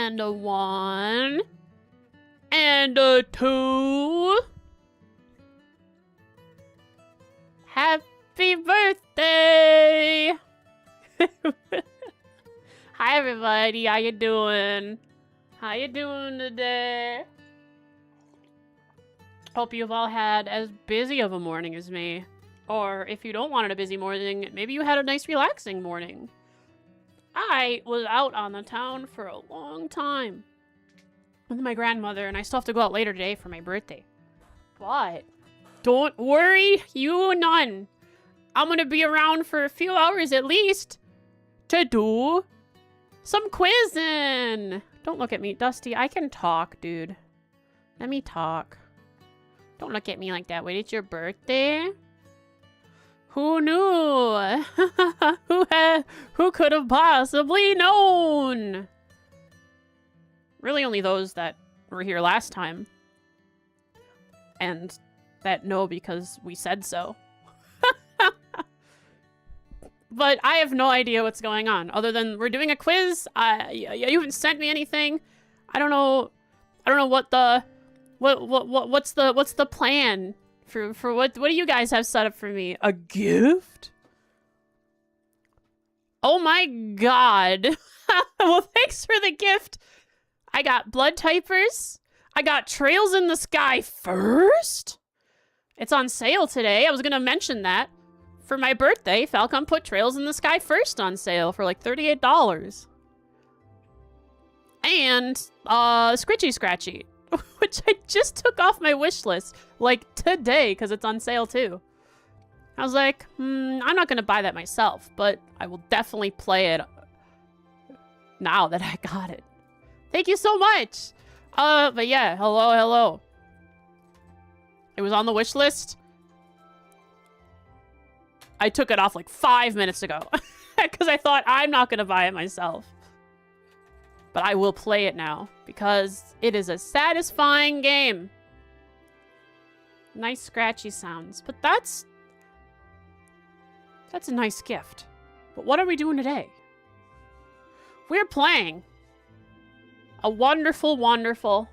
and a 1, and a 2. Happy birthday! Hi everybody, how you doing? How you doing today? Hope you've all had as busy of a morning as me. Or if you don't want a busy morning, maybe you had a nice relaxing morning. I was out on the town for a long time with my grandmother, and I still have to go out later today for my birthday. But don't worry, you none. I'm gonna be around for a few hours at least to do some quizzing. Don't look at me, Dusty. I can talk, dude. Let me talk. Don't look at me like that. Wait, it's your birthday? Who knew? Who could have possibly known? Really only those that were here last time. And that know because we said so. But I have no idea what's going on. Other than we're doing a quiz. You haven't sent me anything. I don't know what the... What's the plan for what do you guys have set up for me? A gift? Oh my god. Well, thanks for the gift. I got blood typers. I got Trails in the Sky first. It's on sale today. I was gonna mention that. For my birthday, Falcom put Trails in the Sky first on sale for like $38. And Scritchy Scratchy, which I just took off my wish list, like, today, because it's on sale, too. I was like, I'm not going to buy that myself, but I will definitely play it now that I got it. Thank you so much! But yeah, hello. It was on the wish list. I took it off like 5 minutes ago, because I thought I'm not going to buy it myself. But I will play it now, because it is a satisfying game. Nice scratchy sounds, but that's a nice gift. But what are we doing today? We're playing a wonderful, wonderful...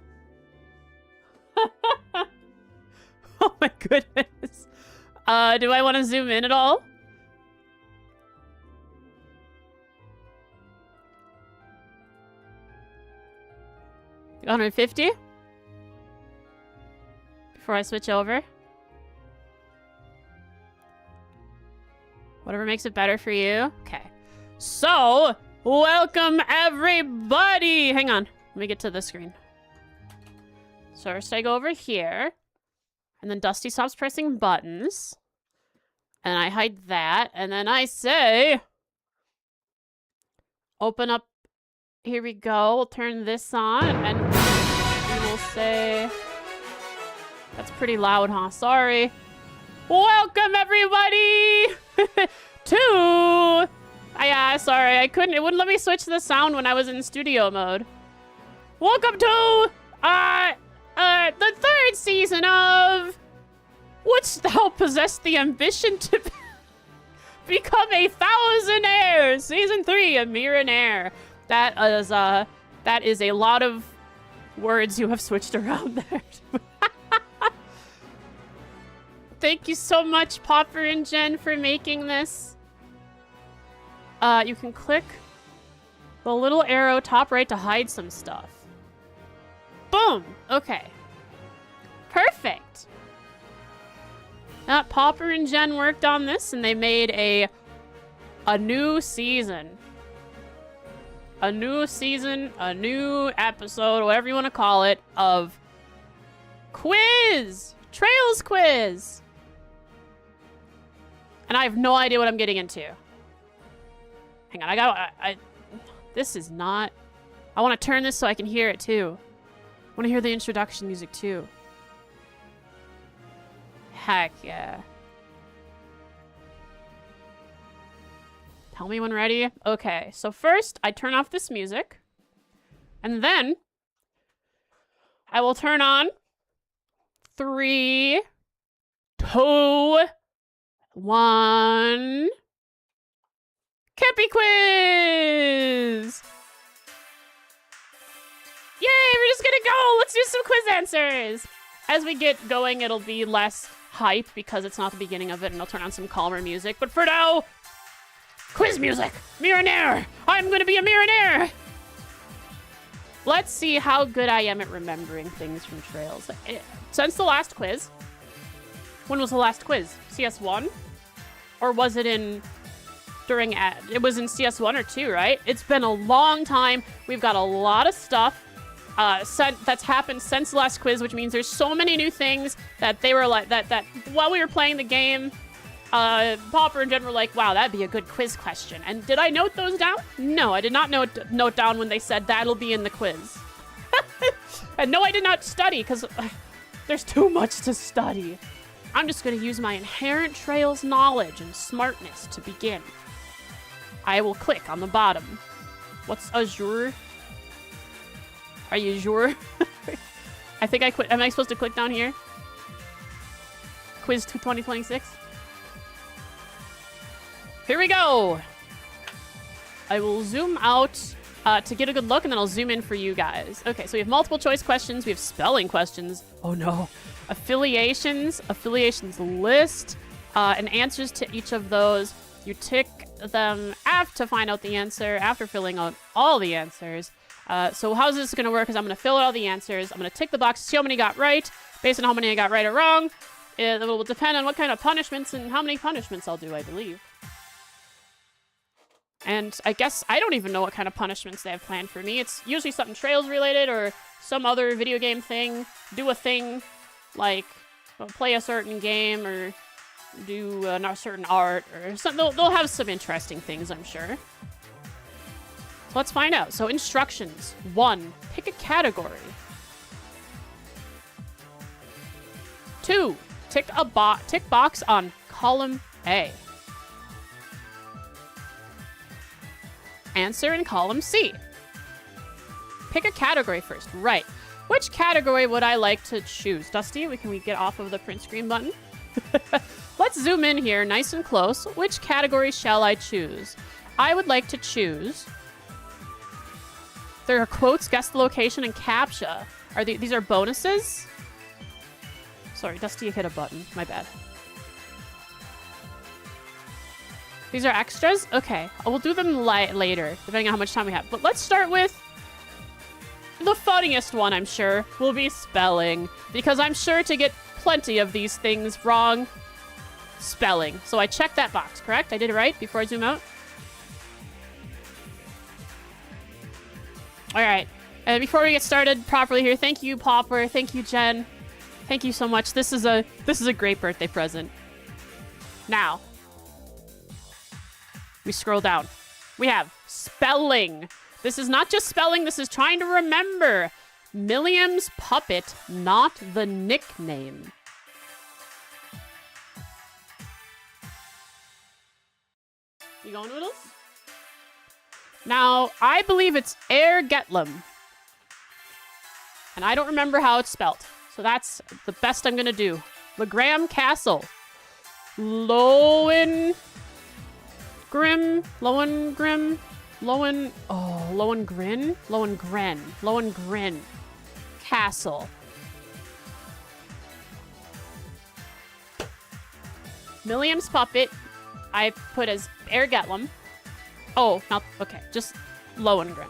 Oh my goodness. Do I want to zoom in at all? $150? Before I switch over? Whatever makes it better for you. Okay. So, welcome everybody! Hang on. Let me get to the screen. So first I go over here. And then Dusty stops pressing buttons. And I hide that. And then I say... Open up. Here we go. We'll turn this on. And we will say... That's pretty loud, huh? Sorry. Welcome, everybody! to... sorry. I couldn't... It wouldn't let me switch the sound when I was in studio mode. Welcome to... the 3rd season of... Wouldst thou possess the ambition to become a thousandaire? Season 3 of Mirror and Air. That is a lot of words you have switched around there. Thank you so much, Popper and Jen, for making this. You can click the little arrow top right to hide some stuff. Boom! Okay. Perfect! Popper and Jen worked on this, and they made a new season. A new season, a new episode, whatever you want to call it, of quiz! Trails quiz! And I have no idea what I'm getting into. Hang on, this is not... I want to turn this so I can hear it, too. I want to hear the introduction music, too. Heck yeah. Tell me when ready. Okay, so first, I turn off this music. And then, I will turn on 3, 2, 1... Cappy Quiz! Yay, we're just gonna go. Let's do some quiz answers. As we get going, it'll be less hype because it's not the beginning of it, and I'll turn on some calmer music. But for now, quiz music. Mirror. I'm gonna be a mirror. Let's see how good I am at remembering things from Trails. Since the last quiz, when was the last quiz? CS1? Or was it during it was in CS1 or 2, right? It's been a long time. We've got a lot of stuff that's happened since the last quiz, which means there's so many new things that they were like, that while we were playing the game, Popper and Jen were like, wow, that'd be a good quiz question. And did I note those down? No, I did not note down when they said that'll be in the quiz. And no, I did not study because there's too much to study. I'm just going to use my inherent Trails knowledge and smartness to begin. I will click on the bottom. What's Azure? Are you sure? I think I quit. Am I supposed to click down here? Quiz 2026. Here we go. I will zoom out to get a good look, and then I'll zoom in for you guys. Okay, so we have multiple choice questions. We have spelling questions. Oh no. Affiliations list, and answers to each of those. You tick them to find out the answer after filling out all the answers. So how's this going to work is I'm going to fill out all the answers. I'm going to tick the box to see how many got right. Based on how many I got right or wrong, it will depend on what kind of punishments and how many punishments I'll do, I believe. And I guess I don't even know what kind of punishments they have planned for me. It's usually something Trails related or some other video game thing. Do a thing like play a certain game or do a certain art or something. They'll have some interesting things, I'm sure. So let's find out. So instructions. 1, pick a category. 2, tick box on column A. Answer in column C. Pick a category first. Right. Which category would I like to choose? Dusty, can we get off of the print screen button? Let's zoom in here nice and close. Which category shall I choose? I would like to choose... There are quotes, guess the location, and CAPTCHA. These are bonuses? Sorry, Dusty hit a button. My bad. These are extras? Okay. We'll do them later, depending on how much time we have. But let's start with the funniest one, I'm sure, will be spelling. Because I'm sure to get plenty of these things wrong. Spelling. So I checked that box, correct? I did it right before I zoom out? All right. And before we get started properly here, thank you, Popper. Thank you, Jen. Thank you so much. This is a great birthday present. Now, we scroll down. We have spelling. This is not just spelling. This is trying to remember. Milliam's puppet, not the nickname. You going, Noodles? Now, I believe it's Air Getlum. And I don't remember how it's spelt. So that's the best I'm going to do. Legram Castle. Lohengrin Castle. Milliam's puppet, I put as Air Getlum. Oh, not, okay, just Lohengrin.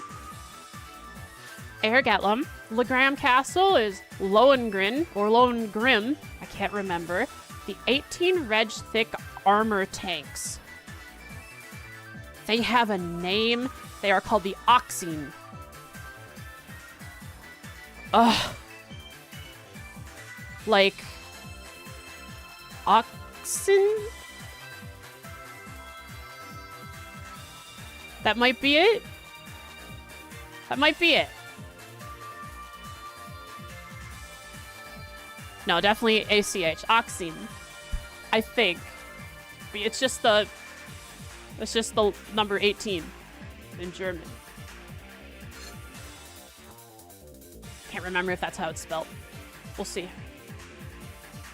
Air Getlum. Legram Castle is Lohengrin, or Lohengrim, I can't remember. The 18 reg thick armor tanks. They have a name. They are called the Oxine. Ugh. Like... Oxen? That might be it. That might be it. No, definitely ACH. Oxine. I think. It's just the number 18 in German. Can't remember if that's how it's spelled. We'll see.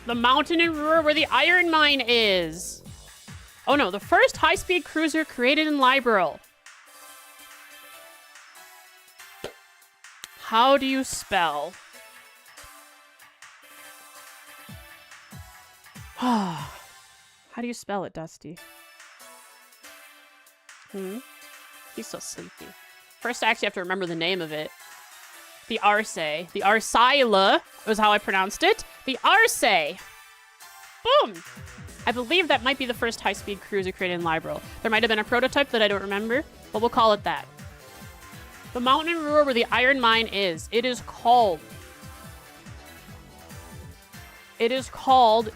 The mountain in Ruhr where the iron mine is. Oh no, the first high-speed cruiser created in Liberl. How do you spell? How do you spell it, Dusty? He's so sleepy. First, I actually have to remember the name of it. The Arce. The Arcila was how I pronounced it. The Arce. Boom! I believe that might be the first high-speed cruiser created in Libro. There might have been a prototype that I don't remember, but we'll call it that. The mountain in Ruhr where the iron mine is. It is called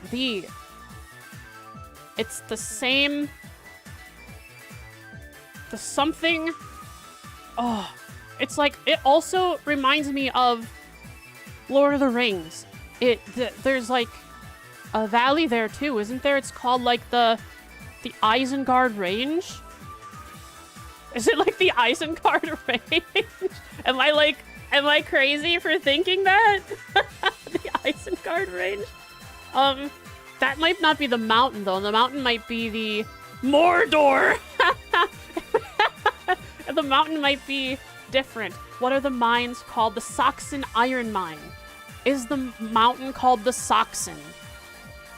the... It's the same... The something... Oh... It's like, it also reminds me of Lord of the Rings. There's like a valley there too, isn't there? It's called like the Isengard Range. Is it like the Isengard Range? Am I crazy for thinking that? The Isengard Range? That might not be the mountain though. The mountain might be the Mordor. The mountain might be different. What are the mines called? The Saxon Iron Mine. Is the mountain called the Saxon?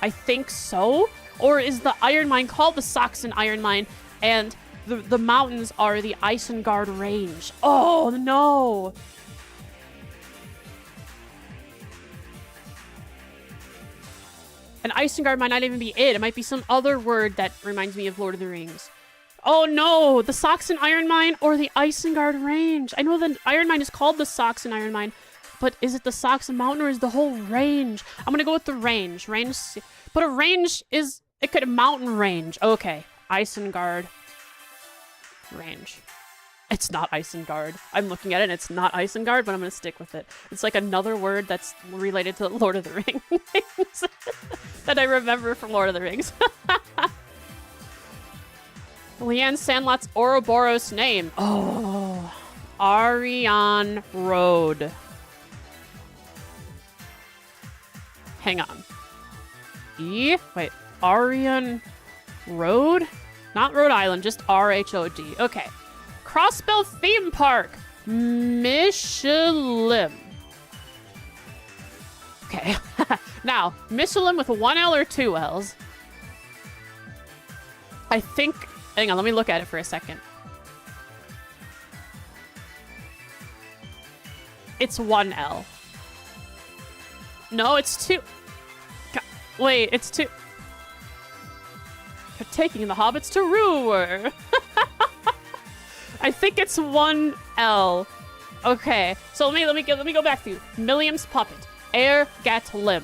I think so. Or is the iron mine called the Saxon Iron Mine and the mountains are the Isengard Range? Oh no. An Isengard might not even be it. It might be some other word that reminds me of Lord of the Rings. Oh no, the Saxon Iron Mine or the Isengard Range. I know the Iron Mine is called the Saxon Iron Mine, but is it the Saxon Mountain or is the whole range? I'm gonna go with the range. But a range is, it could, a mountain range. Okay, Isengard Range. It's not Isengard. I'm looking at it and it's not Isengard, but I'm gonna stick with it. It's like another word that's related to Lord of the Rings that I remember from Lord of the Rings. Leanne Sandlot's Ouroboros name. Oh, Arian Road. Hang on. Wait, Arian Road? Not Rhode Island, just R-H-O-D. Okay. Crossbell Theme Park. Michelin. Okay. Now, Michelin with one L or two L's. I think... Hang on, let me look at it for a second. It's one L. No, it's two. Wait, it's two. You're taking the hobbits to Ruhr. I think it's one L. Okay, so let me go back to you. Milliam's puppet. Air Get Lim.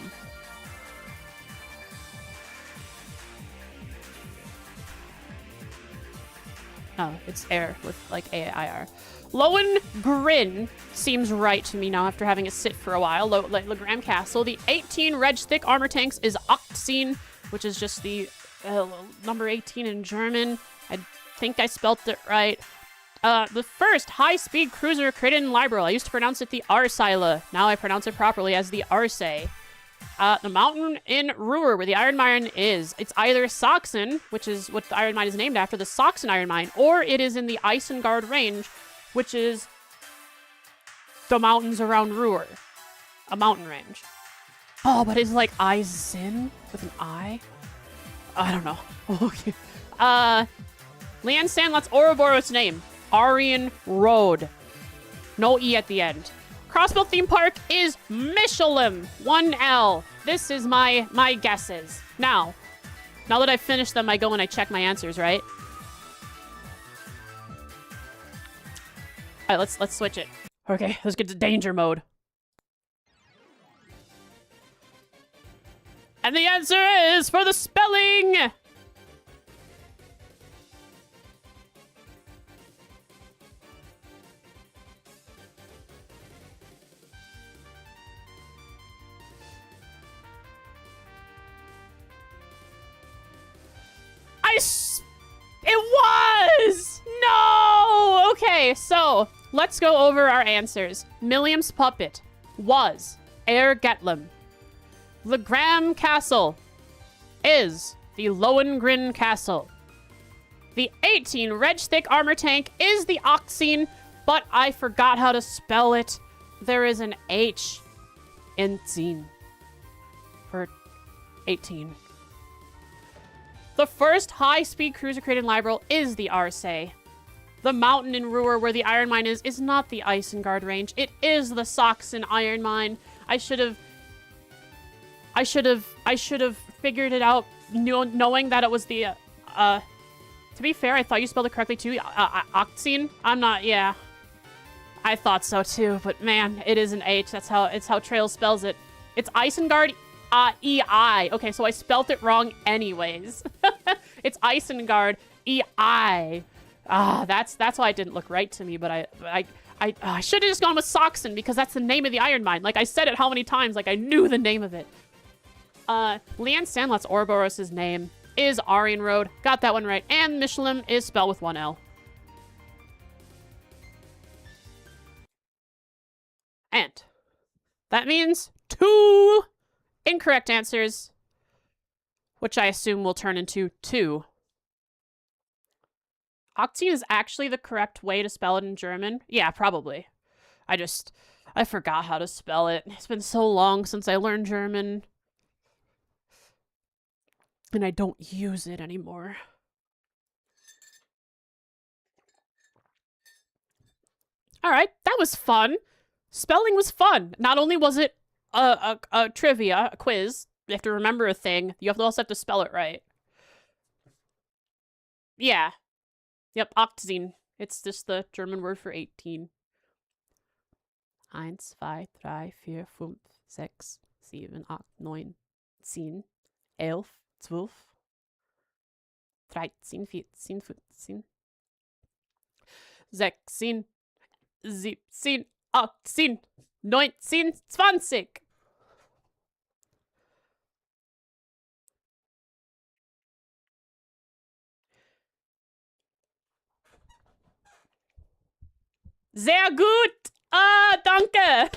Oh, it's air with like A-I-R. Lohengrin seems right to me now after having it sit for a while. Legram Castle. The 18 Reg thick armor tanks is Oxine, which is just the number 18 in German. I think I spelt it right. The first high-speed cruiser created in Libro. I used to pronounce it the Arcila. Now I pronounce it properly as the Arce. The mountain in Ruhr, where the iron mine is. It's either Saxon, which is what the iron mine is named after, the Saxon iron mine, or it is in the Isengard Range, which is the mountains around Ruhr. A mountain range. Oh, but it's like Eisen with an I? I don't know. Okay. Leanne Sandlot's Ouroboros name. Arian Road. No E at the end. Crossbell Theme Park is Michelin. 1L. This is my guesses. Now that I've finished them, I go and I check my answers, right? All right, let's switch it. Okay, let's get to danger mode. And the answer is for the spelling. It was! No! Okay, so let's go over our answers. Milliam's puppet was Air Getlim. Legram Castle is the Lohengrin Castle. The 18 Reg thick armor tank is the Oxine, but I forgot how to spell it. there is an H in Zine for 18. The first high-speed cruiser created in Liberl is the Arcee. The mountain in Ruhr where the iron mine is not the Isengard range. It is the Saxon iron mine. I should have figured it out knowing that it was the, to be fair, I thought you spelled it correctly too. Octine? I'm not, yeah. I thought so too, but man, it is an H. It's how Trail spells it. It's Isengard, E-I. Okay, so I spelt it wrong anyways. It's Isengard, E-I. That's why it didn't look right to me, but I should have just gone with Saxon because that's the name of the iron mine. Like, I said it how many times? Like, I knew the name of it. Leanne Sandlot's Ouroboros' name is Arianrhod. Got that one right. And Michelin is spelled with one L. And that means 2 incorrect answers, which I assume will turn into 2. Octine is actually the correct way to spell it in German. Yeah, probably. I forgot how to spell it. It's been so long since I learned German. And I don't use it anymore. All right, that was fun. Spelling was fun. Not only was it a trivia, a quiz, you have to remember a thing, you also have to spell it right. Yeah. Yep, Octine. It's just the German word for 18. 1, 2, 3, 4, 5, 6, 7, 8, 9, 10, 11, 12, 13, 14, 15, 16, 17, 18, 19, 20. Sehr gut! Danke!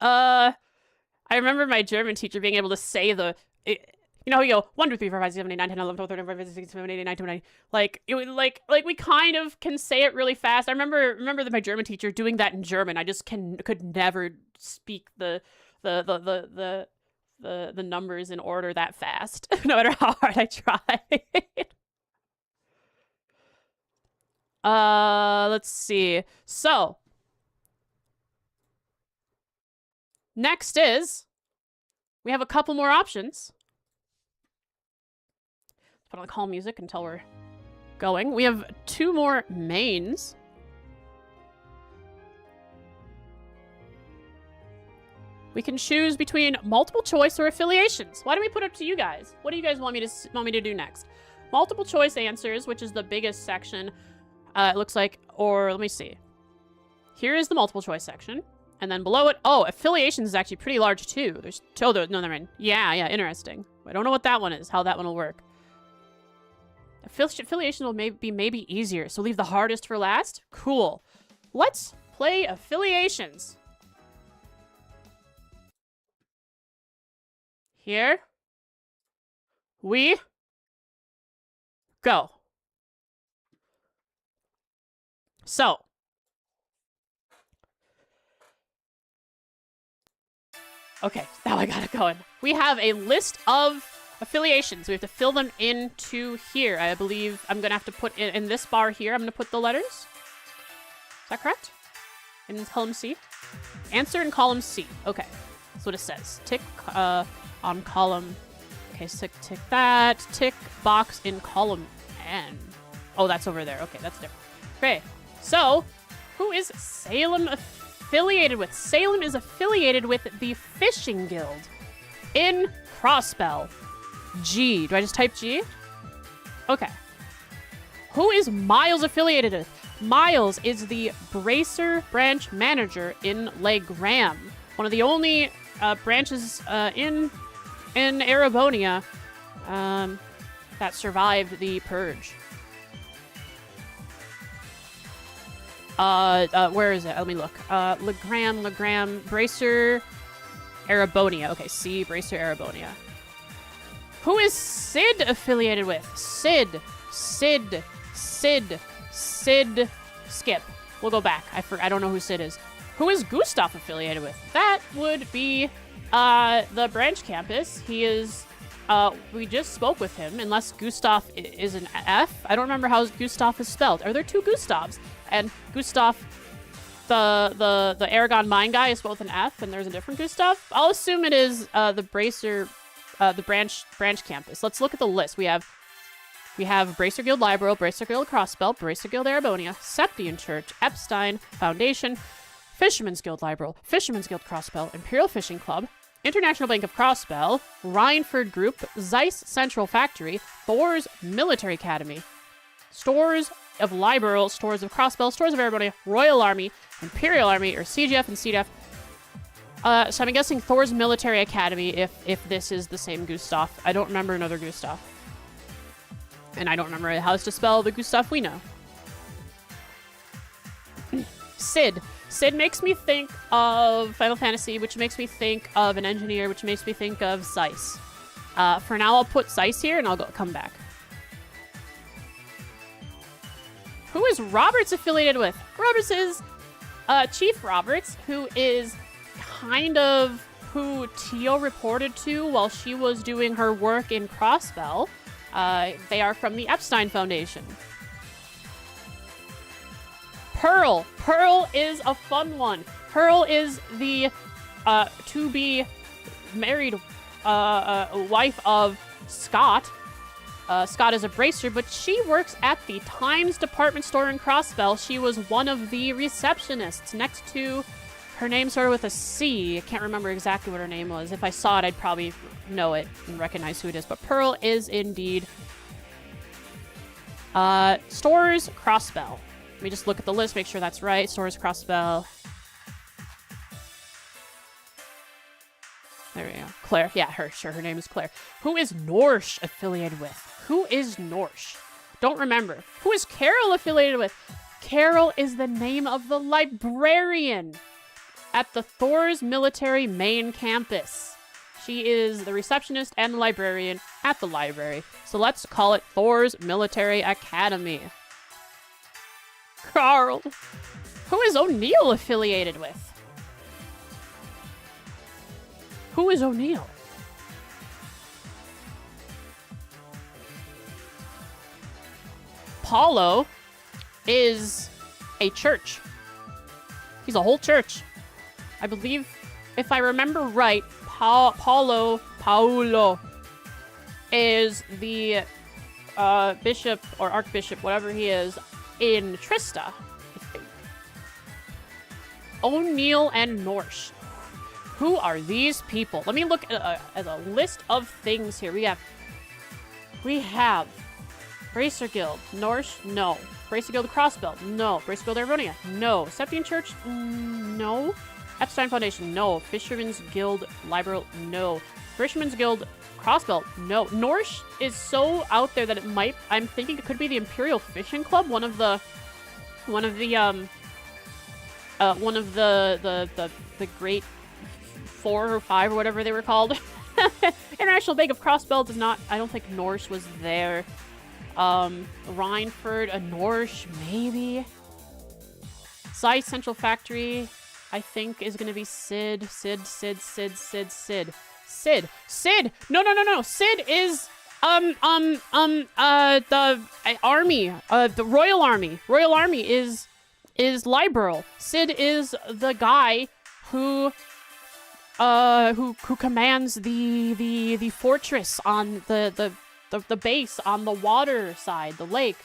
I remember my German teacher being able to say the... you know how you go, 1, 2, 3, 4, 5, 6, 7, 8, 9, 10, 11, 12, 13, 14, 15, 16, 17, 18, 19, 20. Like, it would, like we kind of can say it really fast. I remember that my German teacher doing that in German. I just could never speak the numbers in order that fast, no matter how hard I tried. Let's see. So, next is, we have a couple more options. Let's put on calm music until we're going. We have 2 more mains. We can choose between multiple choice or affiliations. Why don't we put it up to you guys? What do you guys want me to do next? Multiple choice answers, which is the biggest section. It looks like, or let me see. Here is the multiple choice section. And then below it, oh, affiliations is actually pretty large too. There's, oh, no, never mind. Yeah, interesting. I don't know what that one is, how that one will work. Affiliation will be maybe easier, so leave the hardest for last? Cool. Let's play affiliations. Here we go. So, okay, now I got it going. We have a list of affiliations. We have to fill them into here. I believe I'm going to have to put in this bar here, I'm going to put the letters. Is that correct? In column C? Answer in column C. Okay, that's what it says. Tick on column. Okay, so tick that. Tick box in column N. Oh, that's over there. Okay, that's different. Okay, so who is Salem affiliated with? Salem is affiliated with the Fishing Guild in Crossbell. G. Do I just type G? Okay. Who is Miles affiliated with? Miles is the Bracer branch manager in Legram. One of the only branches in Erebonia that survived the purge. Where is it? Let me look. Legram, Bracer, Erebonia. Okay, C, Bracer, Erebonia. Who is Sid affiliated with? Sid Sid. Skip. We'll go back. I don't know who Sid is. Who is Gustav affiliated with? That would be the branch campus. He is... we just spoke with him, unless Gustav is an F. I don't remember how Gustav is spelled. Are there two Gustavs? And Gustav, the Aragon mine guy, is spelled with an F, and there's a different Gustav. I'll assume it is the Bracer, the branch campus. Let's look at the list. We have Bracer Guild Libero, Bracer Guild Crossbell, Bracer Guild Arabonia, Septian Church, Epstein Foundation, Fisherman's Guild Libero, Fisherman's Guild Crossbell, Imperial Fishing Club, International Bank of Crossbell, Rhineford Group, Zeiss Central Factory, Thor's Military Academy, Stores of Libero, Stores of Crossbell, Stores of Arabonia, Royal Army, Imperial Army, or CGF and CDF. So I'm guessing Thor's Military Academy if this is the same Gustav. I don't remember another Gustav. And I don't remember how to spell the Gustav we know. Sid. Sid makes me think of Final Fantasy, which makes me think of an engineer, which makes me think of Zeiss. For now, I'll put Zeiss here, and I'll come back. Who is Roberts affiliated with? Roberts is Chief Roberts, who is kind of who Tio reported to while she was doing her work in Crossbell. They are from the Epstein Foundation. Pearl. Pearl is a fun one. Pearl is the to-be married wife of Scott. Scott is a bracer, but she works at the Times department store in Crossbell. She was one of the receptionists next to... Her name started with a C. I can't remember exactly what her name was. If I saw it, I'd probably know it and recognize who it is. But Pearl is indeed... Stores Crossbell. Let me just look at the list, make sure that's right. Stores Crossbell. There we go. Claire. Yeah, her name is Claire. Who is Norsh affiliated with? Who is Norsh? Don't remember. Who is Carol affiliated with? Carol is the name of the librarian at the Thor's Military main campus. She is the receptionist and the librarian at the library. So let's call it Thor's Military Academy. Carl. Who is O'Neill affiliated with? Who is O'Neill? Paulo is a church. He's a whole church. I believe, if I remember right, Paulo is the bishop or archbishop, whatever he is, in Trista, I think. O'Neill and Norsh. Who are these people? Let me look at a list of things here. We have Bracer Guild, Norsh, no. Bracer Guild Crossbell, no. Bracer Guild Arabonia, no. Septian Church, no. Epstein Foundation, no. Fisherman's Guild Libero, no. Fisherman's Guild Crossbell, no. Norsh is so out there that it might... I'm thinking it could be the Imperial Fishing Club, one of the great 4 or 5 or whatever they were called. International Bank of Crossbell does not... I don't think Norsh was there. Rhineford, a Norsh, maybe. Zeiss Central Factory, I think, is going to be Sid. No. Sid is, the army, the Royal Army. Royal Army is Libero. Sid is the guy who commands the fortress on the base on the water side, the Lake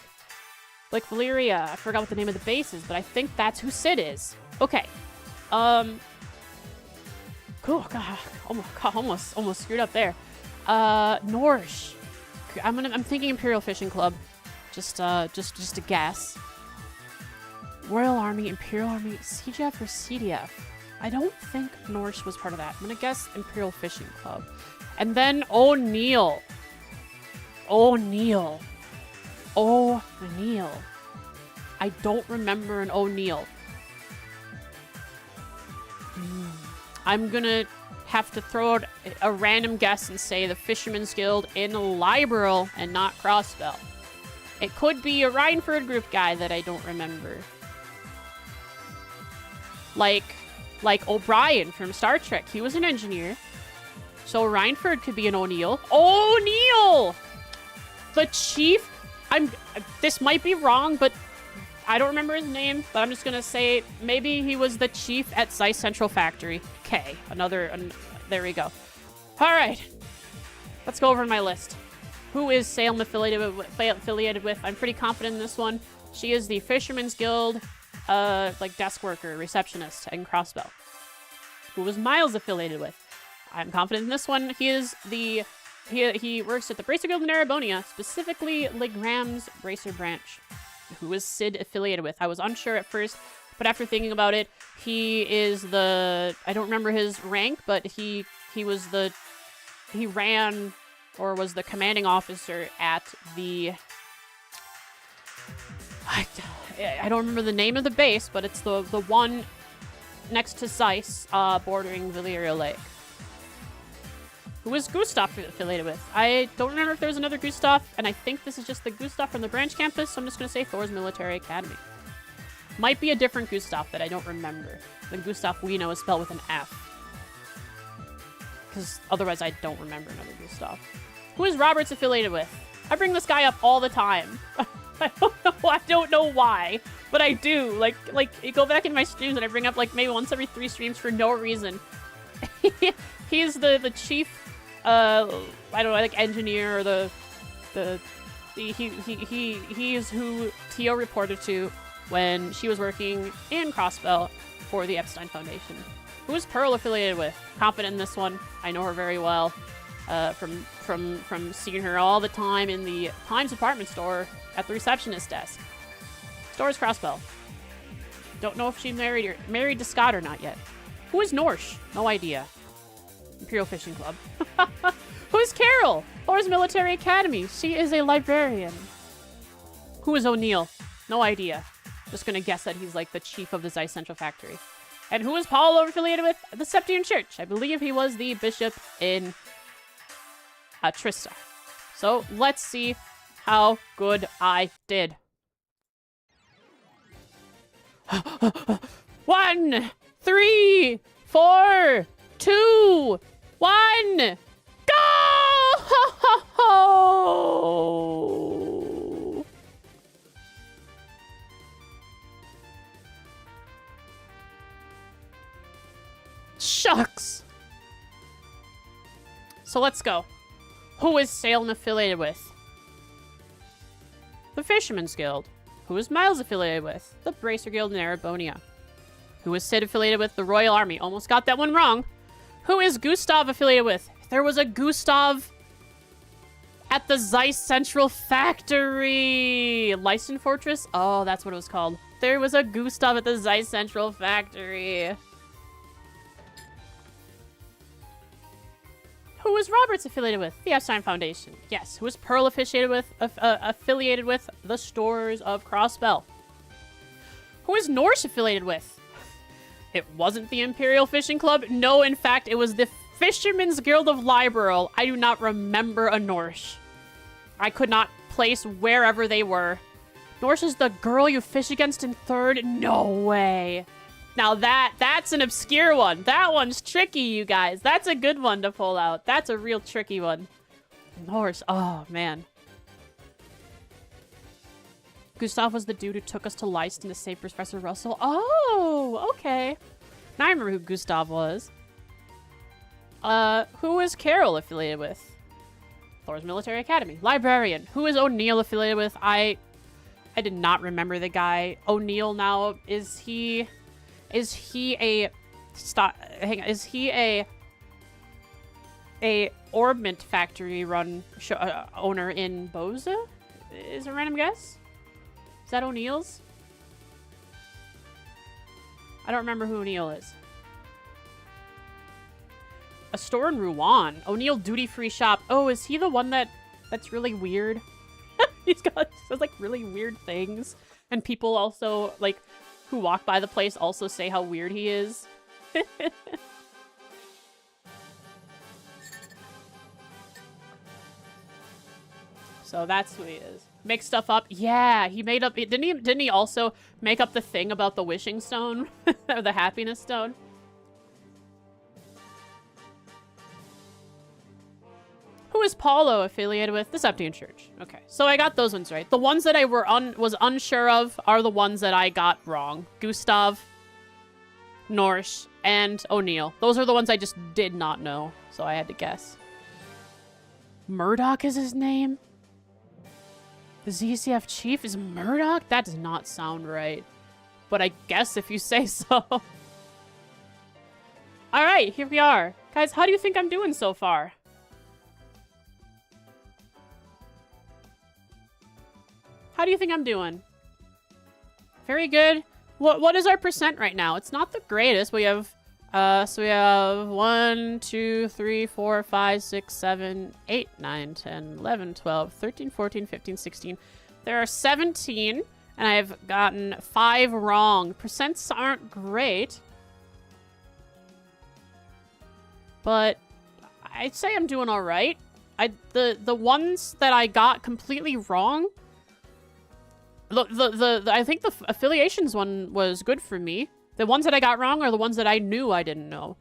Valeria. I forgot what the name of the base is, but I think that's who Sid is. Okay. Cool. God, almost screwed up there. Norsh. I'm thinking Imperial Fishing Club. Just a guess. Royal Army, Imperial Army, CGF or CDF. I don't think Norsh was part of that. I'm gonna guess Imperial Fishing Club. And then O'Neill. I don't remember an O'Neill. I'm gonna have to throw out a random guess and say the Fisherman's Guild in Libero and not Crossbell. It could be a Rhineford group guy that I don't remember. Like O'Brien from Star Trek. He was an engineer. So Rhineford could be an O'Neill. O'Neill! The chief... This might be wrong, but I don't remember his name, but I'm just gonna say maybe he was the chief at Zeiss Central Factory. Okay, there we go. All right, let's go over my list. Who is Salem affiliated with? I'm pretty confident in this one. She is the Fisherman's Guild, like desk worker, receptionist in Crossbell. Who was Miles affiliated with? I'm confident in this one. He is the he works at the Bracer Guild in Erebonia, specifically Legram's Bracer branch. Who is Sid affiliated with? I was unsure at first, but after thinking about it, he is the... I don't remember his rank, but he ran or was the commanding officer at the... I don't remember the name of the base, but it's the one next to Zeiss, bordering Valyria Lake. Who is Gustav affiliated with? I don't remember if there was another Gustav, and I think this is just the Gustav from the branch campus, so I'm just going to say Thor's Military Academy. Might be a different Gustav that I don't remember. The Gustav we know is spelled with an F. Because otherwise I don't remember another Gustav. Who is Roberts affiliated with? I bring this guy up all the time. I don't know why, but I do. Like you go back in my streams and I bring up like maybe once every 3 streams for no reason. He's the chief... I don't know, like engineer, or he is who Tio reported to when she was working in Crossbell for the Epstein Foundation. Who is Pearl affiliated with? Confident in this one. I know her very well, from seeing her all the time in the Times department store at the receptionist desk. Store is Crossbell. Don't know if she's married to Scott or not yet. Who is Norsh? No idea. Imperial Fishing Club. Who's Carol? Thor's Military Academy. She is a librarian. Who is O'Neill? No idea. Just gonna guess that he's like the chief of the Zeiss Central Factory. And who is Paul affiliated with? The Septian Church. I believe he was the bishop in Trista. So let's see how good I did. 1, 3, 4, 2, 1, go! Shucks. So let's go. Who is Salem affiliated with? The Fisherman's Guild. Who is Miles affiliated with? The Bracer Guild in Erebonia. Who is Sid affiliated with? The Royal Army. Almost got that one wrong. Who is Gustav affiliated with? There was a Gustav at the Zeiss Central Factory. Lyson Fortress? Oh, that's what it was called. There was a Gustav at the Zeiss Central Factory. Who is Roberts affiliated with? The Epstein Foundation. Yes. Who is Pearl affiliated with? Affiliated with the Stores of Crossbell. Who is Norse affiliated with? It wasn't the Imperial Fishing Club. No, in fact, it was the Fisherman's Guild of Liberl. I do not remember a Norse. I could not place wherever they were. Norse is the girl you fish against in 3rd? No way. Now that's an obscure one. That one's tricky, you guys. That's a good one to pull out. That's a real tricky one. Norse. Oh, man. Gustav was the dude who took us to Leiston to save Professor Russell. Oh, okay. Now I remember who Gustav was. Who is Carol affiliated with? Thor's Military Academy. Librarian. Who is O'Neill affiliated with? I did not remember the guy. O'Neill now, is he a Orbment factory run owner in Boza? Is a random guess? Is that O'Neill's? I don't remember who O'Neill is. A store in Rouen. O'Neill duty-free shop. Oh, is he the one that's really weird? He says like really weird things. And people also, like, who walk by the place also say how weird he is. So that's who he is. make stuff up. Yeah, he made up. Didn't he also make up the thing about the wishing stone or the happiness stone? Who is Paulo affiliated with? The Septian Church. Okay, so I got those ones right. The ones that I was unsure of are the ones that I got wrong. Gustav, Norse, and O'Neill. Those are the ones I just did not know, so I had to guess. Murdoch is his name? The ZCF chief is Murdoch? That does not sound right. But I guess if you say so. Alright, here we are. Guys, how do you think I'm doing so far? How do you think I'm doing? Very good. What is our percent right now? It's not the greatest. We have so we have 1, 2, 3, 4, 5, 6, 7, 8, 9, 10, 11, 12, 13, 14, 15, 16. There are 17, and I've gotten 5 wrong. Percents aren't great, but I'd say I'm doing all right. The ones that I got completely wrong. I think the affiliations one was good for me. The ones that I got wrong are the ones that I knew I didn't know.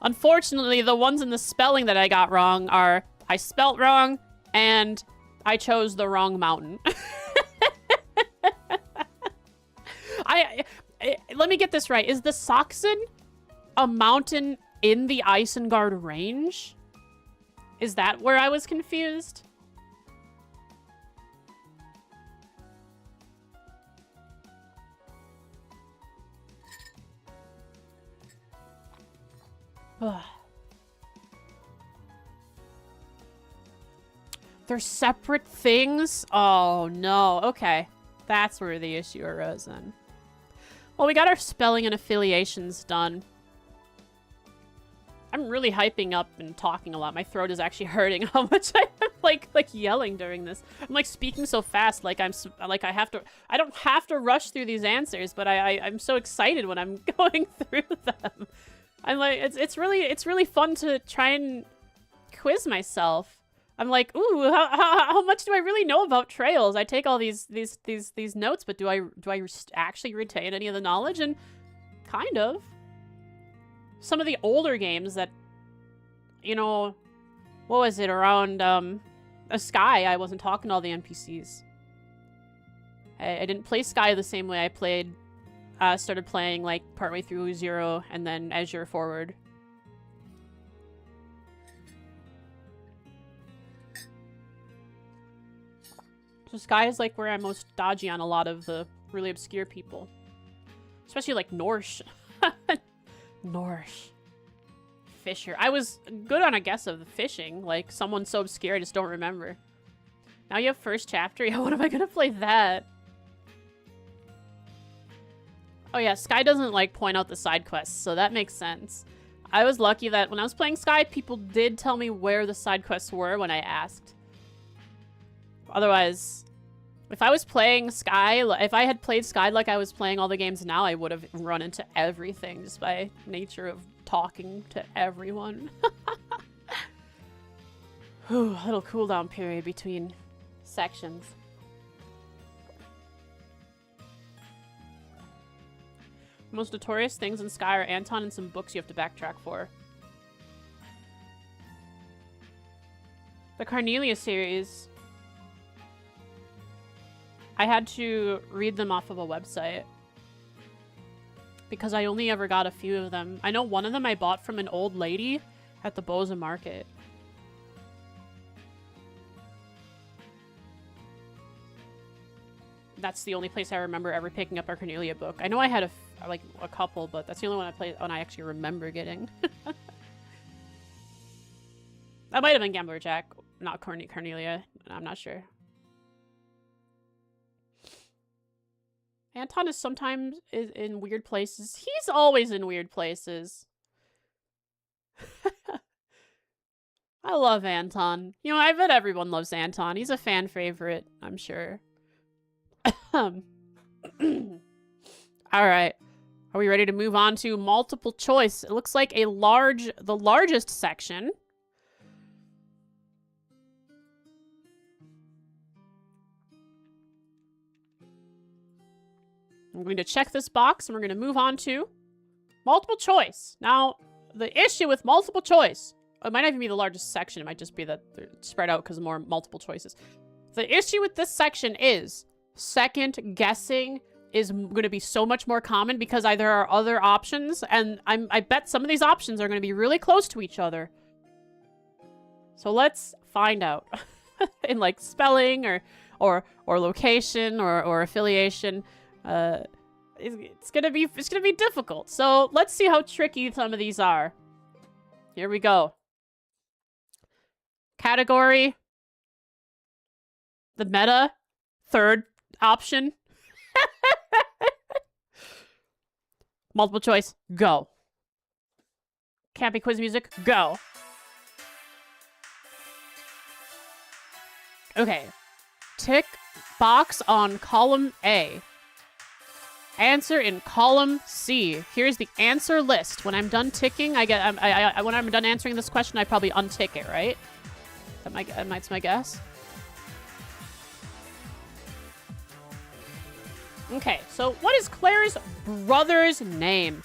Unfortunately, the ones in the spelling that I got wrong are I spelt wrong and I chose the wrong mountain. Let me get this right. Is the Saxon a mountain in the Isengard range? Is that where I was confused? They're separate things? Oh, no. Okay. That's where the issue arose then. Well, we got our spelling and affiliations done. I'm really hyping up and talking a lot. My throat is actually hurting how much I'm like yelling during this. I'm like speaking so fast like I don't have to rush through these answers, but I'm so excited when I'm going through them. I'm like, it's really fun to try and quiz myself. I'm like, ooh, how much do I really know about Trails? I take all these notes, but do I actually retain any of the knowledge? And kind of. Some of the older games that, you know, what was it, around Sky, I wasn't talking to all the NPCs. I didn't play Sky the same way I played. Started playing like partway through Zero and then Azure Forward. So Sky is like where I'm most dodgy on a lot of the really obscure people. Especially like Norse. Norse. Fisher. I was good on a guess of the fishing. Like someone so obscure I just don't remember. Now you have first chapter. Yeah, what am I gonna play that? Oh yeah, Sky doesn't like point out the side quests, so that makes sense. I was lucky that when I was playing Sky, people did tell me where the side quests were when I asked. Otherwise, if I was playing Sky, if I had played Sky like I was playing all the games now, I would have run into everything just by nature of talking to everyone. Whew, a little cooldown period between sections. Most notorious things in Sky are Anton and some books you have to backtrack for. The Carnelia series. I had to read them off of a website. Because I only ever got a few of them. I know one of them I bought from an old lady at the Boza Market. That's the only place I remember ever picking up a Carnelia book. I know I had a couple, but that's the only one I actually remember getting. That might have been Gambler Jack, not Carnelia. I'm not sure. Anton is sometimes in weird places. He's always in weird places. I love Anton. You know, I bet everyone loves Anton. He's a fan favorite, I'm sure. All right. Are we ready to move on to multiple choice? It looks like the largest section. I'm going to check this box, and we're going to move on to multiple choice. Now, the issue with multiple choice, it might not even be the largest section. It might just be that they're spread out because of more multiple choices. The issue with this section is second guessing is going to be so much more common because there are other options, and I bet some of these options are going to be really close to each other. So let's find out in like spelling or location or affiliation. It's gonna be difficult. So let's see how tricky some of these are. Here we go. Category. The meta. Third option. Multiple choice. Go. Campy quiz music. Go. Okay. Tick box on column A. Answer in column C. Here's the answer list. When I'm done ticking, when I'm done answering this question, I probably untick it, right? That's my guess. Okay, so what is Claire's brother's name?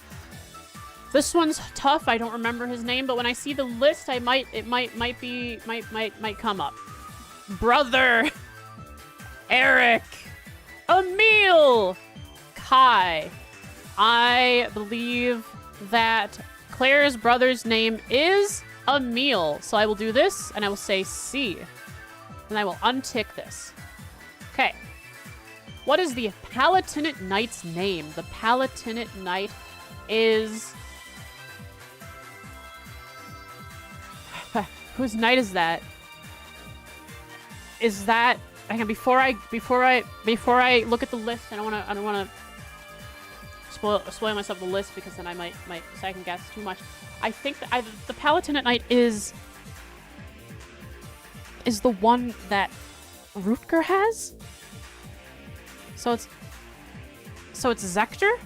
This one's tough. I don't remember his name, but when I see the list, it might come up. Brother. Eric. Emil. Kai. I believe that Claire's brother's name is Emil. So I will do this, and I will say C. And I will untick this. Okay. What is the Palatinate Knight's name? The Palatinate Knight is... Whose knight is that? Is that... Hang on, before I look at the list, I don't wanna spoil myself the list because then I might second guess too much. I think that the Palatinate Knight is the one that Rutger has. So it's Zector?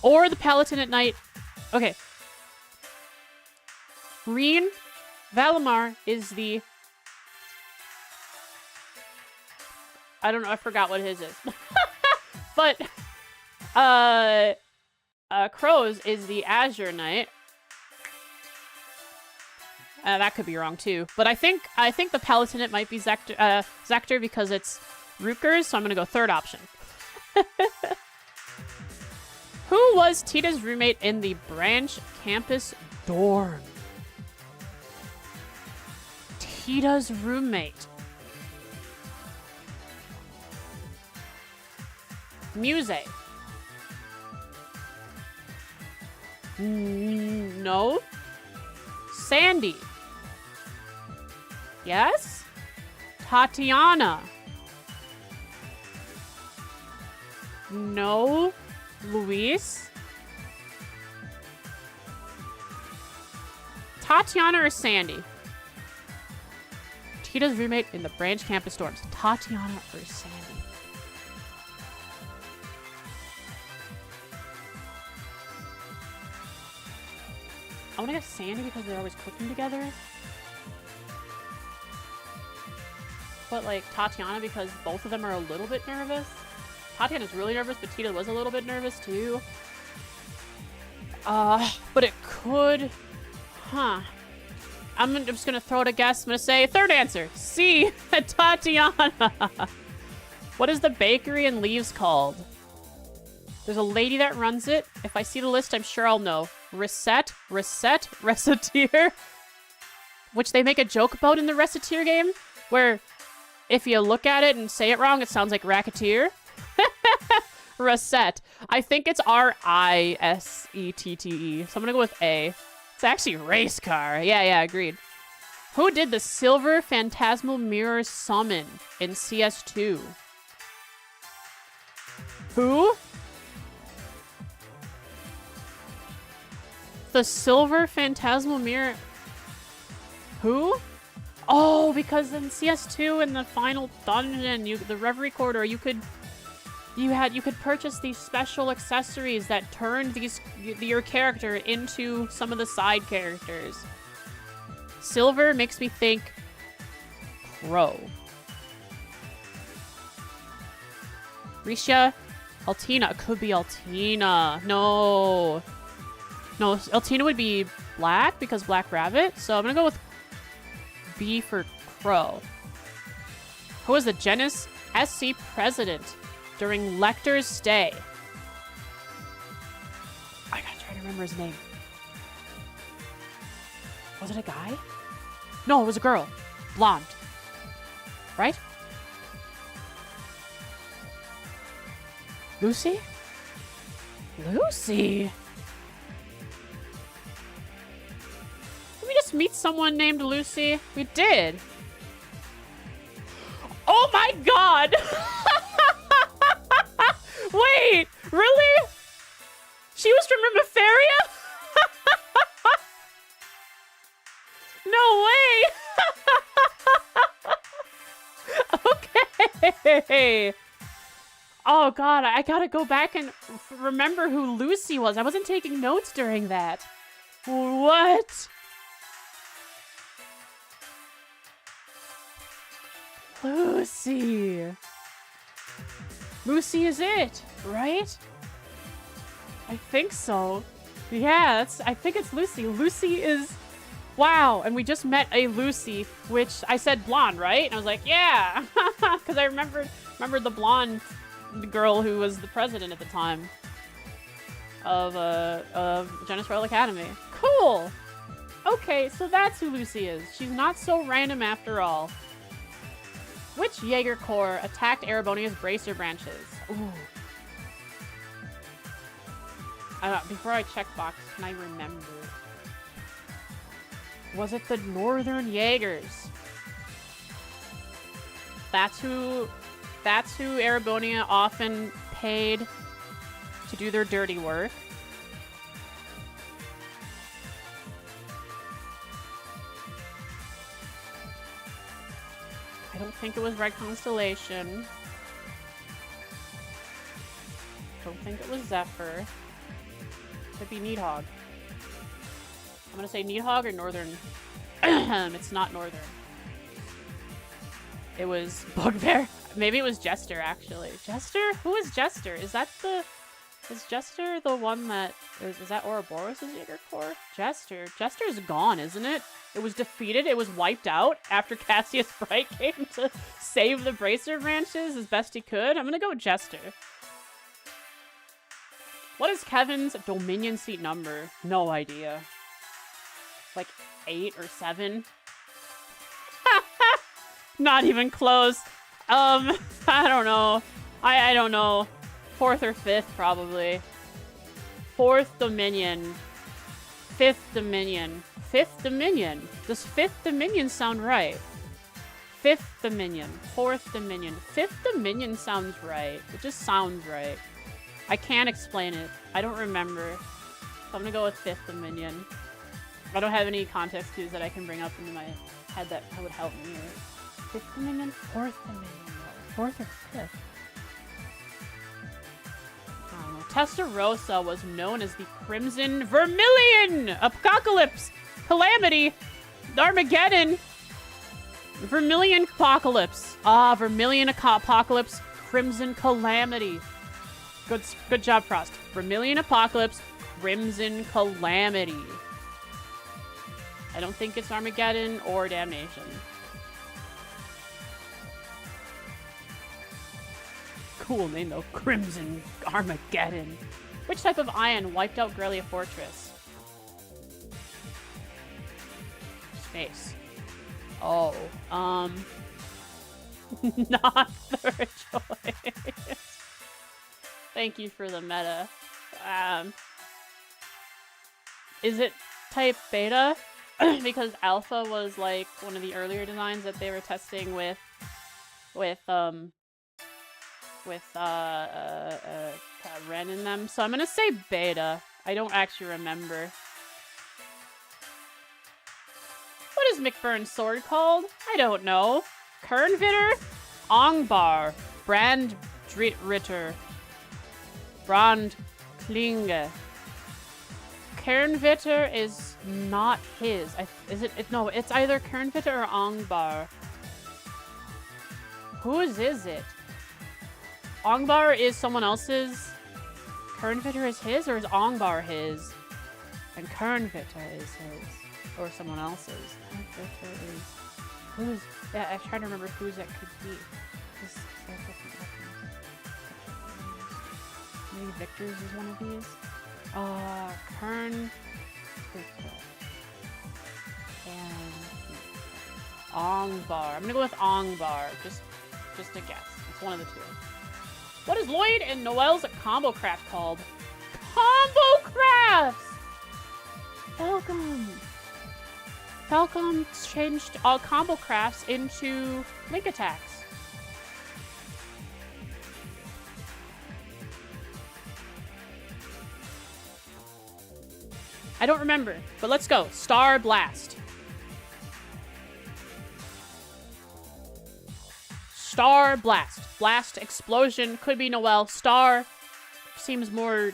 Or the Palatinate Knight. Okay. Reen Valimar is the... I don't know, I forgot what his is. But Crow's is the Azure Knight. That could be wrong too. But I think the Palatinate might be Zector because it's Rutger's, so I'm gonna go third option. Who was Tita's roommate in the branch campus dorm? Tita's roommate. Muse. No. Sandy. Yes? Tatiana. No. Luis. Tatiana or Sandy? Tita's roommate in the branch campus dorms. Tatiana or Sandy? I want to guess Sandy because they're always cooking together. But, like, Tatiana because both of them are a little bit nervous. Tatiana's really nervous, but Tita was a little bit nervous, too. But it could... Huh. I'm just gonna throw out a guess. I'm gonna say third answer. C. Tatiana. What is the bakery in Leaves called? There's a lady that runs it. If I see the list, I'm sure I'll know. Recettear, which they make a joke about in the Recettear game, where if you look at it and say it wrong, it sounds like racketeer. Recette. I think it's Risette, so I'm gonna go with A. It's actually race car. Yeah, agreed. Who did the Silver Phantasmal Mirror summon in CS2? Who? The Silver Phantasmal Mirror... Who? Oh, because in CS2 in the final dungeon, the Reverie Corridor, you could purchase these special accessories that turned your character into some of the side characters. Silver makes me think Crow. Risha, Altina. It could be Altina. No. No, Altina would be black because Black Rabbit. So I'm gonna go with B for Crow. Who was the Genis SC president during Lecter's stay? I gotta try to remember his name. Was it a guy? No, it was a girl. Blonde. Right? Lucy? Lucy? Did we just meet someone named Lucy? We did. Oh my god! Wait, really? She was from Rimaferia? No way! Okay. Oh god, I gotta go back and remember who Lucy was. I wasn't taking notes during that. What? Lucy. Lucy is it, right? I think so. Yeah, I think it's Lucy. Lucy is... Wow, and we just met a Lucy, which I said blonde, right? And I was like, yeah, because I remembered the blonde girl who was the president at the time of Genis Royal Academy. Cool. Okay, so that's who Lucy is. She's not so random after all. Which Jaeger Corps attacked Erebonia's bracer branches? Ooh. Before I check box, can I remember? Was it the Northern Jaegers? That's who Erebonia often paid to do their dirty work. I don't think it was Red Constellation. Don't think it was Zephyr. Could be Needhog. I'm gonna say Needhog or Northern. It's not Northern. It was Bugbear. Maybe it was Jester, actually. Jester? Who is Jester? Is Jester the one that... Is that Ouroboros' Jaeger Corps? Jester. Jester's gone, isn't it? It was defeated. It was wiped out after Cassius Bright came to save the Bracer branches as best he could. I'm gonna go with Jester. What is Kevin's Dominion seat number? No idea. Like 8 or 7? Not even close. I don't know. I don't know. 4th or 5th, probably. 4th Dominion. 5th Dominion. 5th Dominion. Does 5th Dominion sound right? 5th Dominion. 4th Dominion. 5th Dominion sounds right. It just sounds right. I can't explain it. I don't remember. So I'm gonna go with 5th Dominion. I don't have any context clues that I can bring up into my head that would help me. 5th Dominion? 4th Dominion? 4th or 5th? I don't know. Testarossa was known as the Crimson Vermilion! Apocalypse! Calamity! Armageddon! Vermilion Apocalypse. Ah, Vermilion Apocalypse. Crimson Calamity. Good job, Frost. Vermilion Apocalypse. Crimson Calamity. I don't think it's Armageddon or Damnation. Cool name though. Crimson Armageddon. Which type of ion wiped out Grelia Fortress? Space. Oh. Not third choice. Thank you for the meta. Is it type beta? Because alpha was like one of the earlier designs that they were testing with Ren in them. So I'm gonna say beta. I don't actually remember. What is McBurn's sword called? I don't know. Kernvitter? Ongbar. Brandritter. Brandklinge. Kernvitter is not his. Is it? No, it's either Kernvitter or Ongbar. Whose is it? Ongbar is someone else's. Kernvitter is his, or is Ongbar his? And Kernvitter is his, or someone else's. Kernvitter is who's? Yeah, I'm trying to remember whose that could be. Maybe Victor's is one of these. Kernvitter and Ongbar. I'm gonna go with Ongbar, just a guess. It's one of the two. What is Lloyd and Noelle's combo craft called? Combo crafts! Falcom changed all combo crafts into link attacks. I don't remember, but let's go. Star Blast. Star Blast. Blast, explosion, could be Noelle. Star seems more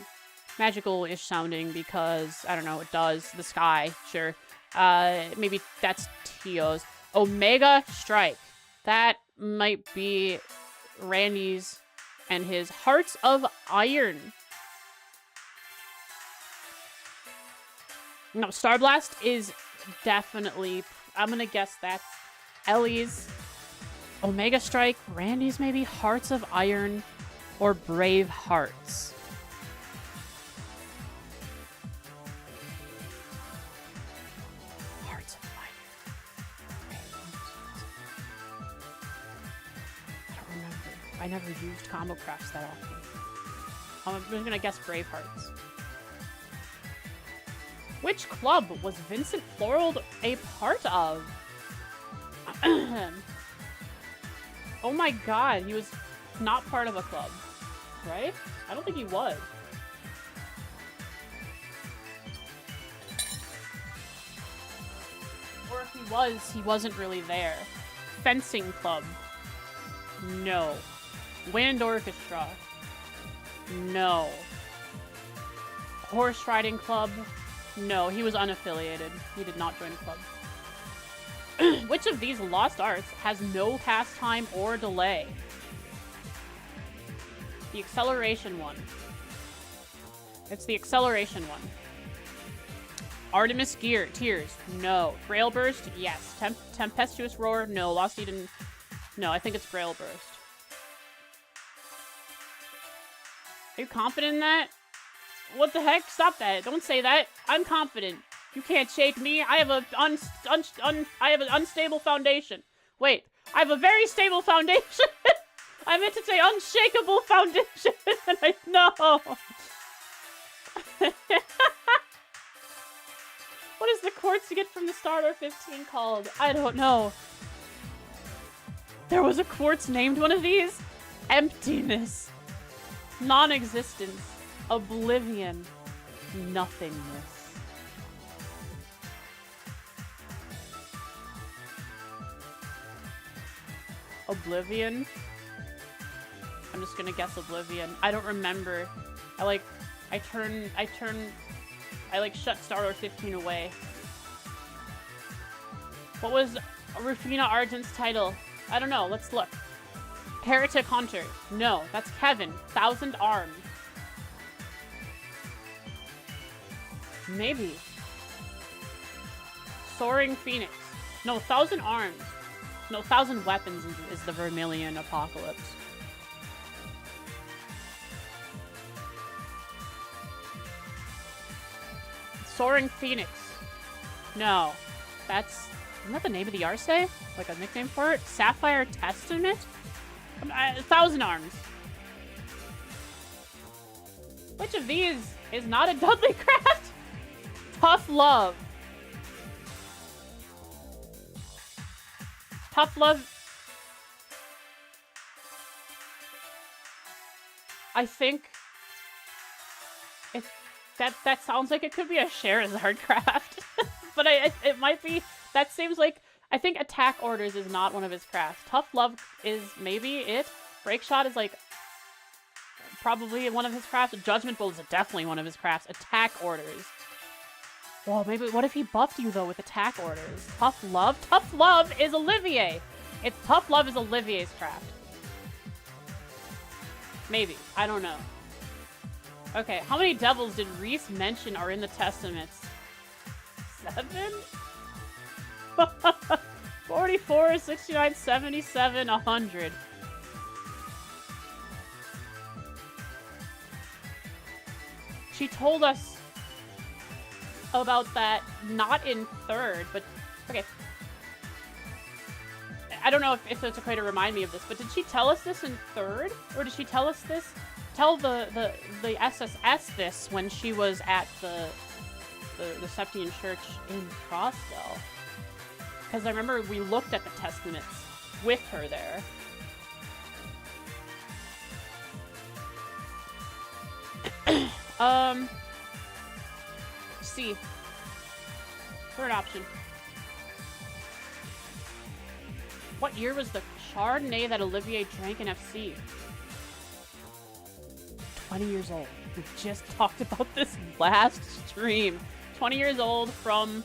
magical-ish sounding because, I don't know, it does. The sky, sure. Maybe that's Tio's. Omega Strike. That might be Randy's and his Hearts of Iron. No, Star Blast is definitely... I'm gonna guess that's Ellie's. Omega Strike, Randy's maybe, Hearts of Iron, or Brave Hearts. Hearts of Iron. I don't remember. I never used combo crafts that often. I'm just gonna guess Brave Hearts. Which club was Vincent Floral a part of? Oh my god, he was not part of a club, right? I don't think he was. Or if he was, he wasn't really there. Fencing club. No. Wind Orchestra. No. Horse riding club. No, he was unaffiliated. He did not join a club. Which of these lost arts has no pastime or delay? The acceleration one. It's the acceleration one. Artemis Gear, Tears, no. Grail Burst, yes. Tempestuous Roar, no. Lost Eden, no. I think it's Grail Burst. Are you confident in that? What the heck? Stop that. Don't say that. I'm confident. You can't shake me. I have an unstable foundation. Wait, I have a very stable foundation. I meant to say unshakable foundation. And I know. What is the quartz to get from the starter 15 called? I don't know. There was a quartz named one of these? Emptiness. Non-existence. Oblivion. Nothingness. Oblivion? I'm just gonna guess Oblivion. I don't remember. I shut Starlord 15 away. What was Rufina Argent's title? I don't know. Let's look. Heretic Hunter. No, that's Kevin. 1,000 Arms. Maybe. Soaring Phoenix. No, 1,000 Arms. No, 1,000 Weapons is the Vermilion Apocalypse. Soaring Phoenix. No. Isn't that the name of the Arce? Like a nickname for it? Sapphire Testament? 1,000 Arms. Which of these is not a Dudley craft? Tough Love. Tough Love. I think that sounds like it could be a Charizard craft. But it might be. That seems like, I think Attack Orders is not one of his crafts. Tough Love is maybe it. Break Shot is like probably one of his crafts. Judgment Bolt is definitely one of his crafts. Attack Orders. Well, maybe, what if he buffed you though with Attack Orders? Tough Love? Tough Love is Olivier. Tough Love is Olivier's craft. Maybe. I don't know. Okay, how many devils did Reese mention are in the Testaments? 7? 44, 69, 77, 100. She told us about that, not in 3rd, but... Okay. I don't know if it's okay to remind me of this, but did she tell us this in 3rd? Or did she tell us this? Tell the SSS this when she was at the Septian Church in Crossdale. Because I remember we looked at the Testaments with her there. C. 3rd option. What year was the Chardonnay that Olivier drank in FC? 20 years old. We just talked about this last stream. 20 years old from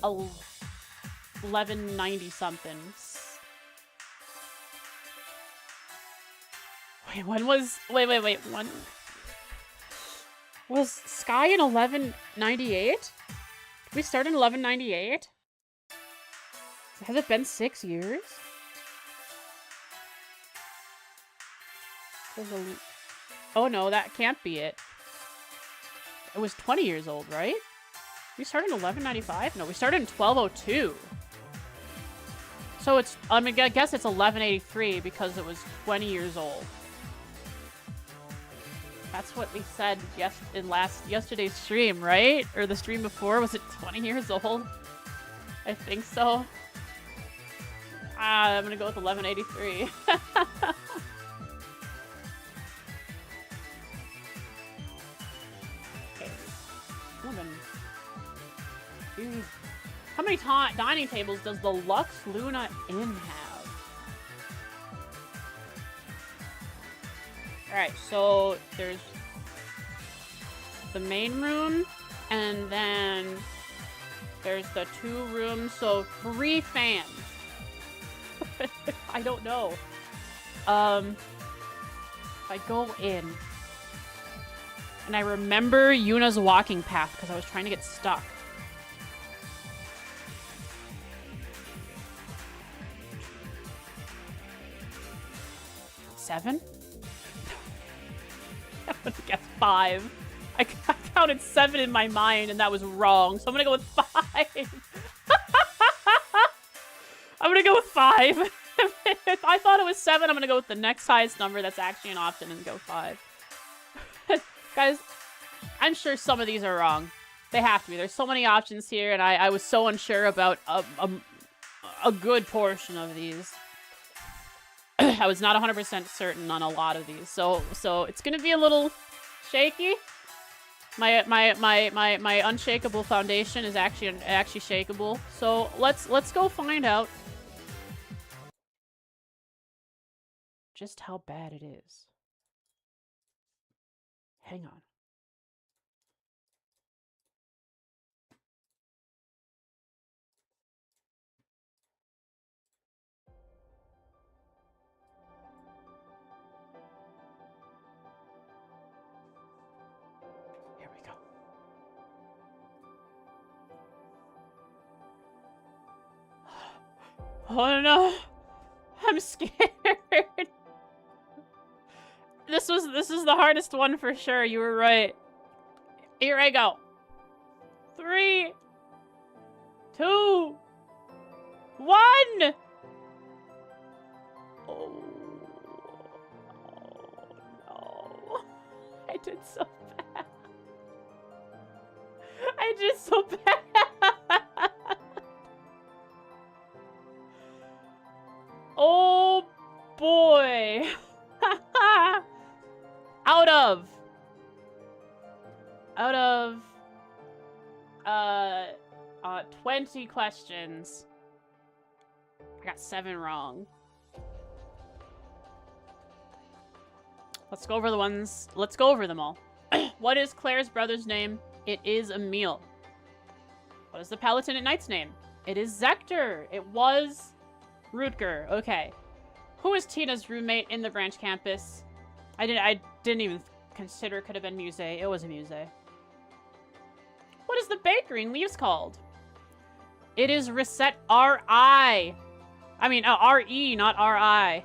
1190 something. Wait, when was... Wait. When... Was Sky in 1198? Did we start in 1198? Has it been 6 years? Oh no, that can't be it. It was 20 years old, right? We started in 1195? No, we started in 1202. So it's, I mean, I guess it's 1183 because it was 20 years old. That's what we said in yesterday's stream, right? Or the stream before, was it 20 years old? I think so. I'm gonna go with 1183. Okay. Jeez. How many dining tables does the Lux Luna Inn have? Alright, so there's the main room, and then there's the 2 rooms, so 3 fans. I don't know. If I go in, and I remember Yuna's walking path because I was trying to get stuck. Seven? I'm gonna guess 5. I counted 7 in my mind and that was wrong, so I'm gonna go with 5. I'm gonna go with 5. If I thought it was 7, I'm gonna go with the next highest number that's actually an option and go 5. Guys, I'm sure some of these are wrong. They have to be. There's so many options here, and I was so unsure about a good portion of these. I was not 100% certain on a lot of these, so it's gonna be a little shaky. My unshakable foundation is actually shakeable. So let's go find out just how bad it is. Hang on. Here we go. Oh no. I'm scared. This is the hardest one for sure. You were right. Here I go. 3, 2, 1. Oh no. I did so bad. I did so bad. Oh boy. Out of 20 questions, I got 7 wrong. Let's go over the ones. Let's go over them all. What is Claire's brother's name? It is Emil. What is the Palatinate Knight's name? It is Zector. It was Rutger. Okay. Who is Tina's roommate in the branch campus? I didn't even consider it could have been Muse. It was a Muse. What is the bakery in Leaves called? It is Reset R-I. I mean, R-E, not R-I.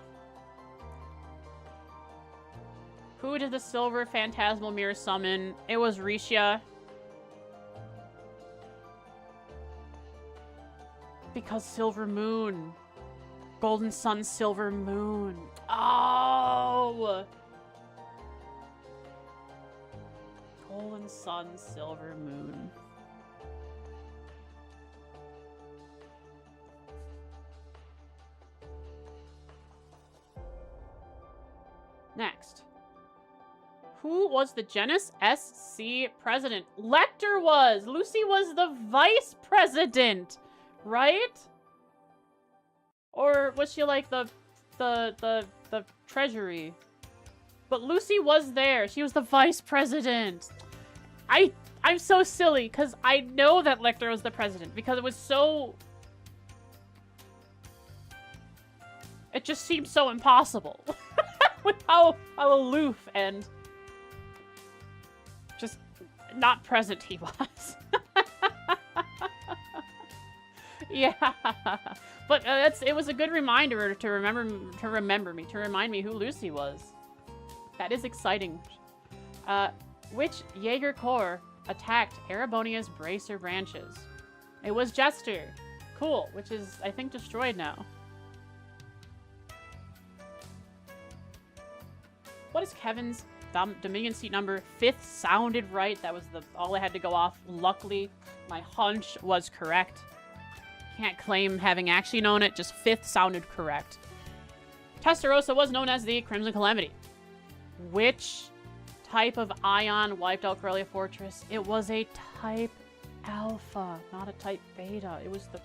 Who did the silver phantasmal mirror summon? It was Risha. Because Silver Moon. Golden Sun, Silver Moon. Oh! Golden Sun, Silver Moon. Next. Who was the Genis SC president? Lecter was! Lucy was the vice president! Right? Or was she like the treasury? But Lucy was there. She was the vice president. I'm so silly because I know that Lecter was the president because it was so... It just seemed so impossible. With how aloof and just not present he was. Yeah. But it was a good reminder to remind me who Lucy was. That is exciting. Which Jaeger Corps attacked Erebonia's Bracer branches? It was Jester. Cool, which is, I think, destroyed now. What is Kevin's Dominion seat number? 5th sounded right. That was all I had to go off. Luckily, my hunch was correct. Can't claim having actually known it, just 5th sounded correct. Testarossa was known as the Crimson Calamity. Which type of ion wiped out Corellia Fortress? It was a type alpha, not a type beta. It was the...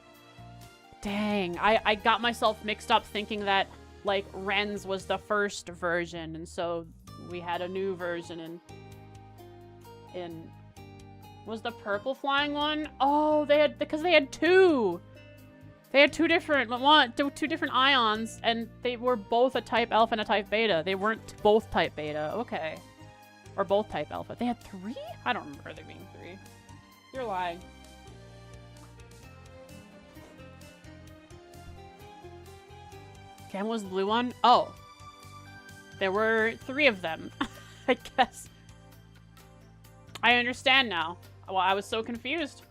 Dang, I got myself mixed up thinking that, like, Ren's was the first version, and so we had a new version in... Was the purple flying one? Oh, because they had two! They had two different ions, and they were both a type alpha and a type beta. They weren't both type beta. Okay. Or both type alpha. They had 3? I don't remember there being 3. You're lying. Cam was the blue one? Oh. There were 3 of them, I guess. I understand now. Well, I was so confused.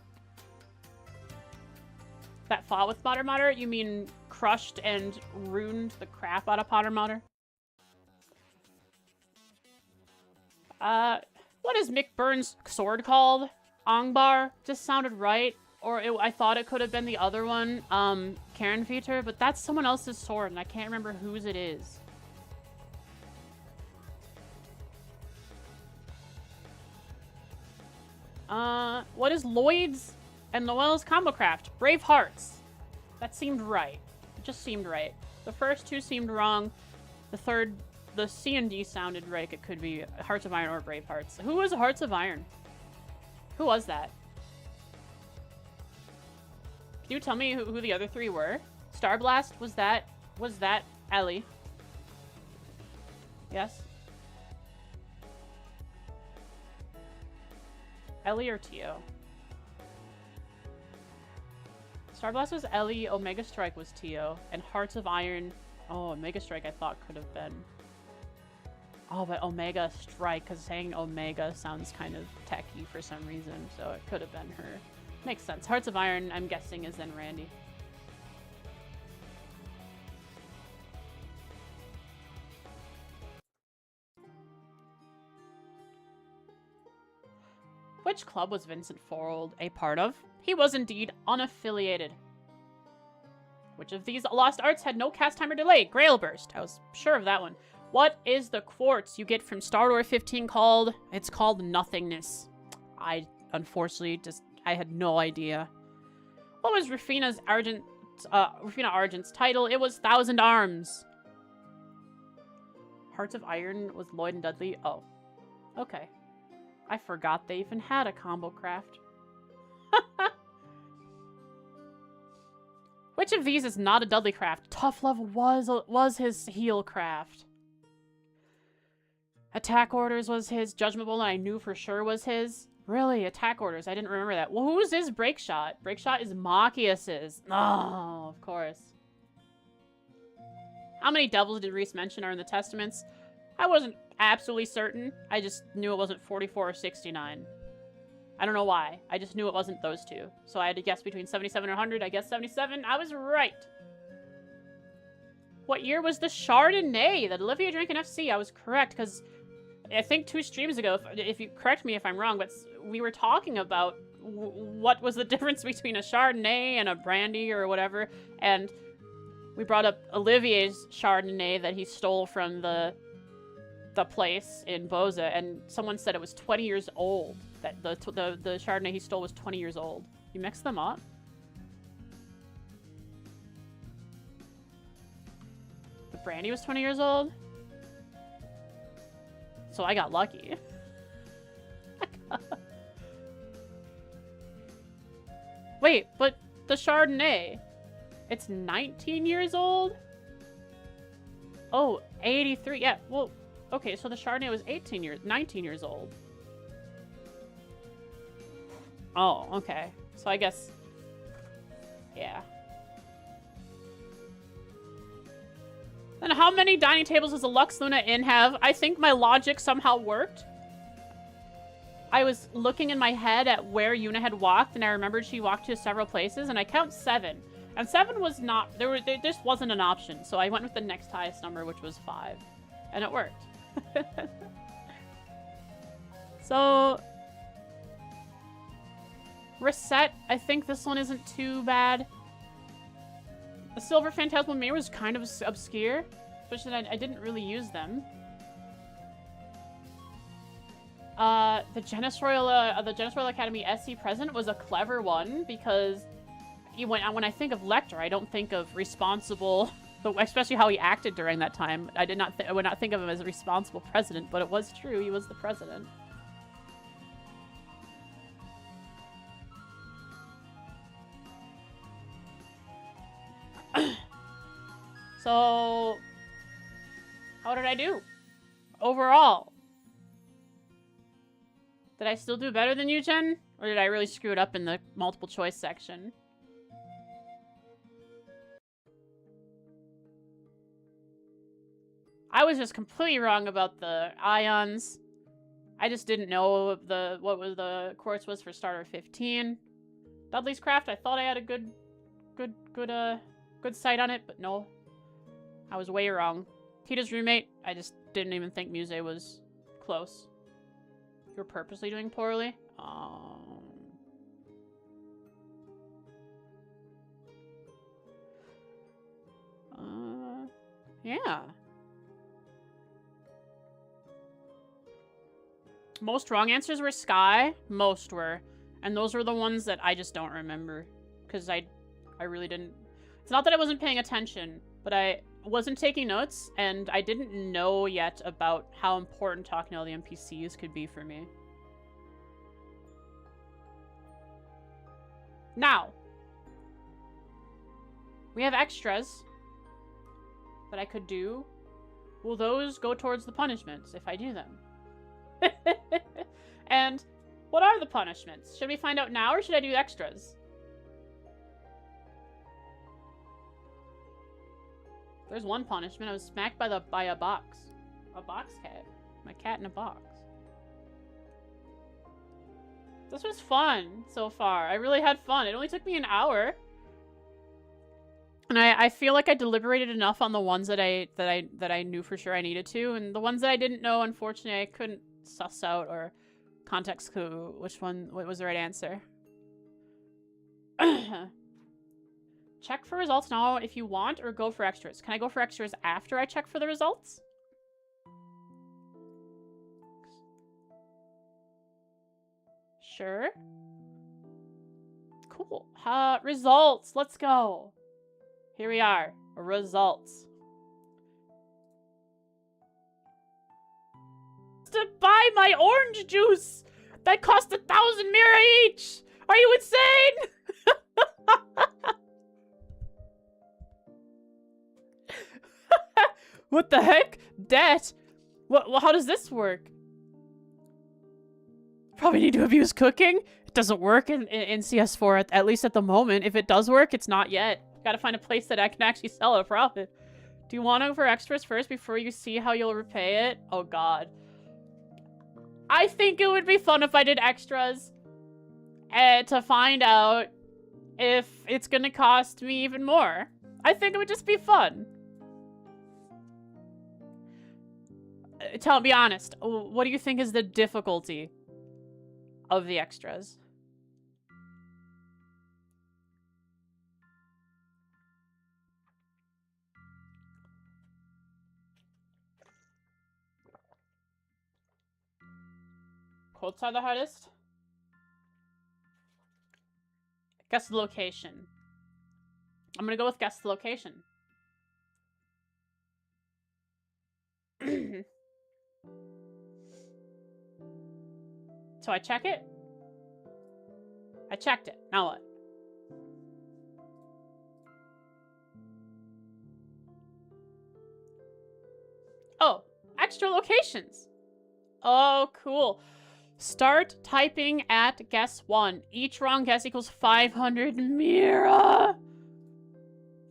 That fought with Potter Mater? You mean crushed and ruined the crap out of Potter Mater? What is Mick Burns' sword called? Angbar? Just sounded right. Or I thought it could have been the other one, Karen Feater, but that's someone else's sword, and I can't remember whose it is. What is Lloyd's and Noelle's combo craft? Brave Hearts. That seemed right. It just seemed right. The first 2 seemed wrong. The third, the C and D sounded right. It could be Hearts of Iron or Brave Hearts. Who was Hearts of Iron? Who was that? Can you tell me who the other 3 were? Starblast, was that Ellie? Yes? Ellie or Tio? Starblast was Ellie, Omega Strike was Tio, and Hearts of Iron... Oh, Omega Strike I thought could have been... Oh, but Omega Strike, because saying Omega sounds kind of techy for some reason, so it could have been her. Makes sense. Hearts of Iron, I'm guessing, is then Randy. Which club was Vincent Ford a part of? He was indeed unaffiliated. Which of these lost arts had no cast time or delay? Grail Burst. I was sure of that one. What is the quartz you get from Star Wars 15 called? It's called Nothingness. I, unfortunately, I had no idea. What was Rufina Argent's title? It was Thousand Arms. Hearts of Iron was Lloyd and Dudley. Oh. Okay. I forgot they even had a combo craft. Which of these is not a Dudley craft? Tough Love was his heel craft. Attack Orders was his. Judgment Bolt I knew for sure was his. Really? Attack Orders. I didn't remember that. Well, who's his Break Shot? Break Shot is Machias's. Oh, of course. How many devils did Reese mention are in the Testaments? I wasn't absolutely certain. I just knew it wasn't 44 or 69. I don't know why. I just knew it wasn't those two. So I had to guess between 77 and 100. I guessed 77. I was right. What year was the Chardonnay that Olivia drank in FC? I was correct, because I think 2 streams ago, if you correct me if I'm wrong, but we were talking about what was the difference between a Chardonnay and a brandy or whatever, and we brought up Olivier's Chardonnay that he stole from the place in Boza, and someone said it was 20 years old. That the Chardonnay he stole was 20 years old. You mixed them up? The brandy was 20 years old? So I got lucky. Wait, but the Chardonnay, it's 19 years old? Oh, 83. Yeah, well, okay, so the Chardonnay was 19 years old. Oh, okay. So I guess, yeah. Then how many dining tables does the Lux Luna Inn have? I think my logic somehow worked. I was looking in my head at where Yuna had walked, and I remembered she walked to several places, and I count 7. And 7 was not, there just wasn't an option, so I went with the next highest number, which was 5. And it worked. So, Reset, I think this one isn't too bad. The Silver Phantasmal Mirror was kind of obscure, especially that I didn't really use them. The Genis Royal Academy SC Present was a clever one, because when I think of Lecter, I don't think of responsible, especially how he acted during that time. I would not think of him as a responsible president, but it was true. He was the president. So, how did I do? Overall. Did I still do better than you, Jen? Or did I really screw it up in the multiple choice section? I was just completely wrong about the ions. I just didn't know what was the course was for starter 15. Dudley's Craft, I thought I had a good sight on it, but no. I was way wrong. Tita's Roommate, I just didn't even think Muse was close. You're purposely doing poorly? Yeah. Most wrong answers were Sky. Most were. And those were the ones that I just don't remember. Because I really didn't... It's not that I wasn't paying attention, but I wasn't taking notes, and I didn't know yet about how important talking to all the NPCs could be for me. Now, we have extras that I could do. Will those go towards the punishments if I do them? And what are the punishments? Should we find out now, or should I do extras? There's one punishment. I was smacked by a box. A box cat. My cat in a box. This was fun so far. I really had fun. It only took me an hour. And I feel like I deliberated enough on the ones that I knew for sure I needed to, and the ones that I didn't know, unfortunately, I couldn't suss out or context clue what was the right answer. Check for results now if you want, or go for extras. Can I go for extras after I check for the results? Sure. Cool. Results. Let's go. Here we are. Results. To buy my orange juice that cost 1,000 Mira each. Are you insane? What the heck? Debt? Well, how does this work? Probably need to abuse cooking. It doesn't work in CS4, at least at the moment. If it does work, it's not yet. Gotta find a place that I can actually sell at a profit. Do you want to go for extras first before you see how you'll repay it? Oh, God. I think it would be fun if I did extras to find out if it's gonna cost me even more. I think it would just be fun. Be honest. What do you think is the difficulty of the extras? Quotes are the hardest? Guess the location. I'm gonna go with guess the location. So I check it? I checked it. Now what? Oh, extra locations. Oh, cool. Start typing at guess 1. Each wrong guess equals 500 Mira.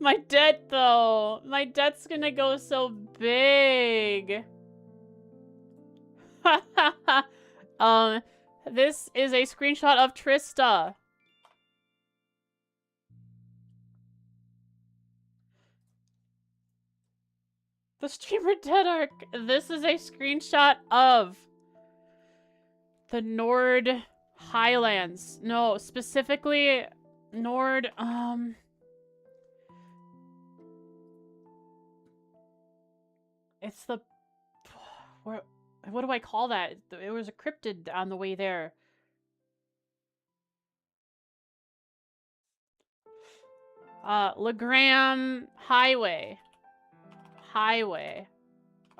My debt, though. My debt's gonna go so big. This is a screenshot of Trista. The streamer dead arc. This is a screenshot of the Nord Highlands. No, specifically Nord, it's the, what do I call that? It was a cryptid on the way there. Legram Highway.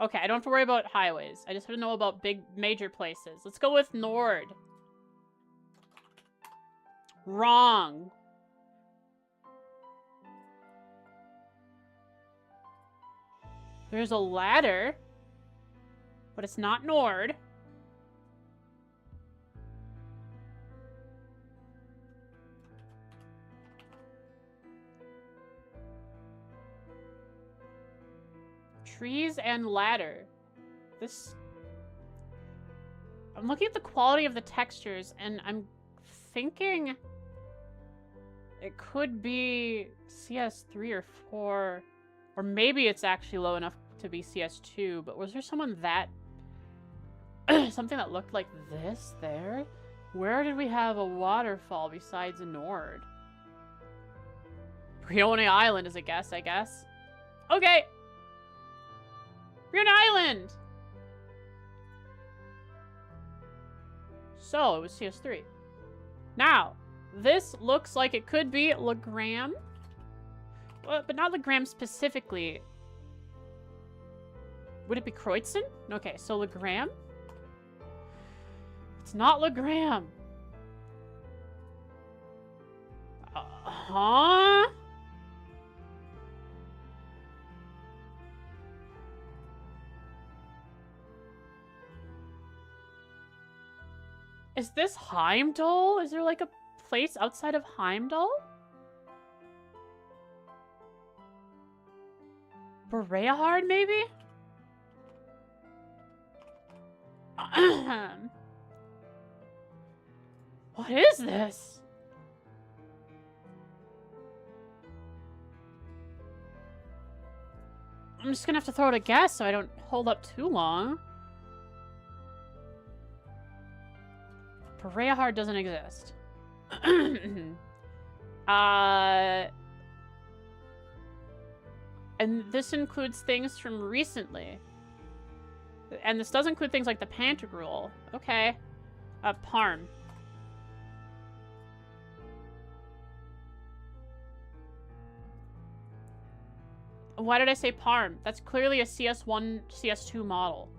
Okay, I don't have to worry about highways. I just have to know about big, major places. Let's go with Nord. Wrong. There's a ladder, but it's not Nord. Trees and ladder. This... I'm looking at the quality of the textures, and I'm thinking it could be CS3 or 4, or maybe it's actually low enough to be CS2, but was there someone that... something that looked like this there? Where did we have a waterfall besides Nord? Brioni Island is a guess, I guess. Okay! Brioni Island! So, it was CS3. Now, this looks like it could be Legram. But not Legram specifically. Would it be Kreutzen? Okay, so Legram? It's not Legram. Huh? Is this Heimdall? Is there like a place outside of Heimdall? Bereahard, maybe? What is this? I'm just gonna have to throw out a guess so I don't hold up too long. Bereahard doesn't exist. And this includes things from recently. And this does include things like the Pantagruel. Okay. Parm. Why did I say Parm? That's clearly a CS1, CS2 model.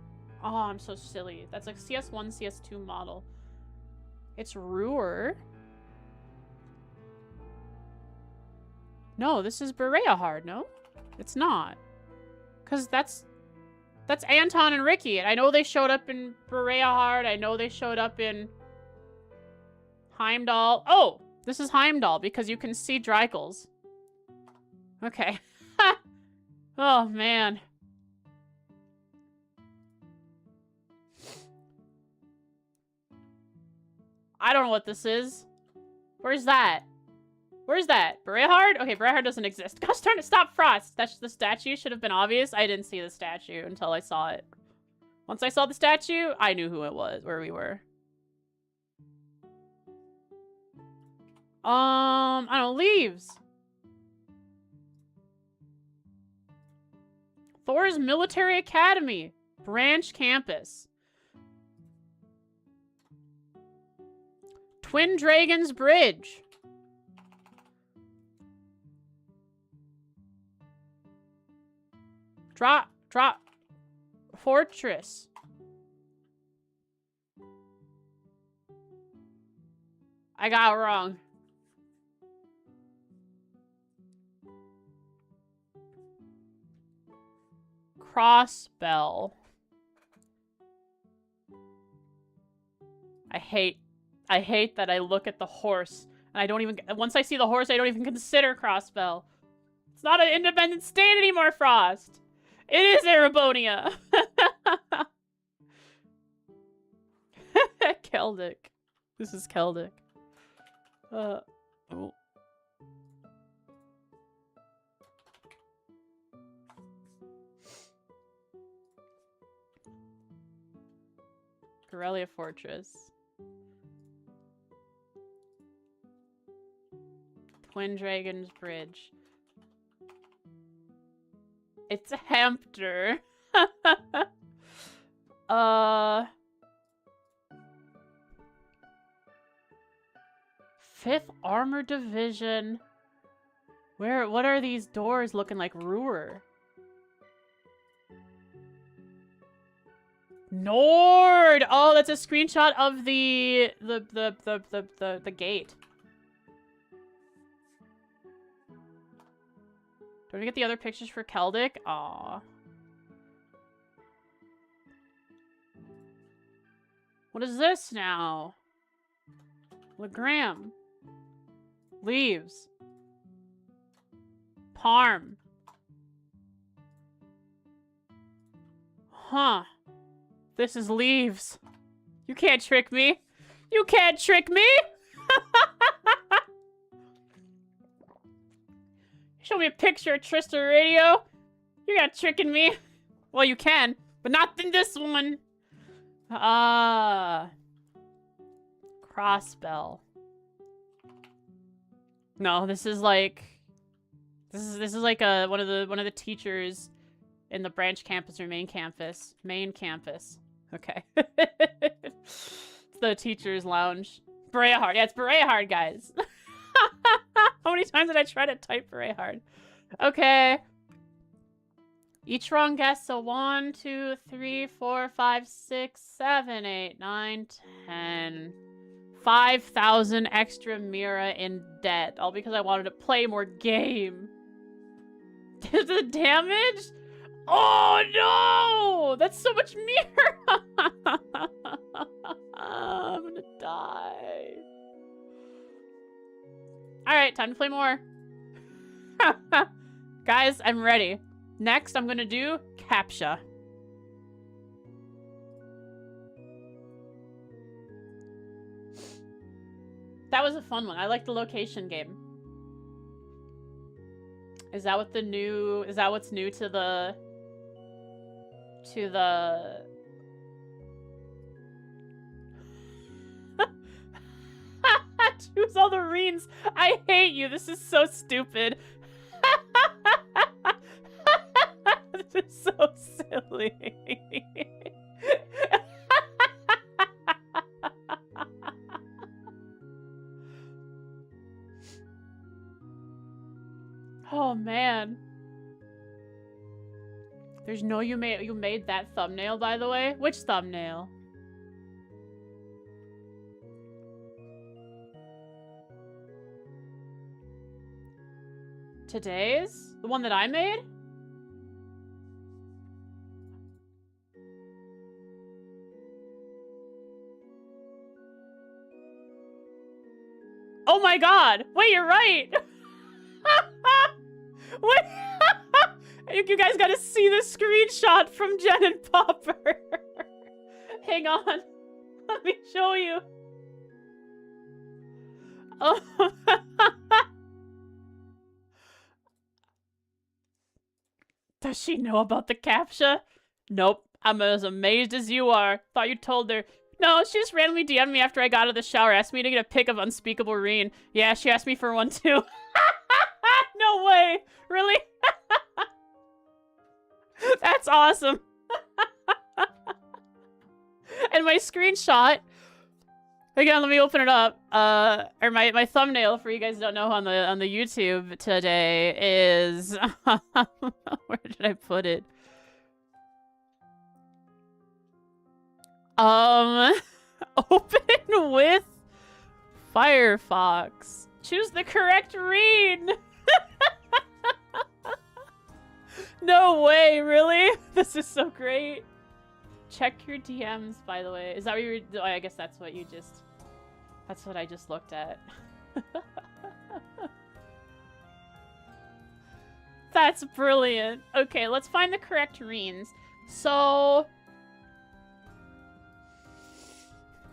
Oh, I'm so silly. That's like CS1, CS2 model. It's Ruhr. No, this is Bereahard, no? It's not. Because that's... That's Anton and Ricky. And I know they showed up in Bereahard. I know they showed up in Heimdall. Oh, this is Heimdall because you can see Dreikels. Okay. Oh, man. I don't know what this is. Where's that? Where's that? Bereahard? Okay, Bereahard doesn't exist. Gosh darn it, stop Frost! That's the statue should have been obvious. I didn't see the statue until I saw it. Once I saw the statue, I knew who it was, where we were. I don't know, leaves. Thor's Military Academy. Branch Campus. Twin Dragons Bridge. Drop. Fortress. I got it wrong. Crossbell. I hate that I look at the horse and I don't even, once I see the horse, I don't even consider Crossbell. It's not an independent state anymore, Frost. It is Erebonia. Celdic. This is Celdic. Oh. Corellia Fortress. Twin Dragons Bridge. It's a Hampter. 5th Armored Division. What are these doors looking like? Ruhr. Nord! Oh, that's a screenshot of the gate. Do we get the other pictures for Celdic? Aw. What is this now? Legram. Leaves. Parm. Huh. This is Leaves. You can't trick me. You can't trick me! Show me a picture of Trista Radio. You're not tricking me. Well, you can, but not in this one. Crossbell. No, this is like one of the teachers in the branch campus or main campus. Main campus. Okay. It's the teacher's lounge. Bereahard. Yeah, it's Bereahard, guys. How many times did I try to type Bereahard? Okay. Each wrong guess, so 1, 2, 3, 4, 5, 6, 7, 8, 9, 10. 5,000 extra Mira in debt. All because I wanted to play more game. The damage? Oh no! That's so much Mira! I'm gonna die. Alright, time to play more. Guys, I'm ready. Next, I'm gonna do CAPTCHA. That was a fun one. I like the location game. Is that what the new... Is that what's new to the... To the... Choose all the reens. I hate you. This is so stupid. This is so silly. Oh man. There's no you made that thumbnail, by the way. Which thumbnail? Today's? The one that I made? Oh my god! Wait, you're right! Wait! You guys gotta see the screenshot from Jen and Popper. Hang on. Let me show you. Oh. Does she know about the CAPTCHA? Nope. I'm as amazed as you are. Thought you told her. No, she just randomly DM'd me after I got out of the shower, asked me to get a pic of Unspeakable Reen. Yeah, she asked me for one too. No way! Really? That's awesome. And my screenshot, again, let me open it up. Or my thumbnail, for you guys who don't know, on the YouTube today is where did I put it? Open with Firefox. Choose the correct Reen. No way, really? This is so great. Check your DMs, by the way. Is that what you were... Oh, I guess that's what you just... That's what I just looked at. That's brilliant. Okay, let's find the correct Reens. So...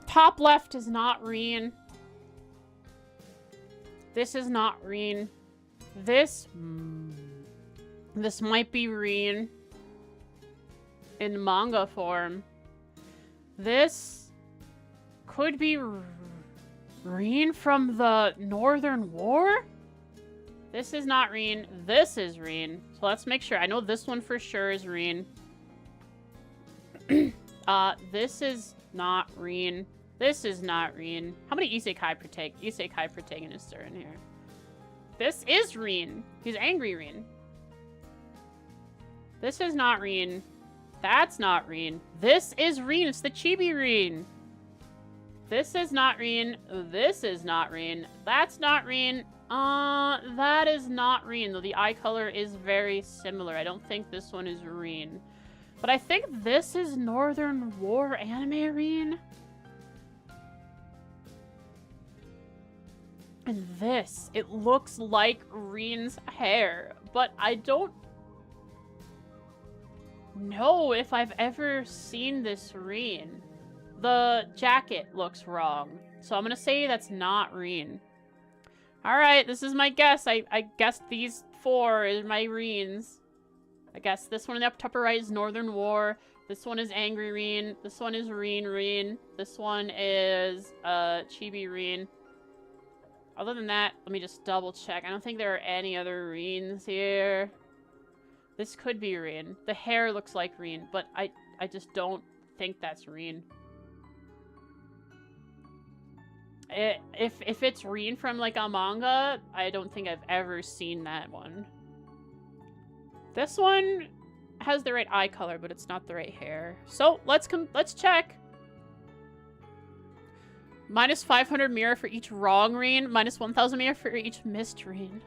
Top left is not Reen. This is not Reen. This might be Reen in manga form. This could be Reen from the Northern War? This is not Reen. This is Reen. So let's make sure. I know this one for sure is Reen. This is not Reen. This is not Reen. How many isekai protagonists are in here? This is Reen. He's angry Reen. This is not Reen. That's not Reen. This is Reen. It's the Chibi Reen. This is not Reen. This is not Reen. That's not Reen. That is not Reen, though the eye color is very similar. I don't think this one is Reen. But I think this is Northern War anime Reen. And this, it looks like Reen's hair, but I don't know if I've ever seen this Reen. The jacket looks wrong, so I'm gonna say that's not Reen. Alright, this is my guess. I guessed these four is my Reens. I guess this one in the upper right is Northern War. This one is Angry Reen. This one is Reen. This one is Chibi Reen. Other than that, let me just double check. I don't think there are any other Reens here. This could be Reen. The hair looks like Reen, but I just don't think that's Reen. If it's Reen from like a manga, I don't think I've ever seen that one. This one has the right eye color, but it's not the right hair. So let's check. Minus 500 mirror for each wrong Reen. Minus 1,000 mirror for each missed Reen.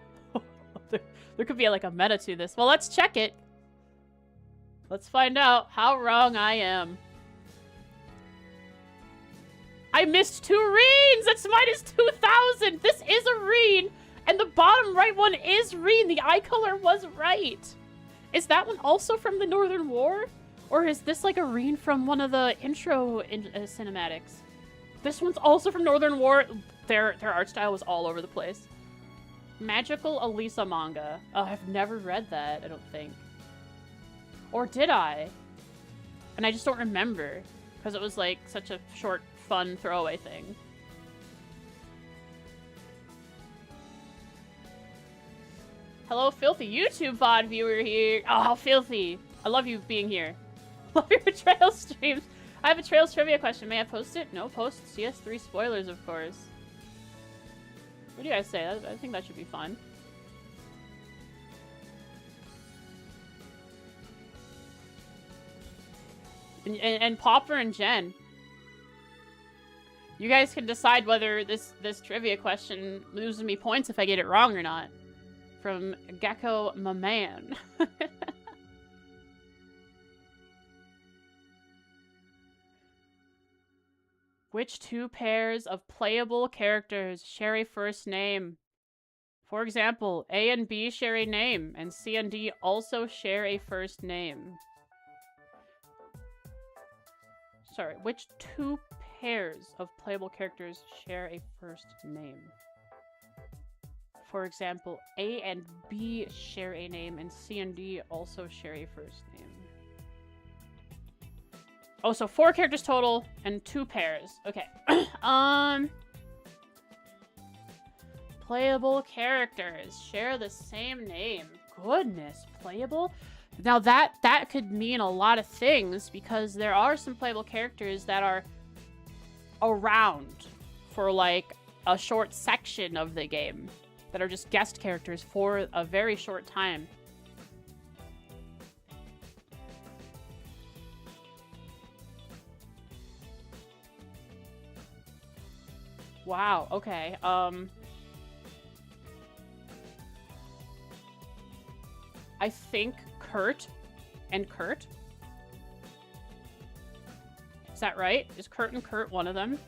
There could be like a meta to this. Well, let's check it. Let's find out how wrong I am. I missed 2 Reens! That's minus 2,000! This is a Reen! And the bottom right one is Reen! The eye color was right! Is that one also from the Northern War? Or is this like a Reen from one of the intro cinematics? This one's also from Northern War. Their art style was all over the place. Magical Elisa manga. Oh, I've never read that, I don't think. Or did I? And I just don't remember. Because it was like such a short, fun throwaway thing. Hello, Filthy YouTube VOD viewer here. Oh, how filthy. I love you being here. Love your betrayal streams. I have a Trails trivia question. May I post it? No, post CS3 spoilers, of course. What do you guys say? I think that should be fun. And Popper and Jen. You guys can decide whether this trivia question loses me points if I get it wrong or not. From Gecko my man. Which two pairs of playable characters share a first name? For example, A and B share a name, and C and D also share a first name. Sorry, which two pairs of playable characters share a first name? For example, A and B share a name, and C and D also share a first name. Oh, so 4 characters total and 2 pairs. Okay. Playable characters share the same name. Goodness, playable? Now that could mean a lot of things, because there are some playable characters that are around for like a short section of the game, that are just guest characters for a very short time. Wow, okay. I think Kurt and Kurt. Is that right? Is Kurt and Kurt one of them?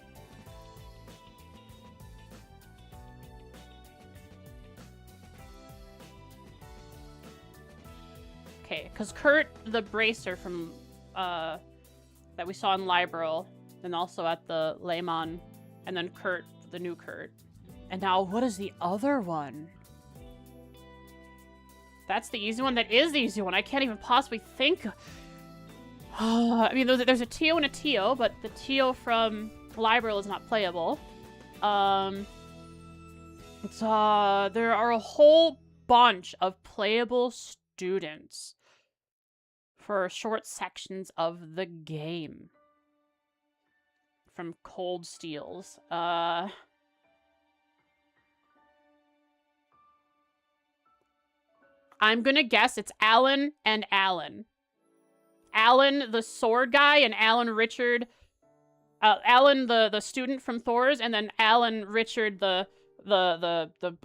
Okay, because Kurt the Bracer from that we saw in Liberl, and also at the Lehman, and then Kurt, the new Kurt. And now, what is the other one? That's the easy one? That is the easy one. I can't even possibly think. I mean, there's a Tio and a Tio, but the Tio from Liberl is not playable. There are a whole bunch of playable students for short sections of the game from Cold Steels. I'm gonna guess it's Alan and Alan. Alan, the sword guy, and Alan Richard. Alan, the student from Thor's, and then Alan Richard, the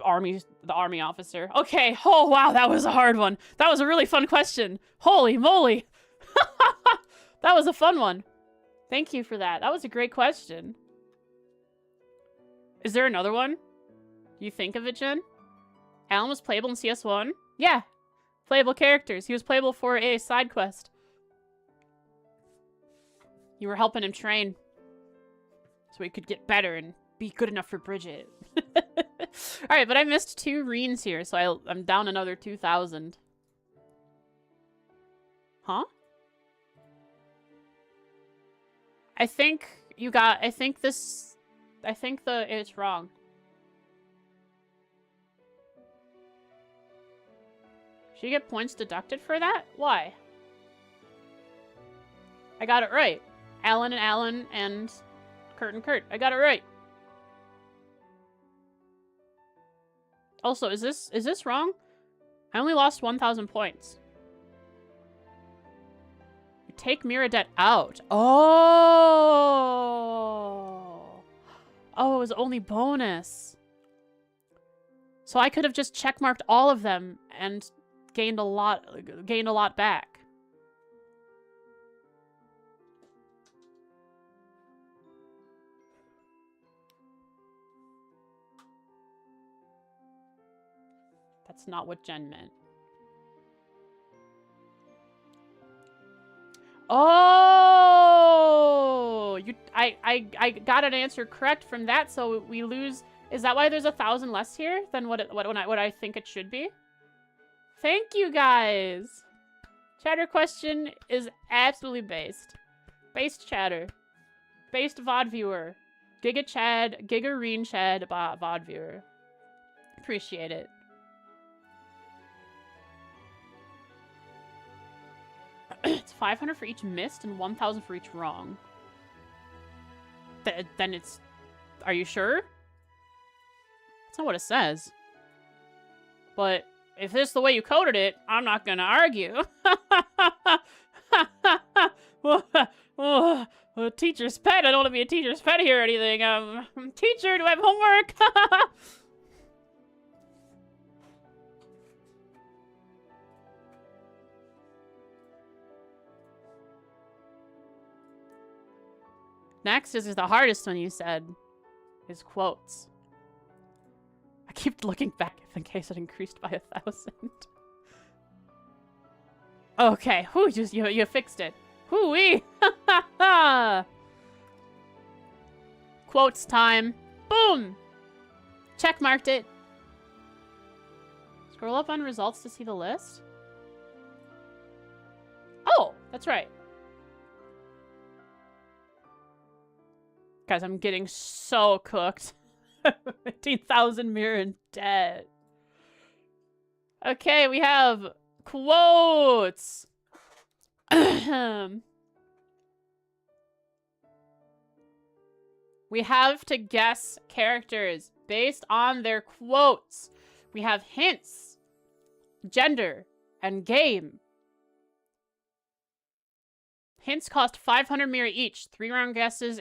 army officer. Okay. Oh wow, that was a hard one. That was a really fun question. Holy moly. That was a fun one. Thank you for that. That was a great question. Is there another one? Do you think of it, Jen? Alan was playable in CS1? Yeah. Playable characters. He was playable for a side quest. You were helping him train so he could get better and be good enough for Bridget. Alright, but I missed 2 reens here, so I'm down another 2,000. Huh? I think it's wrong. Should you get points deducted for that? Why? I got it right. Alan and Kurt and Kurt. I got it right. Also, is this wrong? I only lost 1,000 points. You take Miradet out. Oh. Oh, it was only bonus. So I could have just checkmarked all of them and gained a lot back. That's not what Jen meant. Oh, I got an answer correct from that, so we lose. Is that why there's 1,000 less here than what I think it should be? Thank you guys. Chatter question is absolutely based. Based chatter. Based VOD viewer. Giga Chad, Giga Reen Chad VOD viewer. Appreciate it. It's 500 for each missed and 1,000 for each wrong. Then it's... Are you sure? That's not what it says. But if this is the way you coded it, I'm not gonna argue. Teacher's pet. I don't want to be a teacher's pet here or anything. Teacher, do I have homework? Next is the hardest one you said. Is quotes. I keep looking back in case it increased by 1,000. Okay, whew, you fixed it. Hoo-wee! Quotes time. Boom! Checkmarked it. Scroll up on results to see the list. Oh, that's right. Guys, I'm getting so cooked. 15,000 mirror in debt. Okay, we have quotes. We have to guess characters based on their quotes. We have hints, gender, and game. Hints cost 500 mira each. 3-round guesses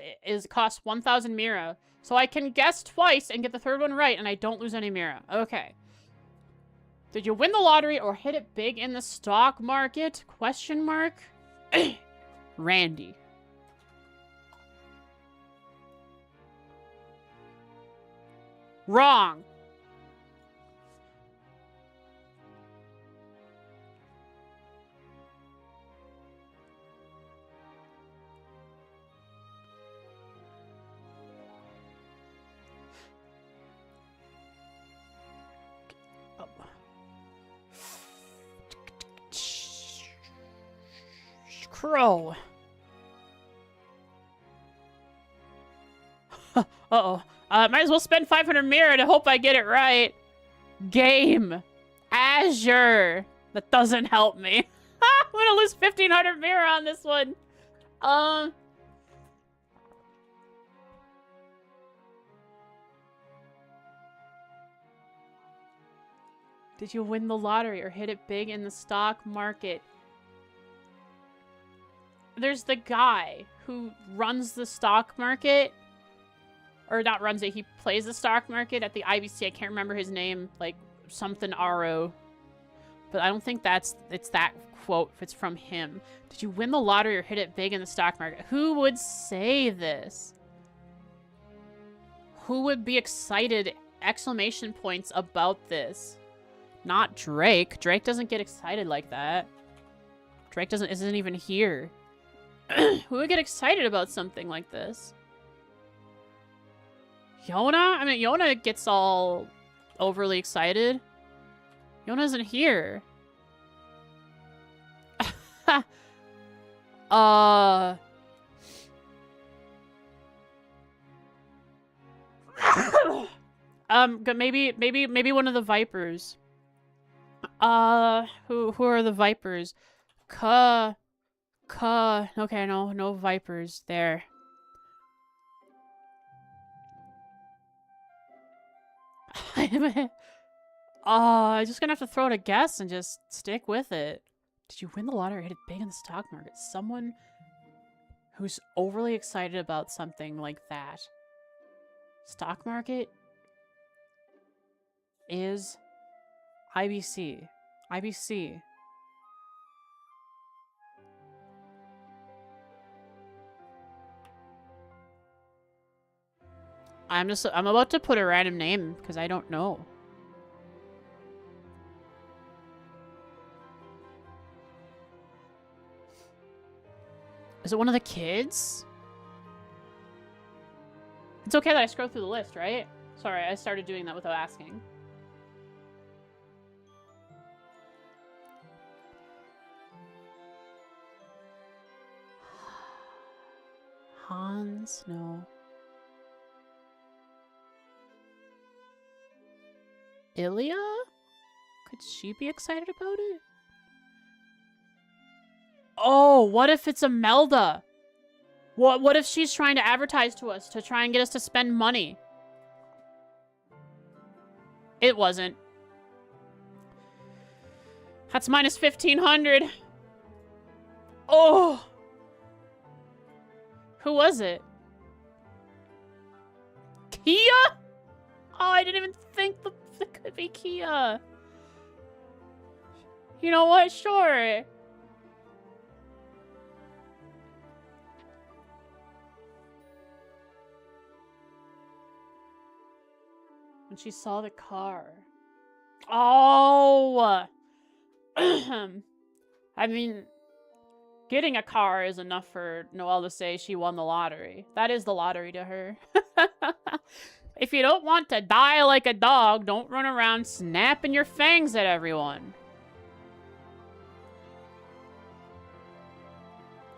cost 1,000 mira. So I can guess twice and get the third one right, and I don't lose any mira. Okay. Did you win the lottery or hit it big in the stock market? Question mark. Randy. Wrong. Crow. Uh-oh. Might as well spend 500 mira to hope I get it right. Game. Azure. That doesn't help me. I'm gonna lose 1,500 mira on this one. Did you win the lottery or hit it big in the stock market? There's the guy who runs the stock market. Or not runs it, he plays the stock market at the IBC. I can't remember his name. Like, something Aro. But I don't think it's that quote if it's from him. Did you win the lottery or hit it big in the stock market? Who would say this? Who would be excited, exclamation points, about this? Not Drake. Drake doesn't get excited like that. Drake isn't even here. Who would get excited about something like this? Yona? I mean, Yona gets all overly excited. Yona isn't here. Maybe one of the Vipers. Who are the Vipers? Okay, no Vipers there. I'm just gonna have to throw out a guess and just stick with it. Did you win the lottery or hit it big in the stock market? Someone who's overly excited about something like that. Stock market is IBC. IBC. I'm about to put a random name because I don't know. Is it one of the kids? It's okay that I scroll through the list, right? Sorry, I started doing that without asking. Hans? No. Ilya? Could she be excited about it? Oh, what if it's Imelda? What if she's trying to advertise to us to try and get us to spend money? It wasn't. That's minus 1,500. Oh! Who was it? Kia? Oh, I didn't even think that could be Kia. You know what? Sure. When she saw the car. Oh! I mean, getting a car is enough for Noelle to say she won the lottery. That is the lottery to her. If you don't want to die like a dog, don't run around snapping your fangs at everyone.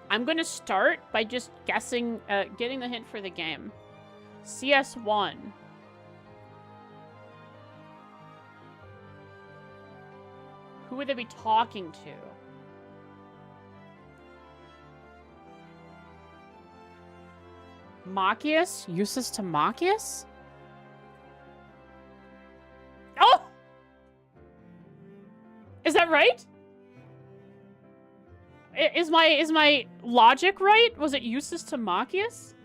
I'm gonna start by just guessing, getting the hint for the game. CS1. Who would they be talking to? Machias? Uses to Machias? Oh! Is that right? Is my logic right? Was it Uses to Machias?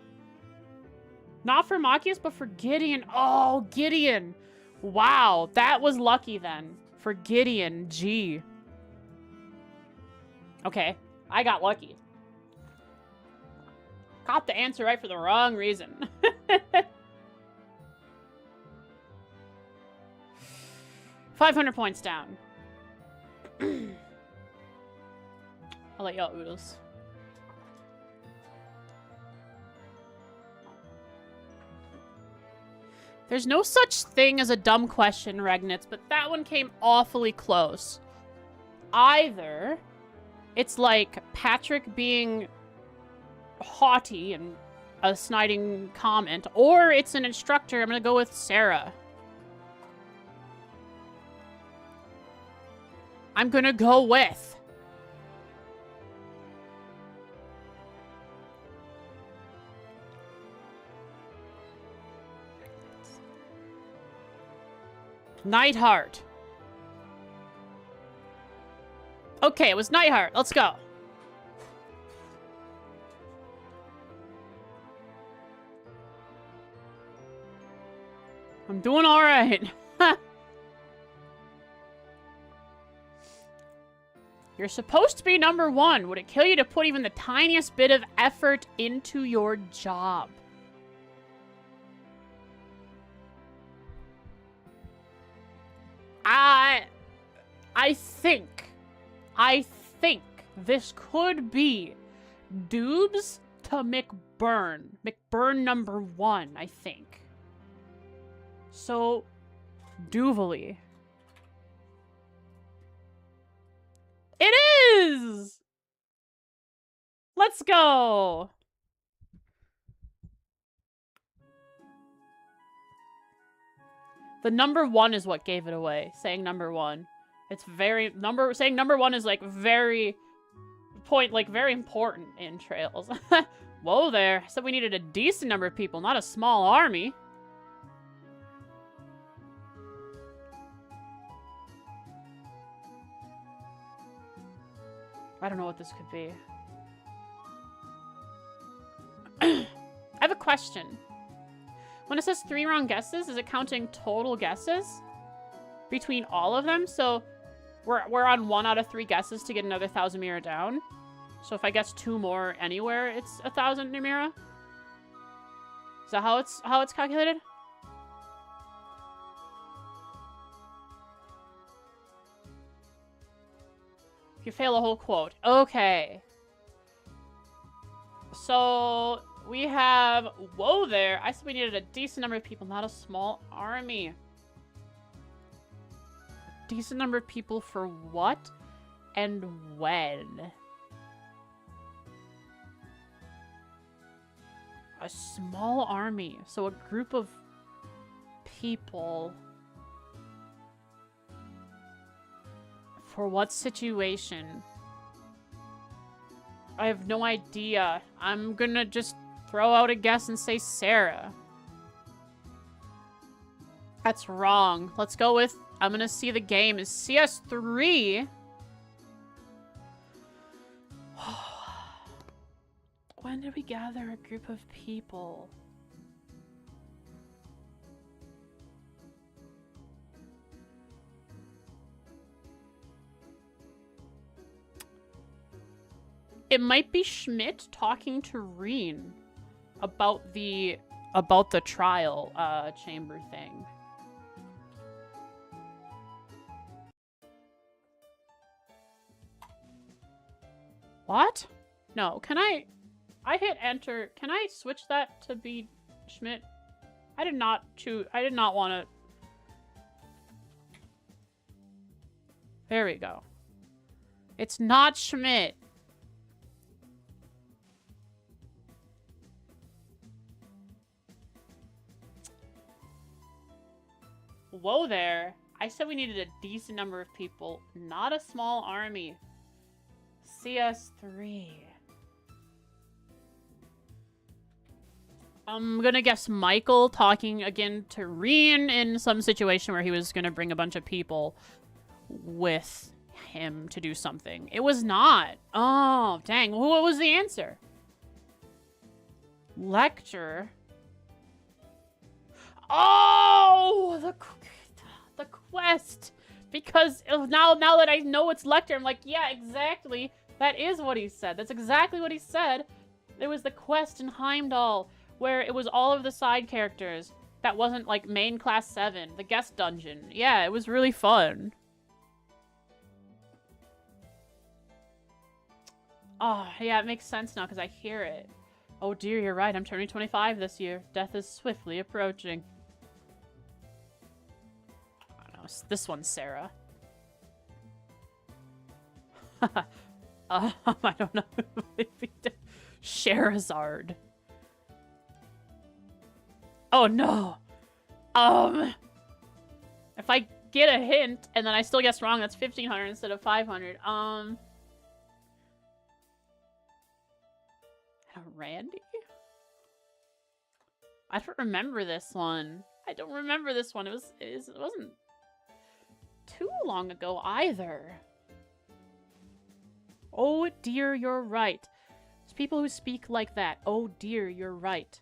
Not for Machias, but for Gideon. Oh, Gideon. Wow, that was lucky then. For Gideon, G. Okay, I got lucky. Got the answer right for the wrong reason. 500 points down. I'll let y'all oodles. There's no such thing as a dumb question, Regnitz, but that one came awfully close. Either it's like Patrick being haughty and a sniding comment, or it's an instructor. I'm gonna go with Sarah. I'm gonna go with... Neidhart. Okay, it was Neidhart. Let's go. I'm doing all right. You're supposed to be number one. Would it kill you to put even the tiniest bit of effort into your job? I think this could be Doobs to McBurn. McBurn number one, I think. So, Duvally. It is! Let's go! The number one is what gave it away. Saying number one. It's very... Saying number one is, like, very... very important in Trails. Whoa there. I said we needed a decent number of people, not a small army. I don't know what this could be. I have a question. When it says 3 wrong guesses, is it counting total guesses between all of them? So we're on 1 out of 3 guesses to get another 1,000 Mira down. So if I guess 2 more anywhere, it's 1,000 Mira. Is that how it's calculated? If you fail a whole quote. Okay. So we have... Whoa there. I said we needed a decent number of people, not a small army. Decent number of people for what and when? A small army. So a group of people. For what situation? I have no idea. I'm gonna just throw out a guess and say Sarah. That's wrong. Let's go with... I'm gonna see the game is CS3. When did we gather a group of people? It might be Schmidt talking to Reen about the trial chamber thing. What? No, can I hit enter. Can I switch that to be Schmidt? I did not want to. There we go. It's not Schmidt. Whoa there. I said we needed a decent number of people, not a small army. CS3. I'm gonna guess Michael talking again to Reen in some situation where he was gonna bring a bunch of people with him to do something. It was not. Oh, dang. What was the answer? Lecture. Oh, the quest. Because now that I know it's Lecter, I'm like, yeah, exactly. That is what he said. That's exactly what he said. It was the quest in Heimdall, where it was all of the side characters. That wasn't, like, main class 7, the guest dungeon. Yeah, it was really fun. Oh, yeah, it makes sense now because I hear it. Oh dear, you're right. I'm turning 25 this year. Death is swiftly approaching. I don't know. This one's Sarah. I don't know. Sherazard. Oh no. If I get a hint and then I still guess wrong, that's 1,500 instead of 500. Randy? I don't remember this one. I don't remember this one. It wasn't too long ago either. Oh dear, you're right. There's people who speak like that. Oh dear, you're right.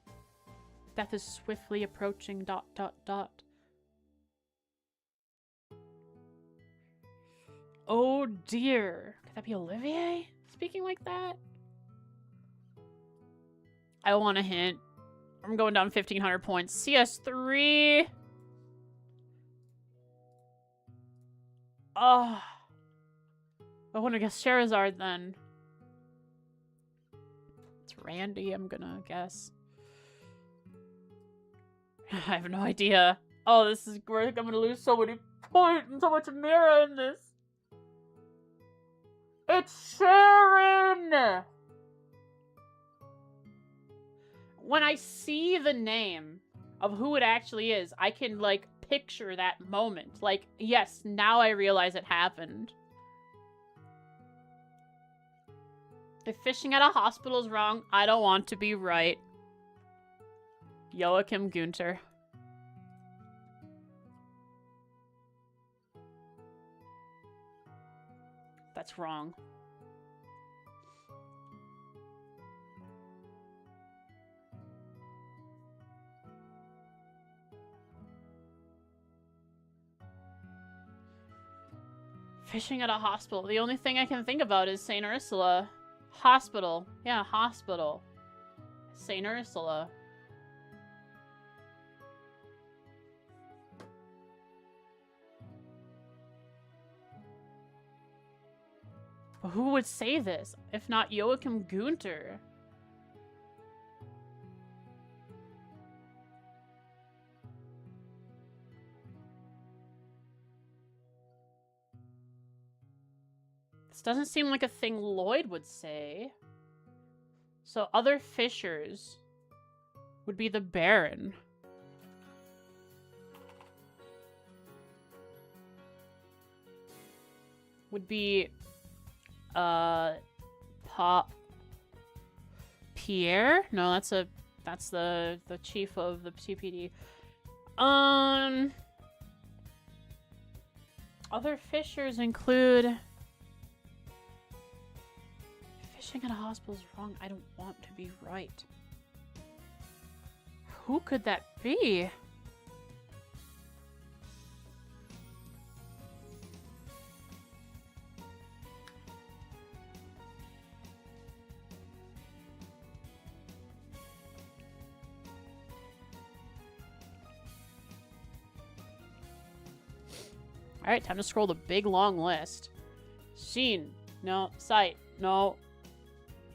Death is swiftly approaching ... Oh dear. Could that be Olivier speaking like that? I want a hint. I'm going down 1,500 points. CS3. Oh. I want to guess Sherazard then. It's Randy, I'm gonna guess. I have no idea. Oh, this is great. I'm gonna lose so many points and so much Mira in this. It's Sharon! When I see the name of who it actually is, I can, like, picture that moment. Like, yes, now I realize it happened. If fishing at a hospital is wrong, I don't want to be right. Joachim Günther. That's wrong. Fishing at a hospital. The only thing I can think about is St. Ursula. Hospital. Yeah, hospital. St. Ursula. But who would say this, if not Joachim Günther? This doesn't seem like a thing Lloyd would say. So other fishers would be the Baron. Would be Pierre? No, that's the chief of the TPD. Other fishers include fishing at a hospital is wrong. I don't want to be right. Who could that be? Alright, time to scroll the big long list. Sheen. No. Sight. No.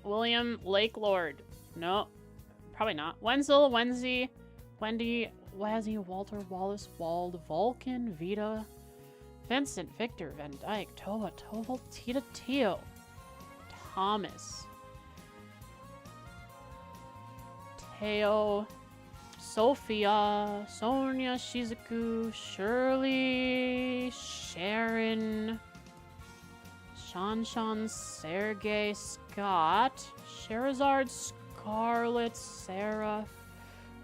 William Lake Lord. No, probably not. Wenzel, Wenzy, Wendy, Wazzy, Walter, Wallace, Wald, Vulcan, Vita, Vincent, Victor, Van Dyke, Tova, Toval, Tita, Teo, Thomas, Teo, Sophia, Sonia, Shizuku, Shirley, Sharon, Shanshan, Sergey, Scott, Sherazard, Scarlet, Sarah,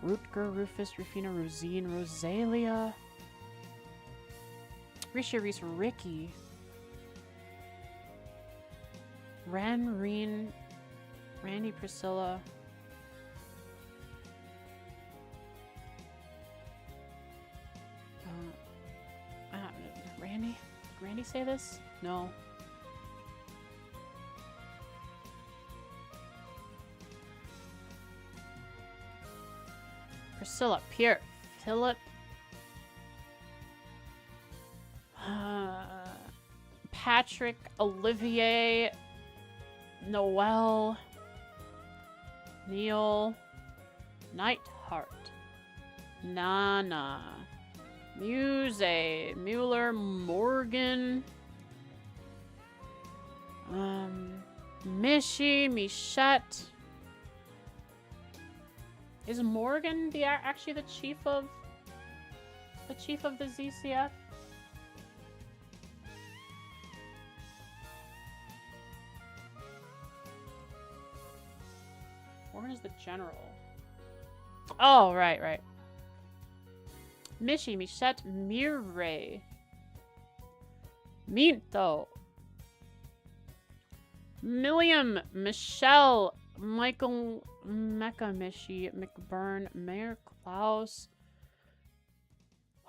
Rutger, Rufus, Rufina, Rosine, Rosalia, Risha, Reese, Ricky, Ren, Reen, Randy, Priscilla, Randy? Did Randy say this? No. Priscilla, Pierre, Philip, Patrick, Olivier, Noel, Neil, Nightheart, Nana, Muse, Mueller, Morgan, Mishi, Michette. Is Morgan actually the chief of the ZCF? Morgan is the general. Oh, right. Mishi, Michette, Mireille, Minto, Milliam, Michelle, Michael, Mecca, Mishi, McBurn, Mayor Klaus.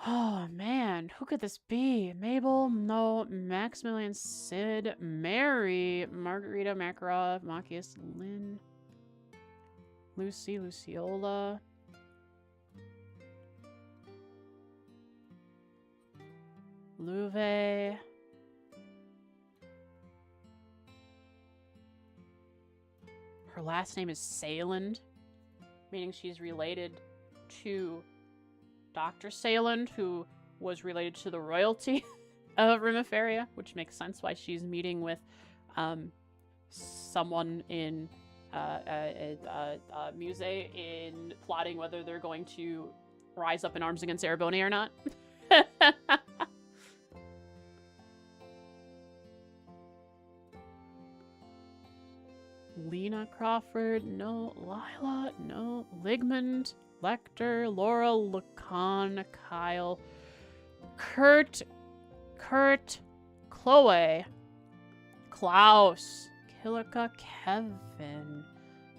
Oh man, who could this be? Mabel, no, Maximilian, Sid, Mary, Margarita, Makarov, Machias, Lynn, Lucy, Luciola, Louve, her last name is Sayland, meaning she's related to Dr. Sayland, who was related to the royalty of Rimaferia, which makes sense why she's meeting with someone in Muse in plotting whether they're going to rise up in arms against Ereboni or not. Lena Crawford, no. Lila, no. Ligmund, Lecter, Laura, Lacan, Kyle, Kurt, Chloe, Klaus, Killica, Kevin,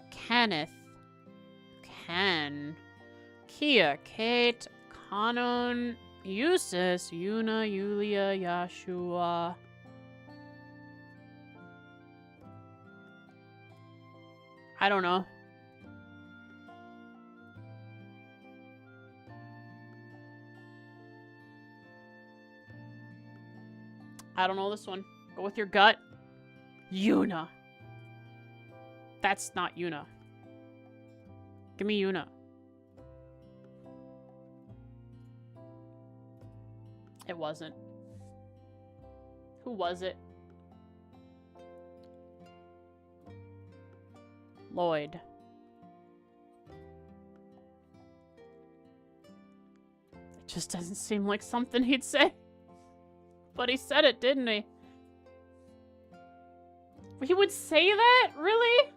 Kenneth, Ken, Kia, Kate, Kanon, Eustace, Yuna, Yulia, Yashua. I don't know. I don't know this one. Go with your gut. Yuna. That's not Yuna. Give me Yuna. It wasn't. Who was it? Lloyd. It just doesn't seem like something he'd say. But he said it, didn't he? He would say that? Really?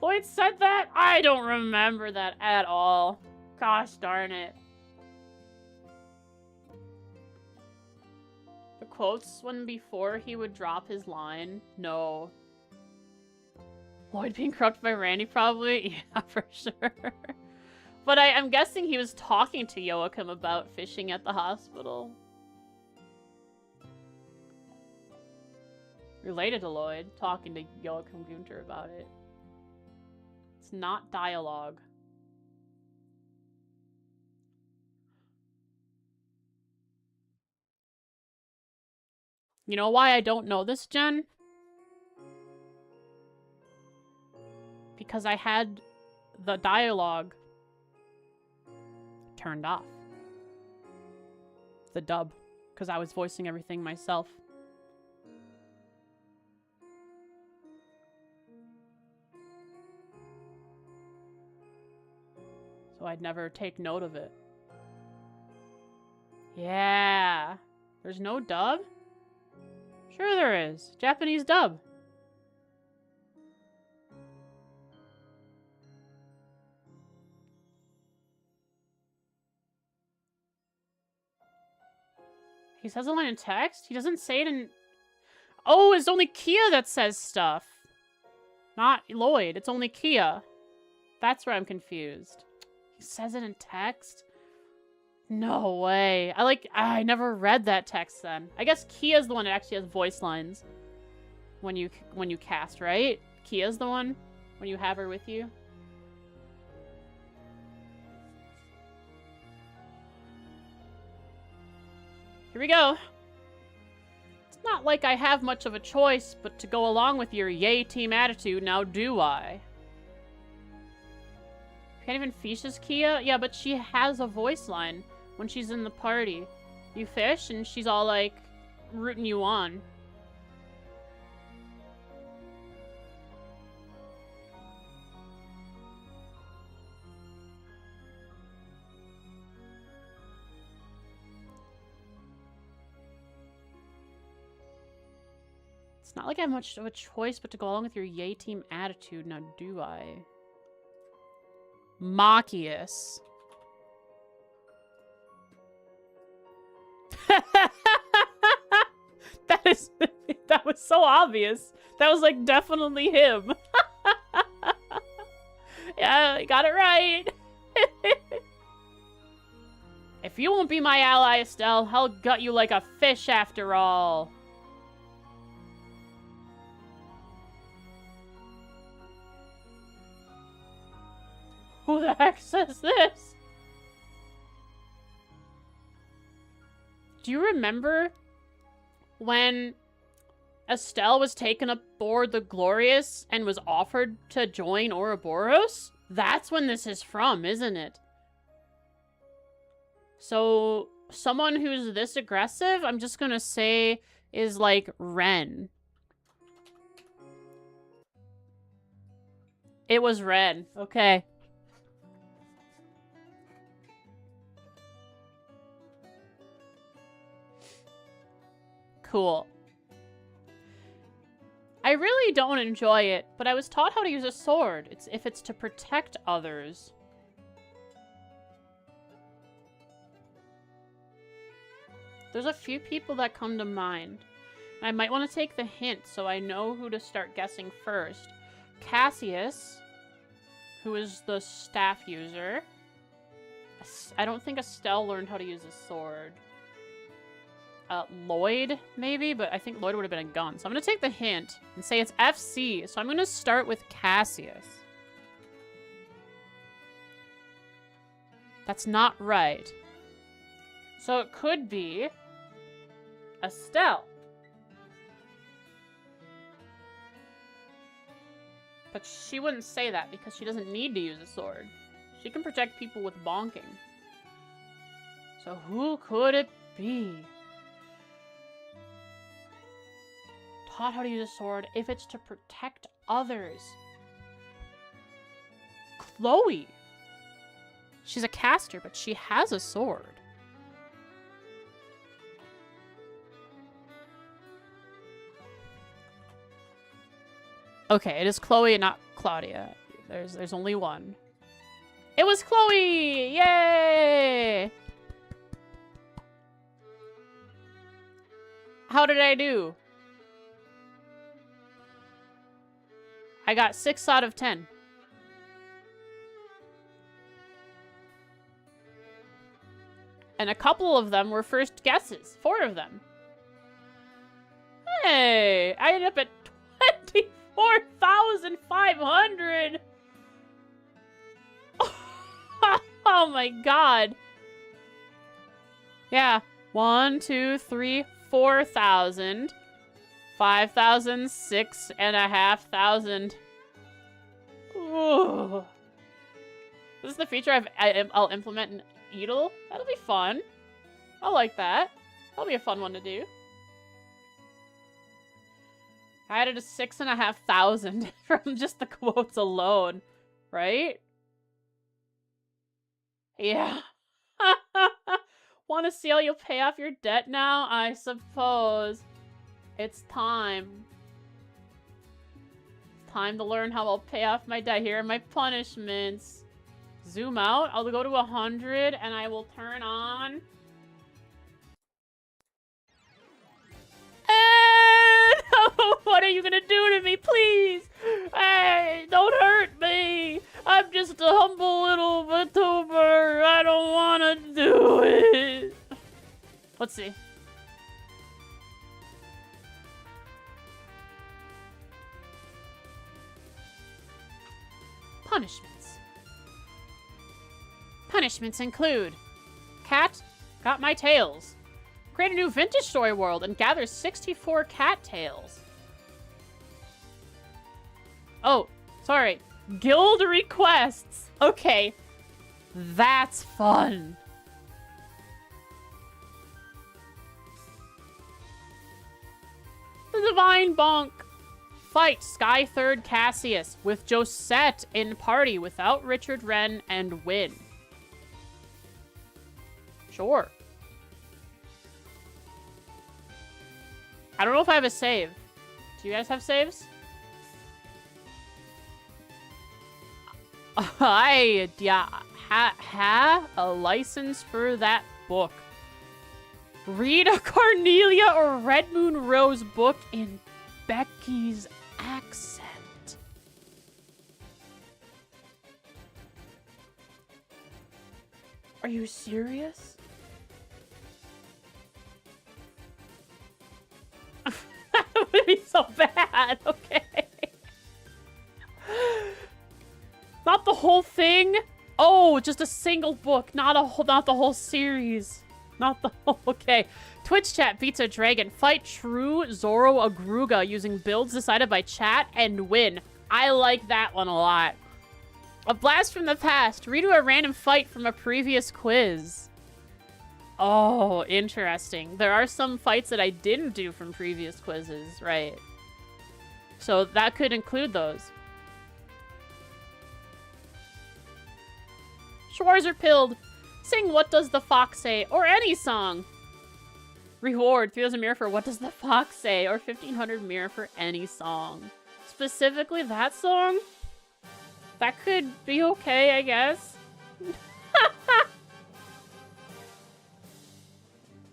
Lloyd said that? I don't remember that at all. Gosh darn it. The quotes when before he would drop his line? No. Lloyd being corrupted by Randy, probably? Yeah, for sure. But I'm guessing he was talking to Joachim about fishing at the hospital. Related to Lloyd, talking to Joachim Gunter about it. It's not dialogue. You know why I don't know this, Jen? Because I had the dialogue turned off. The dub. Because I was voicing everything myself. So I'd never take note of it. Yeah. There's no dub? Sure there is. Japanese dub. He says a line in text? He doesn't say it in... Oh, it's only Kia that says stuff. Not Lloyd. It's only Kia. That's where I'm confused. He says it in text? No way. I never read that text then. I guess Kia's the one that actually has voice lines. When you cast, right? Kia's the one? When you have her with you? Here we go. It's not like I have much of a choice but to go along with your yay team attitude, now do I? Can't even fish as Kia? Yeah, but she has a voice line when she's in the party. You fish and she's all like rooting you on. It's not like I have much of a choice but to go along with your yay team attitude, now do I? Machias. That was so obvious. That was like definitely him. Yeah, I got it right. If you won't be my ally, Estelle, I'll gut you like a fish after all. Who the heck says this? Do you remember when Estelle was taken aboard the Glorious and was offered to join Ouroboros? That's when this is from, isn't it? So, someone who's this aggressive, I'm just gonna say, is like Ren. It was Ren. Okay. Cool. I really don't enjoy it, but I was taught how to use a sword. If it's to protect others. There's a few people that come to mind. I might want to take the hint so I know who to start guessing first. Cassius, who is the staff user. I don't think Estelle learned how to use a sword. Lloyd, maybe? But I think Lloyd would have been a gun. So I'm going to take the hint and say it's FC. So I'm going to start with Cassius. That's not right. So it could be Estelle. But she wouldn't say that because she doesn't need to use a sword. She can protect people with bonking. So who could it be? Taught how to use a sword if it's to protect others. Chloe. She's a caster, but she has a sword. Okay, it is Chloe and not Claudia. There's only one. It was Chloe! Yay! How did I do? I got 6 out of 10. And a couple of them were first guesses. 4 of them. Hey! I ended up at 24,500! Oh my god. Yeah. 1, 2, 3, 4,000. 5,000, 6,500. Ooh. This is the feature I'll implement in Edel. That'll be fun. I like that. That'll be a fun one to do. I added a 6,500 from just the quotes alone, right? Yeah. Want to see how you'll pay off your debt now? I suppose. It's time. Time to learn how I'll pay off my debt. Here are my punishments. Zoom out. I'll go to 100 and I will turn on. And what are you gonna do to me, please? Hey, don't hurt me. I'm just a humble little VTuber. I don't want to do it. Let's see. Punishments. Punishments include cat got my tails. Create a new vintage story world and gather 64 cat tails. Oh, sorry. Guild requests. Okay. That's fun. The Divine Bonk. Fight Sky Third Cassius with Josette in party without Richard Wren and win. Sure. I don't know if I have a save. Do you guys have saves? I have a license for that book. Read a Cornelia or Red Moon Rose book in Becky's accent. Are you serious? That would be so bad. Okay. Not the whole thing. Oh, just a single book, not the whole series. Not the whole. Okay. Twitch chat beats a dragon. Fight true Zoro Agruga using builds decided by chat and win. I like that one a lot. A blast from the past. Redo a random fight from a previous quiz. Oh, interesting. There are some fights that I didn't do from previous quizzes, right? So that could include those. Schwarzer Pilled. Sing What Does the Fox Say? Or any song. Reward 3,000 mirror for What Does the Fox Say? Or 1,500 mirror for any song. Specifically that song? That could be okay, I guess.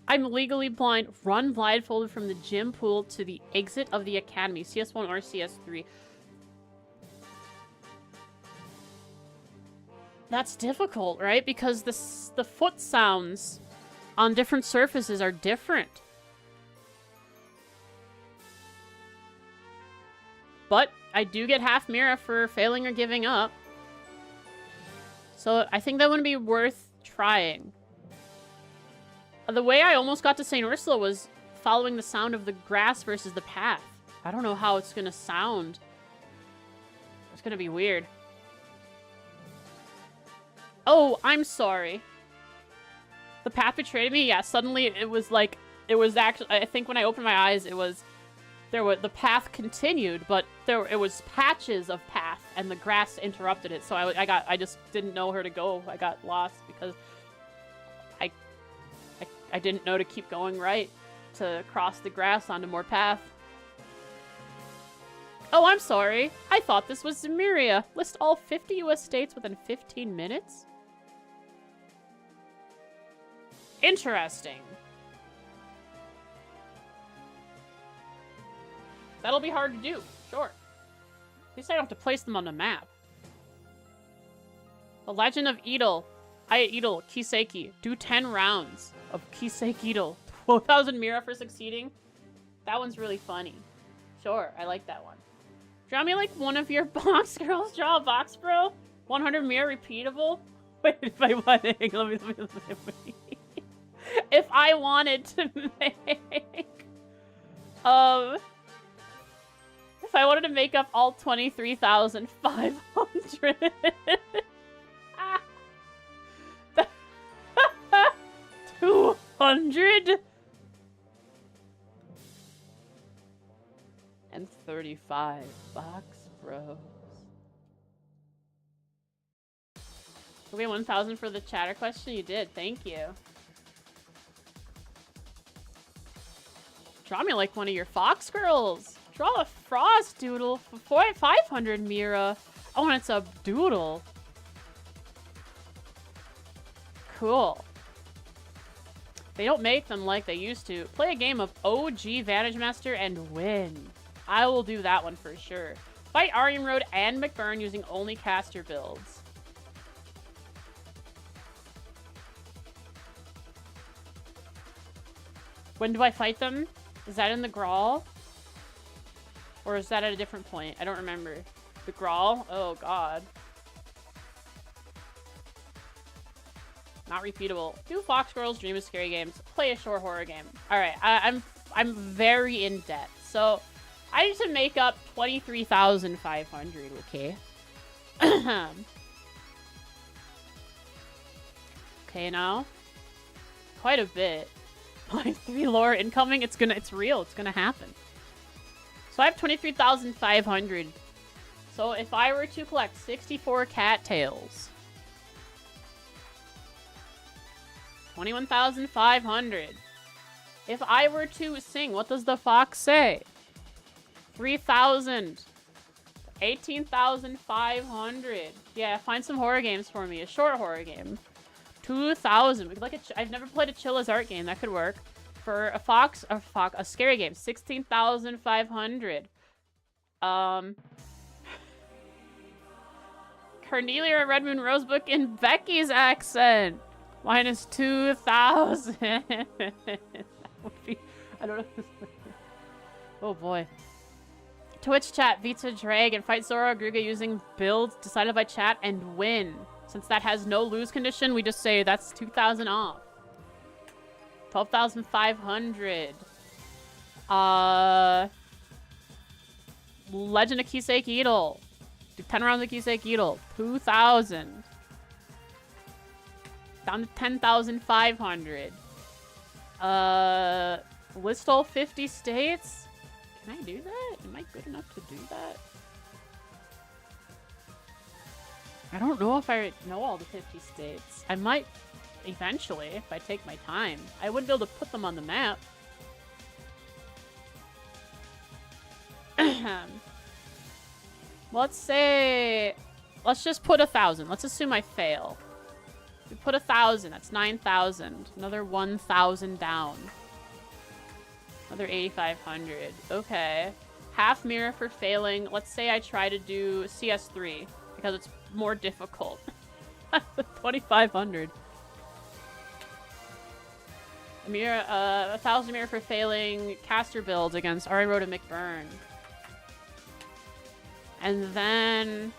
I'm legally blind. Run blindfolded from the gym pool to the exit of the academy. CS1 or CS3. That's difficult, right? Because the foot sounds on different surfaces are different. But I do get half mirror for failing or giving up. So I think that would be worth trying. The way I almost got to St. Ursula was following the sound of the grass versus the path. I don't know how it's gonna sound. It's gonna be weird. Oh, I'm sorry. The path betrayed me? Yeah, suddenly it was like, it was actually, I think when I opened my eyes, it was, the path continued, but it was patches of path, and the grass interrupted it, so I just didn't know where to go. I got lost because I didn't know to keep going right to cross the grass onto more path. Oh, I'm sorry. I thought this was Zemuria. List all 50 US states within 15 minutes? Interesting. That'll be hard to do, sure. At least I don't have to place them on the map. The Legend of Edel. Aya Edel, Kiseki. Do 10 rounds of Kiseki Edel. 12,000 Mira for succeeding. That one's really funny. Sure, I like that one. Draw me like one of your box girls. Draw a box, bro. 100 Mira repeatable. Wait, if I want it, let me. if I wanted to make if I wanted to make up all 23,500 200 and 35 bucks, bros. We had 1,000 for the chatter question. You did. Thank you. Draw me like one of your fox girls. Draw a frost doodle for 500 Mira. Oh, and it's a doodle. Cool. They don't make them like they used to. Play a game of OG Vantage Master and win. I will do that one for sure. Fight Arium Road and McBurn using only caster builds. When do I fight them? Is that in the Grawl? Or is that at a different point? I don't remember. The Grawl? Oh, God. Not repeatable. Do Fox Girls dream of scary games? Play a short horror game. All right, I'm very in debt, so I need to make up 23,500. Okay. Okay, now quite a bit. Like 3 lore incoming. It's real. It's gonna happen. So I have 23,500. So if I were to collect 64 cattails. 21,500. If I were to sing, what does the fox say? 3,000. 18,500. Yeah, find some horror games for me. A short horror game. 2,000. Like I've never played a Chilla's art game. That could work. For a a scary game. 16,500. Cornelia Red Moon Rosebook in Becky's accent. Minus 2,000. That would be, I don't know. Oh boy. Twitch chat, Vita Dragon, fight Zoro Gruga using builds decided by chat and win. Since that has no lose condition, we just say that's 2,000 off. 12,500. Legend of Kiseki Idol. Do 10 rounds of Kiseki Idol. 2,000. Down to 10,500. List all 50 states? Can I do that? Am I good enough to do that? I don't know if I know all the 50 states. I might eventually if I take my time. I wouldn't be able to put them on the map. Let's say... Let's just put 1,000. Let's assume I fail. We put 1,000. That's 9,000. Another 1,000 down. Another 8,500. Okay. Half mirror for failing. Let's say I try to do CS3 because it's more difficult. 2,500. Mirror, 1,000 mirror for failing caster builds against Ari Road and McBurn. And then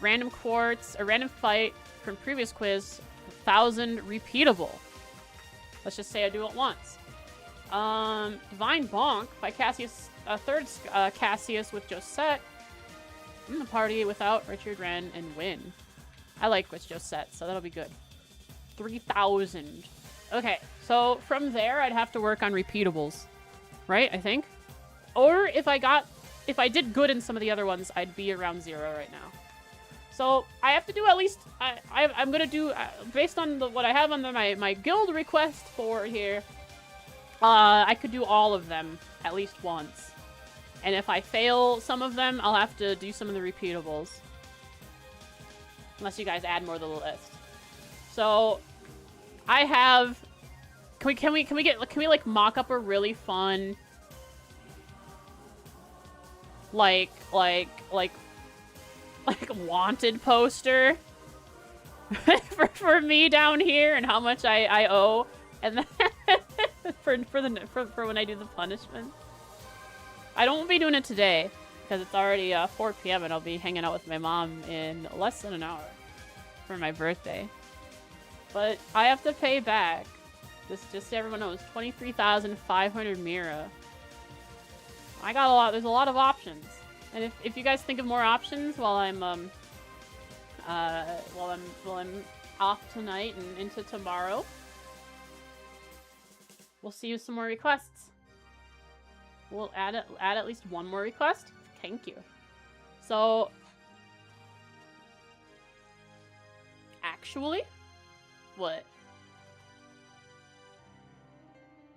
random quartz, a random fight from previous quiz, 1,000 repeatable. Let's just say I do it once. Divine Bonk by Cassius, third Cassius with Josette. In the party without Richard Wren and win. I like with Josette, so that'll be good. 3,000. Okay, so from there I'd have to work on repeatables, right? I think. Or if I did good in some of the other ones, I'd be around 0 right now. So I have to do at least. I'm gonna do based on what I have on my guild request for here. I could do all of them at least once. And if I fail some of them, I'll have to do some of the repeatables. Unless you guys add more to the list. So I have. Can we like mock up a really fun like wanted poster for me down here and how much I owe, and then for when I do the punishment. I don't be doing it today because it's already 4 p.m. and I'll be hanging out with my mom in less than an hour for my birthday. But I have to pay back Just so everyone knows, 23,500 Mira. I got a lot. There's a lot of options. And if you guys think of more options while I'm off tonight and into tomorrow, we'll see you some more requests. We'll add at least one more request. Thank you. So, actually, what?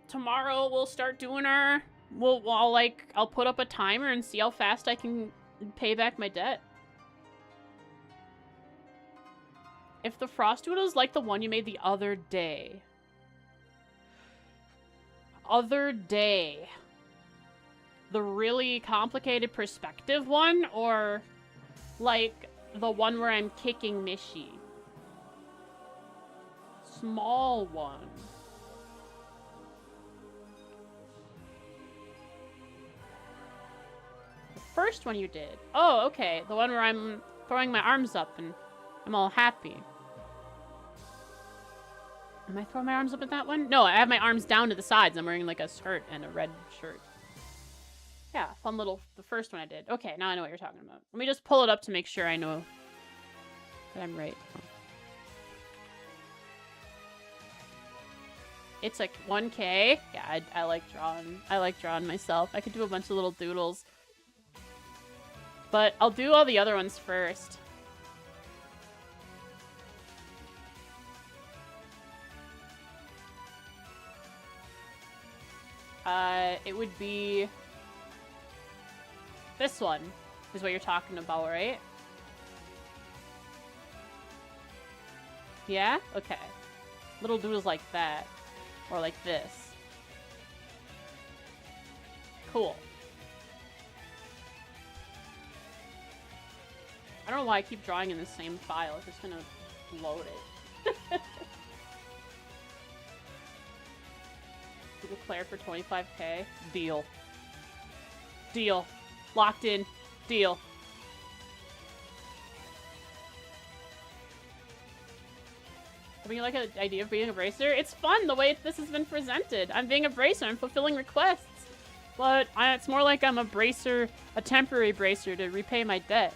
Tomorrow we'll start doing our. I'll put up a timer and see how fast I can pay back my debt. If the Frostdoodle is like the one you made the other day. The really complicated perspective one, or like the one where I'm kicking Mishi? Small one. The first one you did. Oh, okay. The one where I'm throwing my arms up and I'm all happy. Am I throwing my arms up in that one? No, I have my arms down to the sides. I'm wearing like a skirt and a red shirt. Yeah, fun little, the first one I did. Okay, now I know what you're talking about. Let me just pull it up to make sure I know that I'm right. It's like 1K. Yeah, I like drawing. I like drawing myself. I could do a bunch of little doodles. But I'll do all the other ones first. It would be this one is what you're talking about, right? Yeah? Okay. Little doodles like that. Or like this. Cool. I don't know why I keep drawing in the same file. It's just gonna load it. Google Claire for 25K. Deal. Deal. Locked in. Deal. I mean, like an idea of being a bracer? It's fun the way this has been presented. I'm being a bracer. I'm fulfilling requests. But it's more like I'm a bracer, a temporary bracer to repay my debt.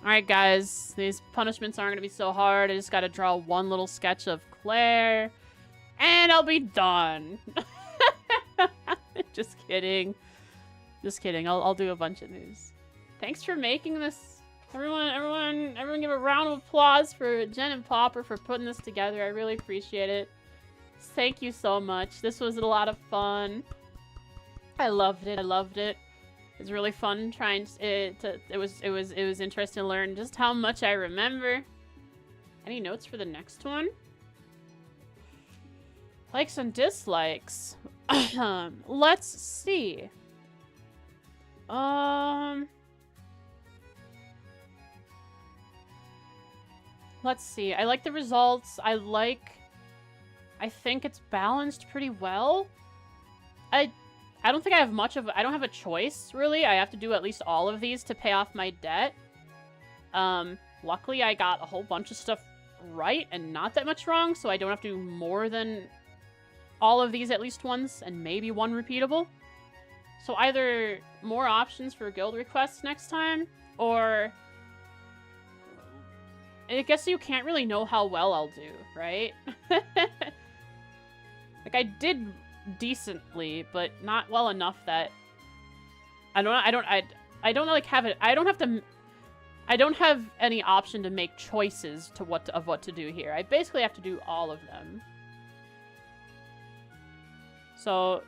Alright, guys. These punishments aren't going to be so hard. I just got to draw one little sketch of Claire. And I'll be done. Just kidding. Just kidding. I'll do a bunch of these. Thanks for making this. Everyone give a round of applause for Jen and Popper for putting this together. I really appreciate it. Thank you so much. This was a lot of fun. I loved it. I loved it. It was really fun trying it was interesting to learn just how much I remember. Any notes for the next one? Likes and dislikes. Let's see. Let's see. I like the results. I think it's balanced pretty well. I don't think I have much of... I don't have a choice, really. I have to do at least all of these to pay off my debt. Luckily, I got a whole bunch of stuff right and not that much wrong, so I don't have to do more than all of these at least once, and maybe one repeatable. So either more options for guild requests next time, or... I guess you can't really know how well I'll do, right? Like, I did decently, but not well enough that I don't like have it. I don't have any option to make choices to what to do here. I basically have to do all of them. So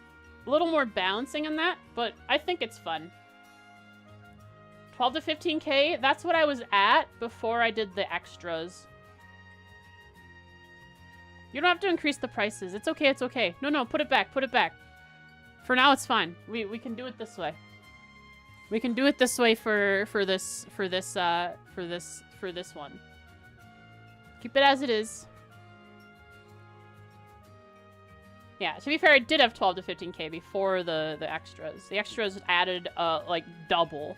a little more balancing in that, but I think it's fun. 12 to 15K, that's what I was at before I did the extras. You don't have to increase the prices. It's okay, it's okay. No, put it back, put it back. For now, it's fine. We can do it this way. We can do it this way for this one. Keep it as it is. Yeah, to be fair, I did have 12 to 15K before the extras. The extras added, like, double.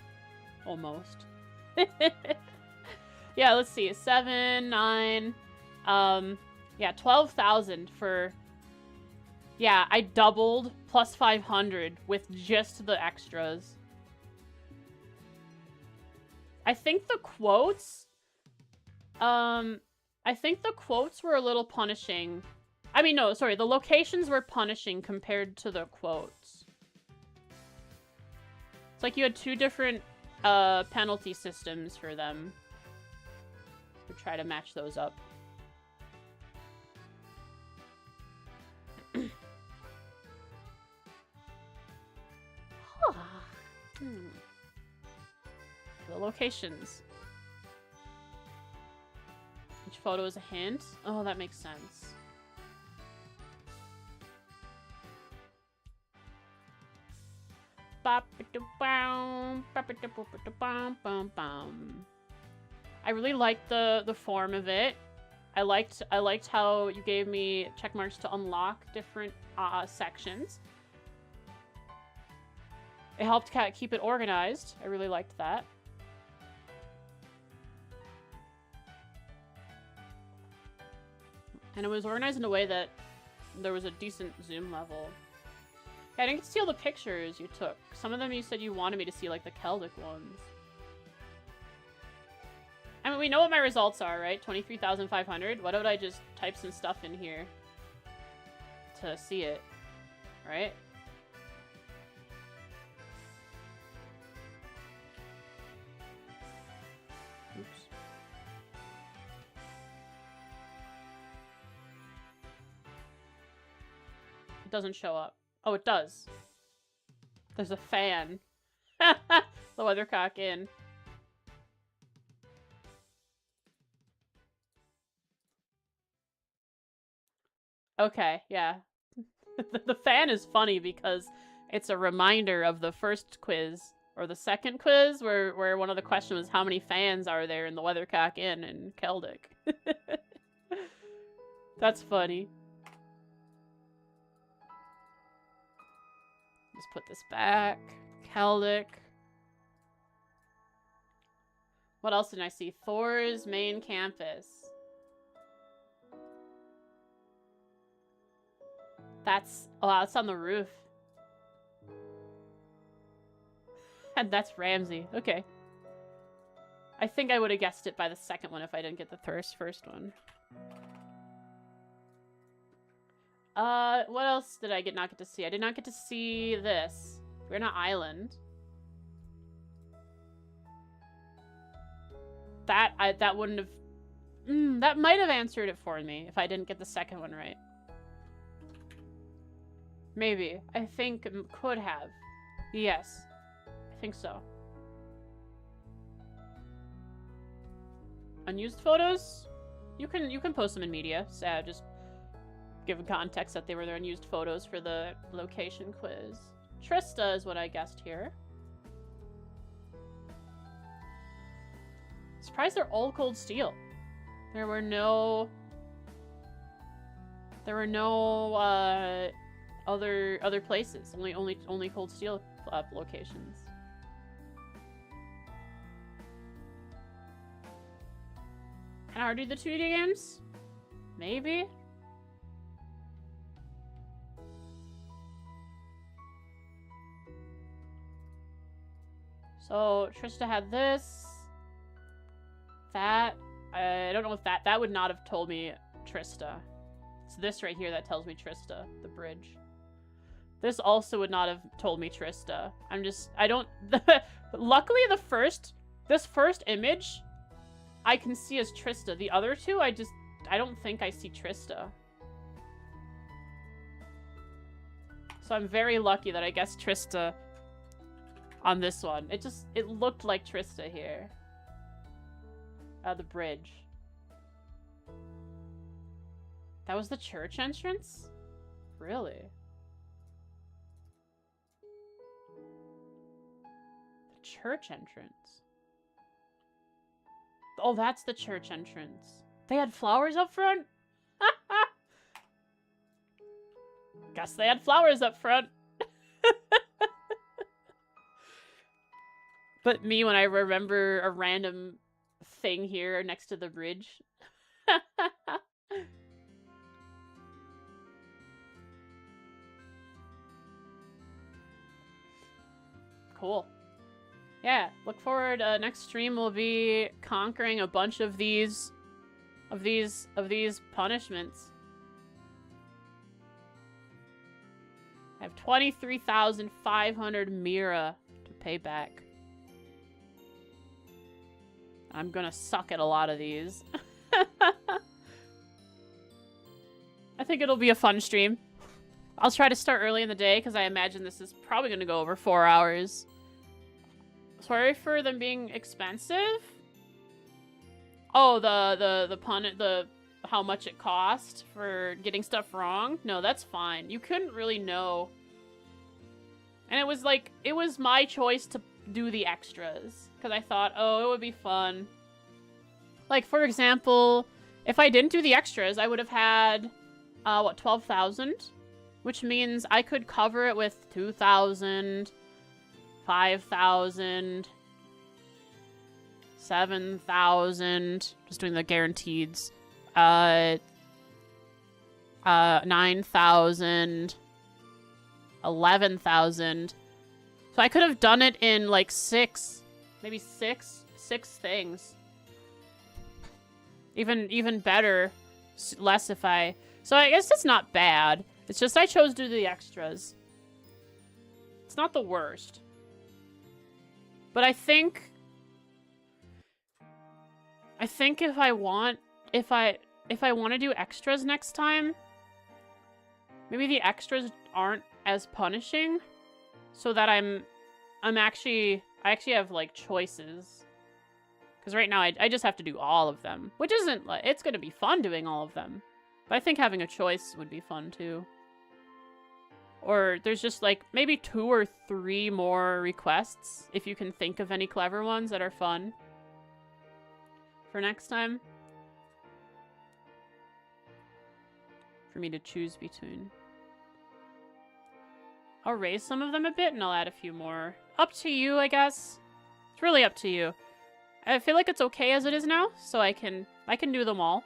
Almost. Yeah, let's see. 7, 9. Yeah, 12,000 for... Yeah, I doubled plus 500 with just the extras. I think the quotes... I think the quotes were a little punishing. I mean, no, sorry. The locations were punishing compared to the quotes. It's like you had 2 different penalty systems for them. We'll try to match those up. The locations. Each photo is a hint. Oh, that makes sense. I really liked the form of it. I liked how you gave me check marks to unlock different sections. It helped keep it organized. I really liked that. And it was organized in a way that there was a decent zoom level. Yeah, I didn't get to see all the pictures you took. Some of them you said you wanted me to see, like the Celtic ones. I mean, we know what my results are, right? 23,500. Why don't I just type some stuff in here to see it, right? Oops. It doesn't show up. Oh, it does. There's a fan. The weathercock in. Okay, yeah. The fan is funny because it's a reminder of the first quiz, or the second quiz, where one of the questions was how many fans are there in the Weathercock Inn in Celtic. That's funny. Just put this back. Celtic. What else did I see? Thor's main campus. That's... Oh, it's on the roof. And that's Ramsey. Okay. I think I would have guessed it by the second one if I didn't get the first one. What else did I not get to see? I did not get to see this. We're in an island. That wouldn't have... that might have answered it for me if I didn't get the second one right. Maybe. I think could have. Yes. I think so. Unused photos? You can post them in media. So just give context that they were their unused photos for the location quiz. Trista is what I guessed here. Surprised they're all cold steel. There were no other places. Only cold steel locations. Can I already do the 2D games? Maybe. So Trista had this. That. I don't know if that would not have told me Trista. It's this right here that tells me Trista, the bridge. This also would not have told me Trista. Luckily this first image I can see as Trista. The other two, I don't think I see Trista. So I'm very lucky that I guessed Trista on this one. It looked like Trista here. The bridge. That was the church entrance? Really? The church entrance. Oh, that's the church entrance. They had flowers up front? Guess they had flowers up front. But me when I remember a random thing here next to the bridge. Cool. Yeah, look forward. Next stream will be conquering a bunch of these punishments. I have 23,500 Mira to pay back. I'm gonna suck at a lot of these. I think it'll be a fun stream. I'll try to start early in the day because I imagine this is probably gonna go over 4 hours. Sorry for them being expensive. Oh, the how much it cost for getting stuff wrong? No, that's fine. You couldn't really know. And it was like, it was my choice to do the extras. Because I thought, oh, it would be fun. Like, for example, if I didn't do the extras, I would have had, what, 12,000? Which means I could cover it with 2,000, 5,000, 7,000. Just doing the guaranteeds. 9,000, 11,000. So I could have done it in like maybe six things. Even better, less if I. So I guess it's not bad. It's just I chose to do the extras. It's not the worst. But I think if I want to do extras next time, maybe the extras aren't as punishing, so that I actually have like choices. Because right now I just have to do all of them, which isn't like, it's gonna be fun doing all of them, but I think having a choice would be fun too. Or there's just like maybe 2 or 3 more requests if you can think of any clever ones that are fun for next time. For me to choose between. I'll raise some of them a bit and I'll add a few more. Up to you, I guess. It's really up to you. I feel like it's okay as it is now, so I can do them all.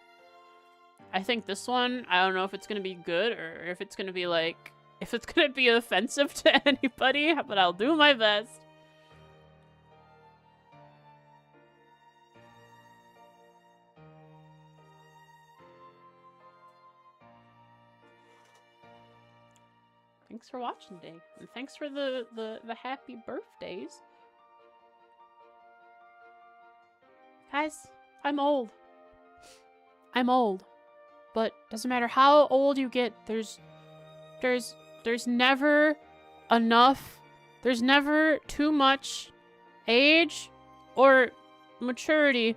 I think this one, I don't know if it's gonna be good or if it's gonna be like, if it's gonna be offensive to anybody, but I'll do my best. Thanks for watching, Dave. And thanks for the happy birthdays. Guys, I'm old. I'm old. But doesn't matter how old you get, there's never enough, there's never too much age or maturity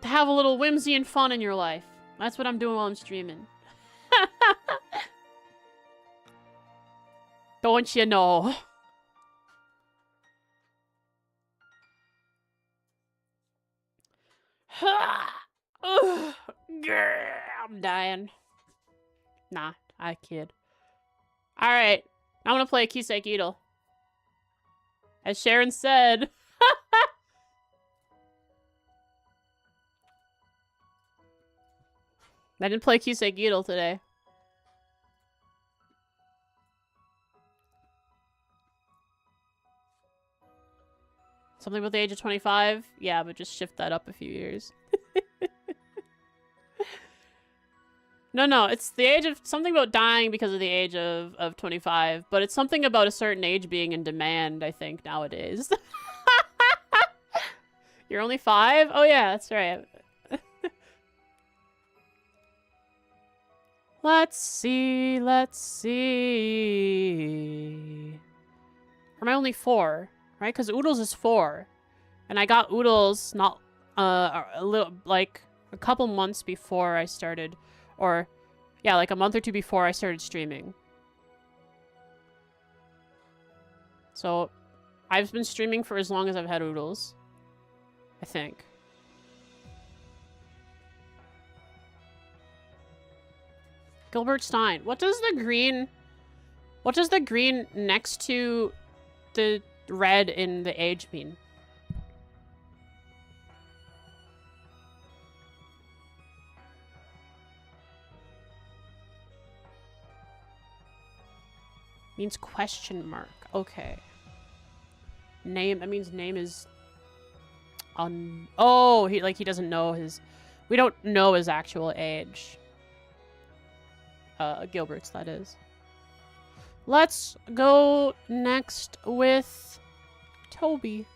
to have a little whimsy and fun in your life. That's what I'm doing while I'm streaming. Don't you know? I'm dying. Nah, I kid. Alright, I'm gonna play Kiseki Idol. As Sharon said. I didn't play Kiseki Idol today. Something about the age of 25? Yeah, but just shift that up a few years. No, it's the age of... Something about dying because of the age of 25. But it's something about a certain age being in demand, I think, nowadays. You're only 5? Oh, yeah, that's right. Let's see. Or am I only 4? Right? Because Oodles is 4. And I got Oodles not... a little... Like, a couple months before I started... Or, yeah, like a month or 2 before I started streaming. So, I've been streaming for as long as I've had Oodles. I think. Gilbert Stein. What does the green next to the red in the age mean? Means question mark. Okay. Name, that means name is oh, he doesn't know his, we don't know his actual age. Gilbert's, that is. Let's go next with Toby.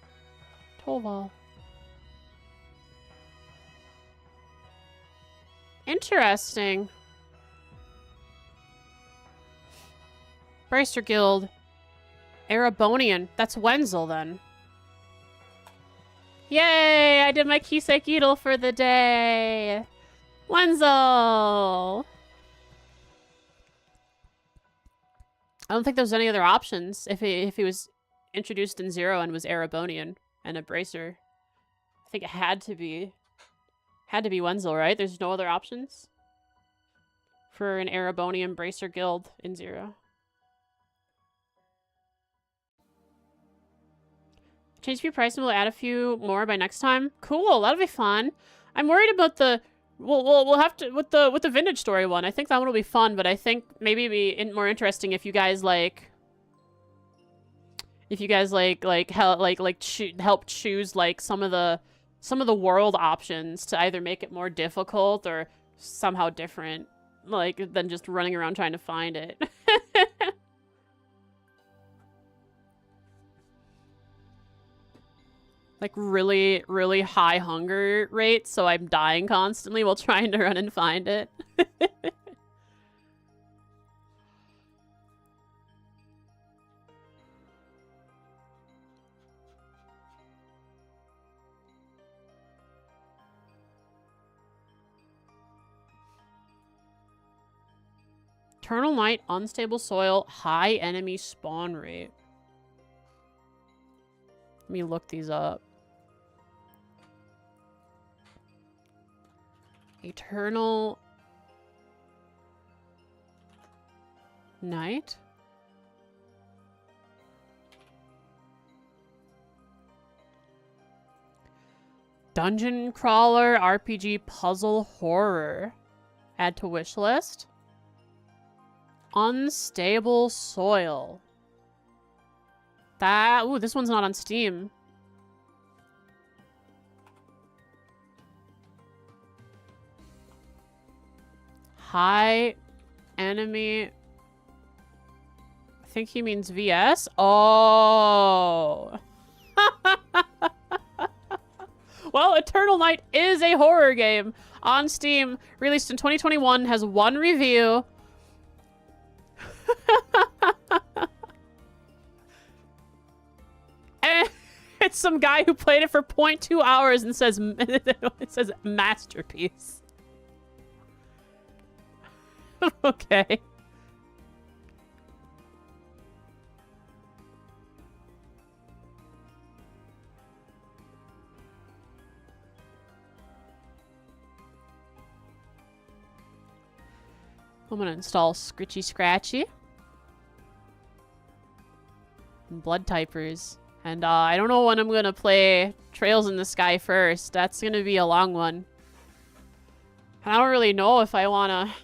Toval. Interesting. Bracer Guild. Erebonian. That's Wenzel, then. Yay! I did my Kiseki for the day. Wenzel! I don't think there's any other options if he was introduced in Zero and was Erebonian and a Bracer. I think it had to be Wenzel, right? There's no other options for an Erebonian Bracer Guild in Zero. Change a few prices and we'll add a few more by next time. Cool, that'll be fun. I'm worried about the we'll have to with the vintage story one. I think that one will be fun, but I think maybe it'd be more interesting if you guys help choose like some of the world options to either make it more difficult or somehow different, like than just running around trying to find it. Like really, really high hunger rate, so I'm dying constantly while trying to run and find it. Eternal Night, unstable soil, high enemy spawn rate. Let me look these up. Eternal Night? Dungeon crawler, RPG, puzzle, horror. Add to wish list. Unstable soil. Ooh, this one's not on Steam. High enemy. I think he means VS. Oh. Well, Eternal Night is a horror game on Steam, released in 2021, has 1 review. And it's some guy who played it for 0.2 hours and says it says masterpiece. Okay. I'm gonna install Scritchy Scratchy. And Blood Typers. And I don't know when I'm gonna play Trails in the Sky first. That's gonna be a long one. And I don't really know if I wanna...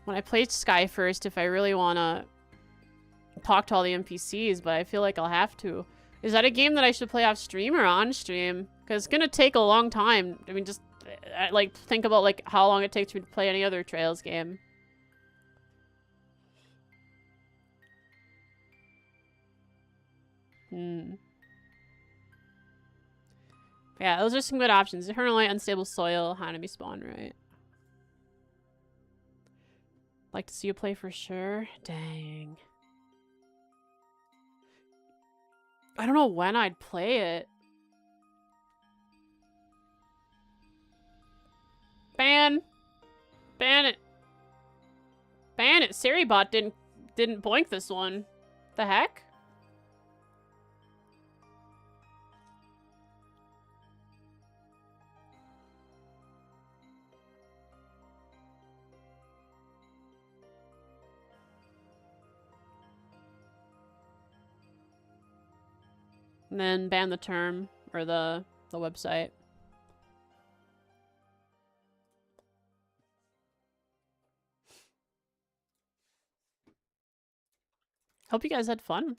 When I play Sky first, if I really wanna talk to all the NPCs, but I feel like I'll have to. Is that a game that I should play off stream or on stream? Because it's gonna take a long time. I mean, just like think about like how long it takes me to play any other Trails game. Yeah, those are some good options. Eternal Light, Unstable Soil, Hanami Spawn, right? Like to see you play for sure? Dang. I don't know when I'd play it. Ban it. Ban it. Seribot didn't boink this one. The heck? And then ban the term or the website. Hope you guys had fun.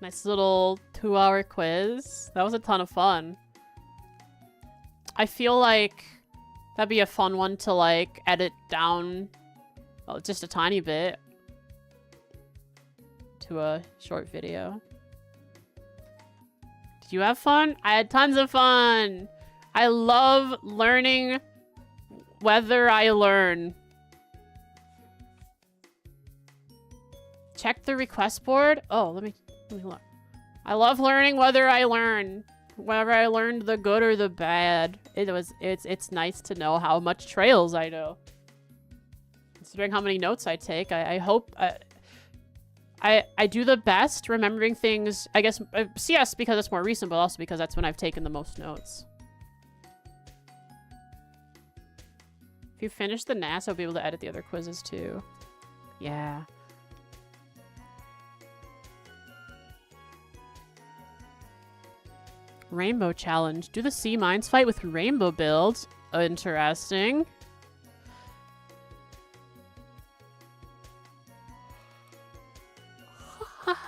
Nice little 2-hour quiz. That was a ton of fun. I feel like that'd be a fun one to, like, edit down, well, just a tiny bit to a short video. Did you have fun? I had tons of fun. I love learning whether I learn. Check the request board. Oh, let me look. I love learning whether I learn. Whether I learned the good or the bad. It's nice to know how much trails I know. Considering how many notes I take, I hope I do the best remembering things, I guess, CS because it's more recent, but also because that's when I've taken the most notes. If you finish the NAS, I'll be able to edit the other quizzes too. Yeah. Rainbow challenge. Do the sea mines fight with rainbow builds? Interesting.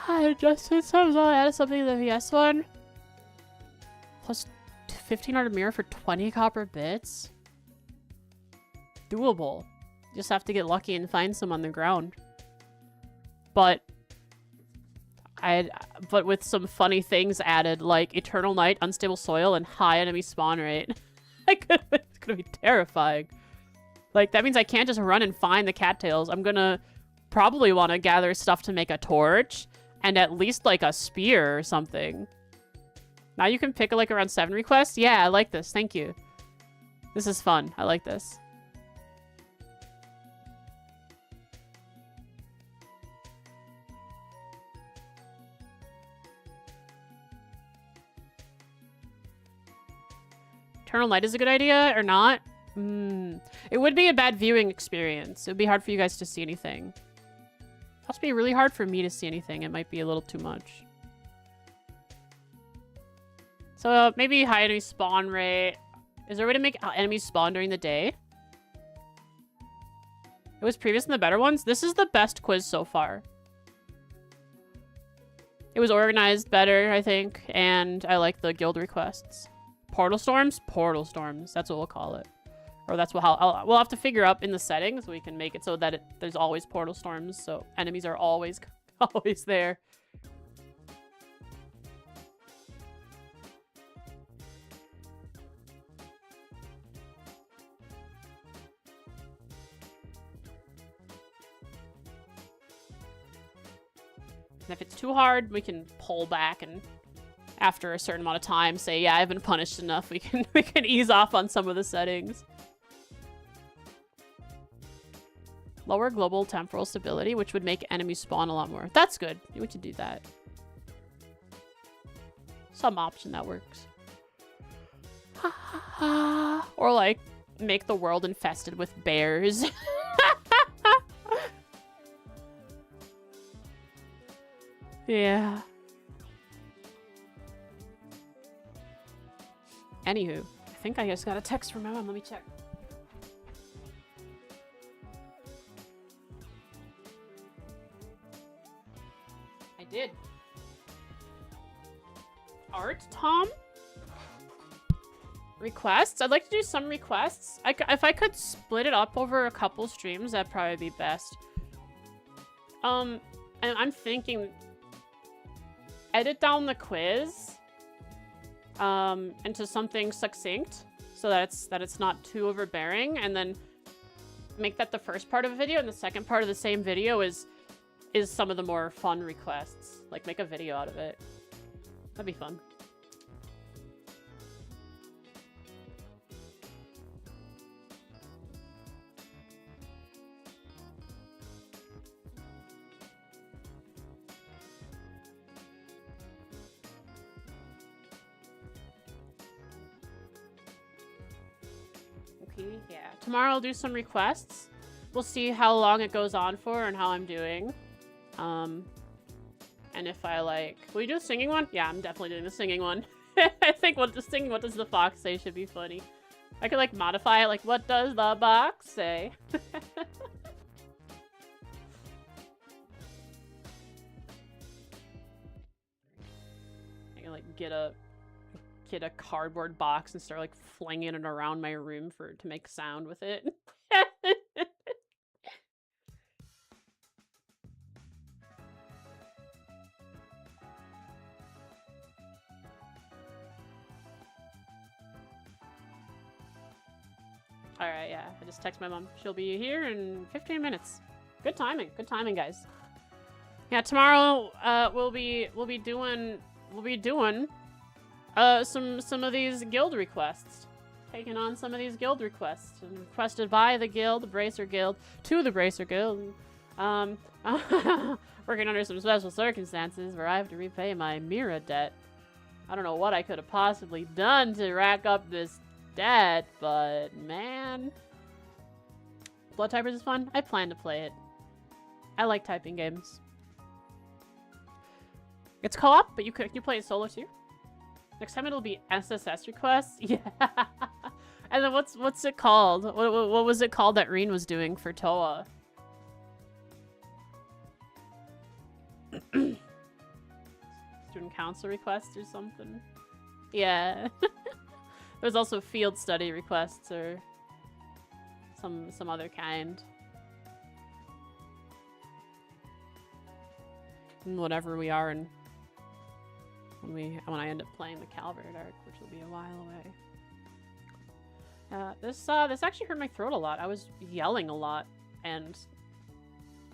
Adjusted subs. I'll add something to the VS one. Plus 1500 mirror for 20 copper bits. Doable. Just have to get lucky and find some on the ground. But with some funny things added, like Eternal Night, Unstable Soil, and high enemy spawn rate. It's gonna be terrifying. Like, that means I can't just run and find the cattails. I'm gonna probably want to gather stuff to make a torch, and at least, like, a spear or something. Now you can pick, like, around 7 requests? Yeah, I like this. Thank you. This is fun. I like this. Eternal Night is a good idea or not? It would be a bad viewing experience. It would be hard for you guys to see anything. It must be really hard for me to see anything. It might be a little too much. So maybe high enemy spawn rate. Is there a way to make enemies spawn during the day? It was previous in the better ones. This is the best quiz so far. It was organized better, I think, and I like the guild requests. Portal storms? Portal storms. That's what we'll call it. Or that's what we'll have to figure up in the settings so we can make it so that there's always portal storms, so enemies are always there. And if it's too hard, we can pull back and after a certain amount of time say, yeah, I've been punished enough. We can ease off on some of the settings. Lower global temporal stability, which would make enemies spawn a lot more. That's good. We should do that. Some option that works. Or like make the world infested with bears. Yeah. Anywho, I think I just got a text from my mom. Let me check. I did. Art, Tom? Requests? I'd like to do some requests. If I could split it up over a couple streams, that'd probably be best. And I'm thinking... edit down the quiz into something succinct so that it's not too overbearing, and then make that the first part of a video, and the second part of the same video is some of the more fun requests. Like, make a video out of it. That'd be fun. Yeah. Tomorrow I'll do some requests. We'll see how long it goes on for and how I'm doing. And if I like... Will you do a singing one? Yeah, I'm definitely doing the singing one. I think what does the fox say should be funny. I could like modify it like, what does the box say? like get a cardboard box and start like flinging it around my room to make sound with it. Alright, yeah. I just text my mom. She'll be here in 15 minutes. Good timing. Good timing, guys. Yeah, tomorrow we'll be doing some of these guild requests. Taking on some of these guild requests. And requested by the guild, the Bracer Guild, to the Bracer Guild. Working under some special circumstances where I have to repay my Mira debt. I don't know what I could have possibly done to rack up this debt, but man. Blood Typers is fun. I plan to play it. I like typing games. It's co-op, but you play it solo too. Next time it'll be SSS requests. Yeah. And then what's it called? What was it called that Reen was doing for Toa? Student council requests or something. Yeah. There's also field study requests or some other kind. And whatever we are in when I end up playing the Calvert arc, which will be a while away. This actually hurt my throat a lot. I was yelling a lot and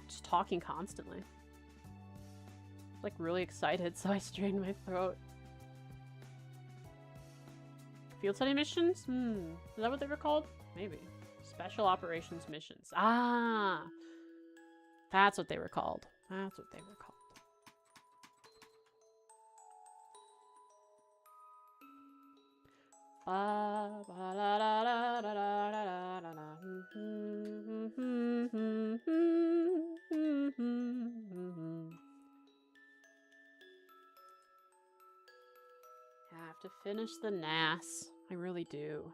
just talking constantly. I was like really excited, so I strained my throat. Field study missions? Is that what they were called? Maybe. Special operations missions. Ah! That's what they were called. That's what they were called. Have to finish the NAS. I really do.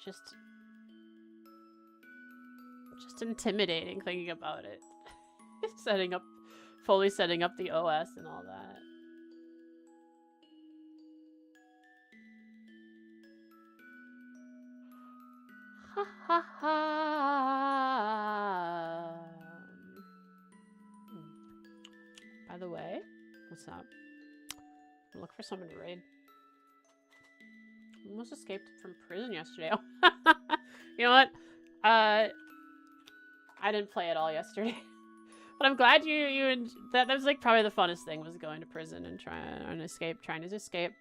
Just intimidating thinking about it. Fully setting up the OS and all that. Ha ha ha. By the way, what's up? Look for someone to raid. Almost escaped from prison yesterday. You know what? I didn't play at all yesterday. But I'm glad that was like probably the funnest thing, was going to prison and trying to escape.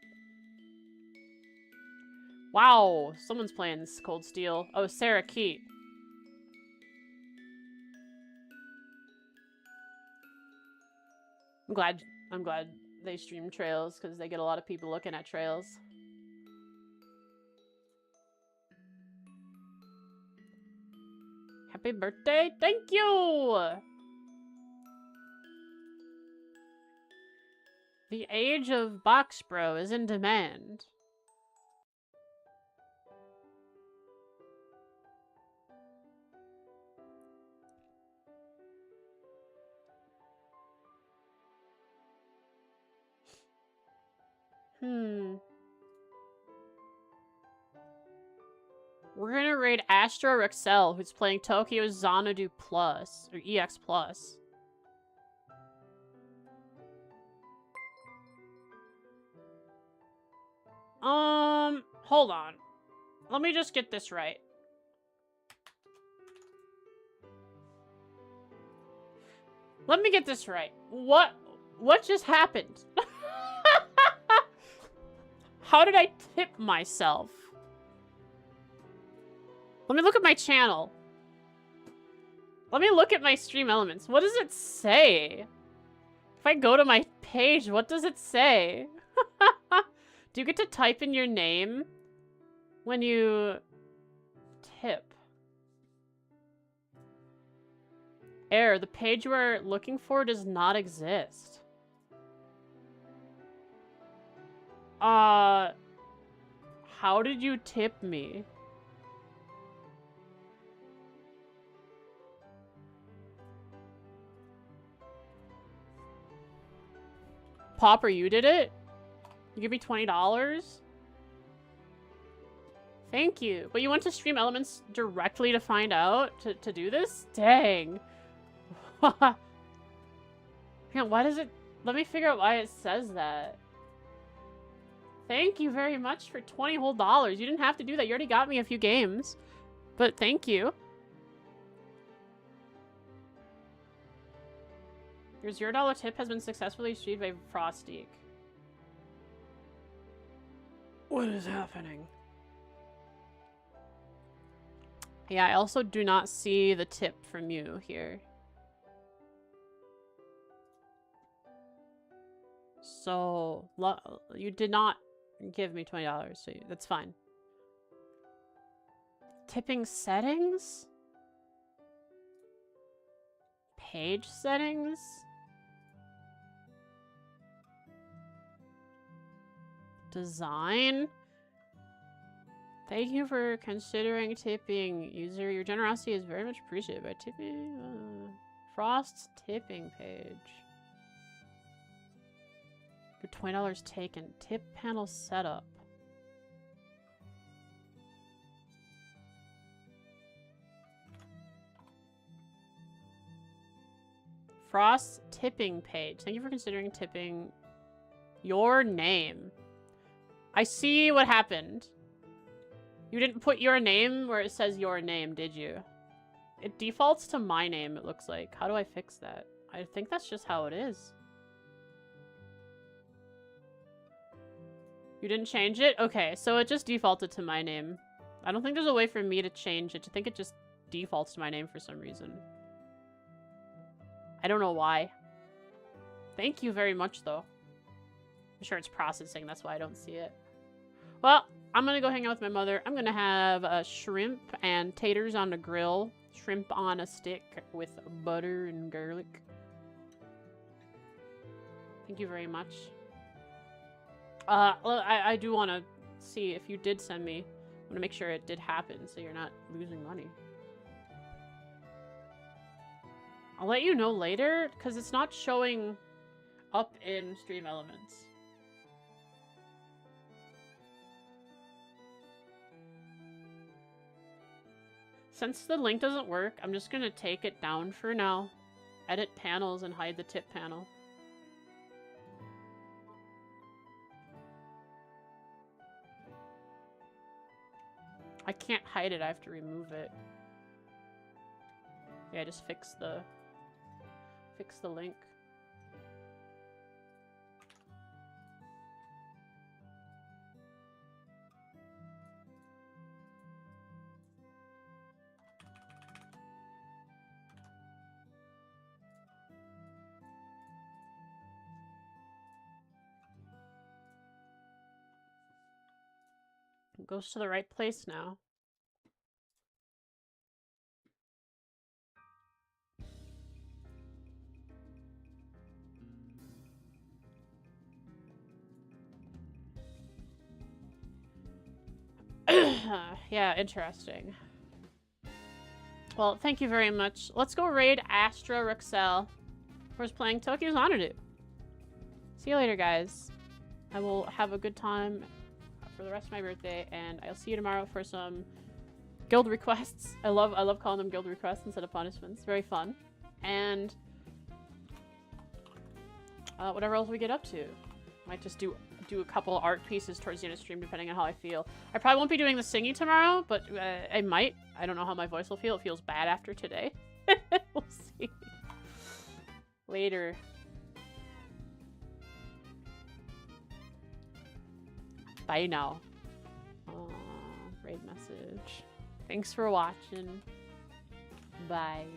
Wow, someone's playing Cold Steel. Oh, Sarah Keat. I'm glad they stream Trails because they get a lot of people looking at Trails. Happy birthday! Thank you! The age of Box Bro is in demand. We're gonna raid Astro Rexel, who's playing Tokyo Xanadu Plus, or EX Plus. Hold on. Let me just get this right. Let me get this right. What just happened? How did I tip myself? Let me look at my channel. Let me look at my stream elements. What does it say? If I go to my page, what does it say? Do you get to type in your name when you tip? Error, the page you are looking for does not exist. How did you tip me? Popper, you did it? You give me $20? Thank you. But you went to Stream Elements directly to find out to do this? Dang. Man, why does it... Let me figure out why it says that. Thank you very much for $20 whole. You didn't have to do that. You already got me a few games. But thank you. Your $0 tip has been successfully achieved by Frostique. What is happening? Yeah, I also do not see the tip from you here. So, you did not give me $20, so that's fine. Tipping settings? Page settings? Design? Thank you for considering tipping, user. Your generosity is very much appreciated by tipping. Frost's tipping page. Your $20 taken. Tip panel setup. Frost's tipping page. Thank you for considering tipping your name. I see what happened. You didn't put your name where it says your name, did you? It defaults to my name, it looks like. How do I fix that? I think that's just how it is. You didn't change it? Okay, so it just defaulted to my name. I don't think there's a way for me to change it. I think it just defaults to my name for some reason. I don't know why. Thank you very much, though. I'm sure it's processing, that's why I don't see it. Well, I'm gonna go hang out with my mother. I'm gonna have shrimp and taters on the grill. Shrimp on a stick with butter and garlic. Thank you very much. I do want to see if you did send me. I want to make sure it did happen so you're not losing money. I'll let you know later because it's not showing up in Stream Elements. Since the link doesn't work, I'm just going to take it down for now. Edit panels and hide the tip panel. I can't hide it, I have to remove it. Yeah, just fix the link. It goes to the right place now. Yeah, interesting. Well, thank you very much. Let's go raid Astra Rexel. Who's playing Tokyo Xanadu. See you later, guys. I will have a good time for the rest of my birthday, and I'll see you tomorrow for some guild requests. I love calling them guild requests instead of punishments. Very fun. And whatever else we get up to. Might just do a couple art pieces towards the end of stream, depending on how I feel. I probably won't be doing the singing tomorrow, but I might. I don't know how my voice will feel. It feels bad after today. We'll see. Later. Bye now. Raid message. Thanks for watching. Bye.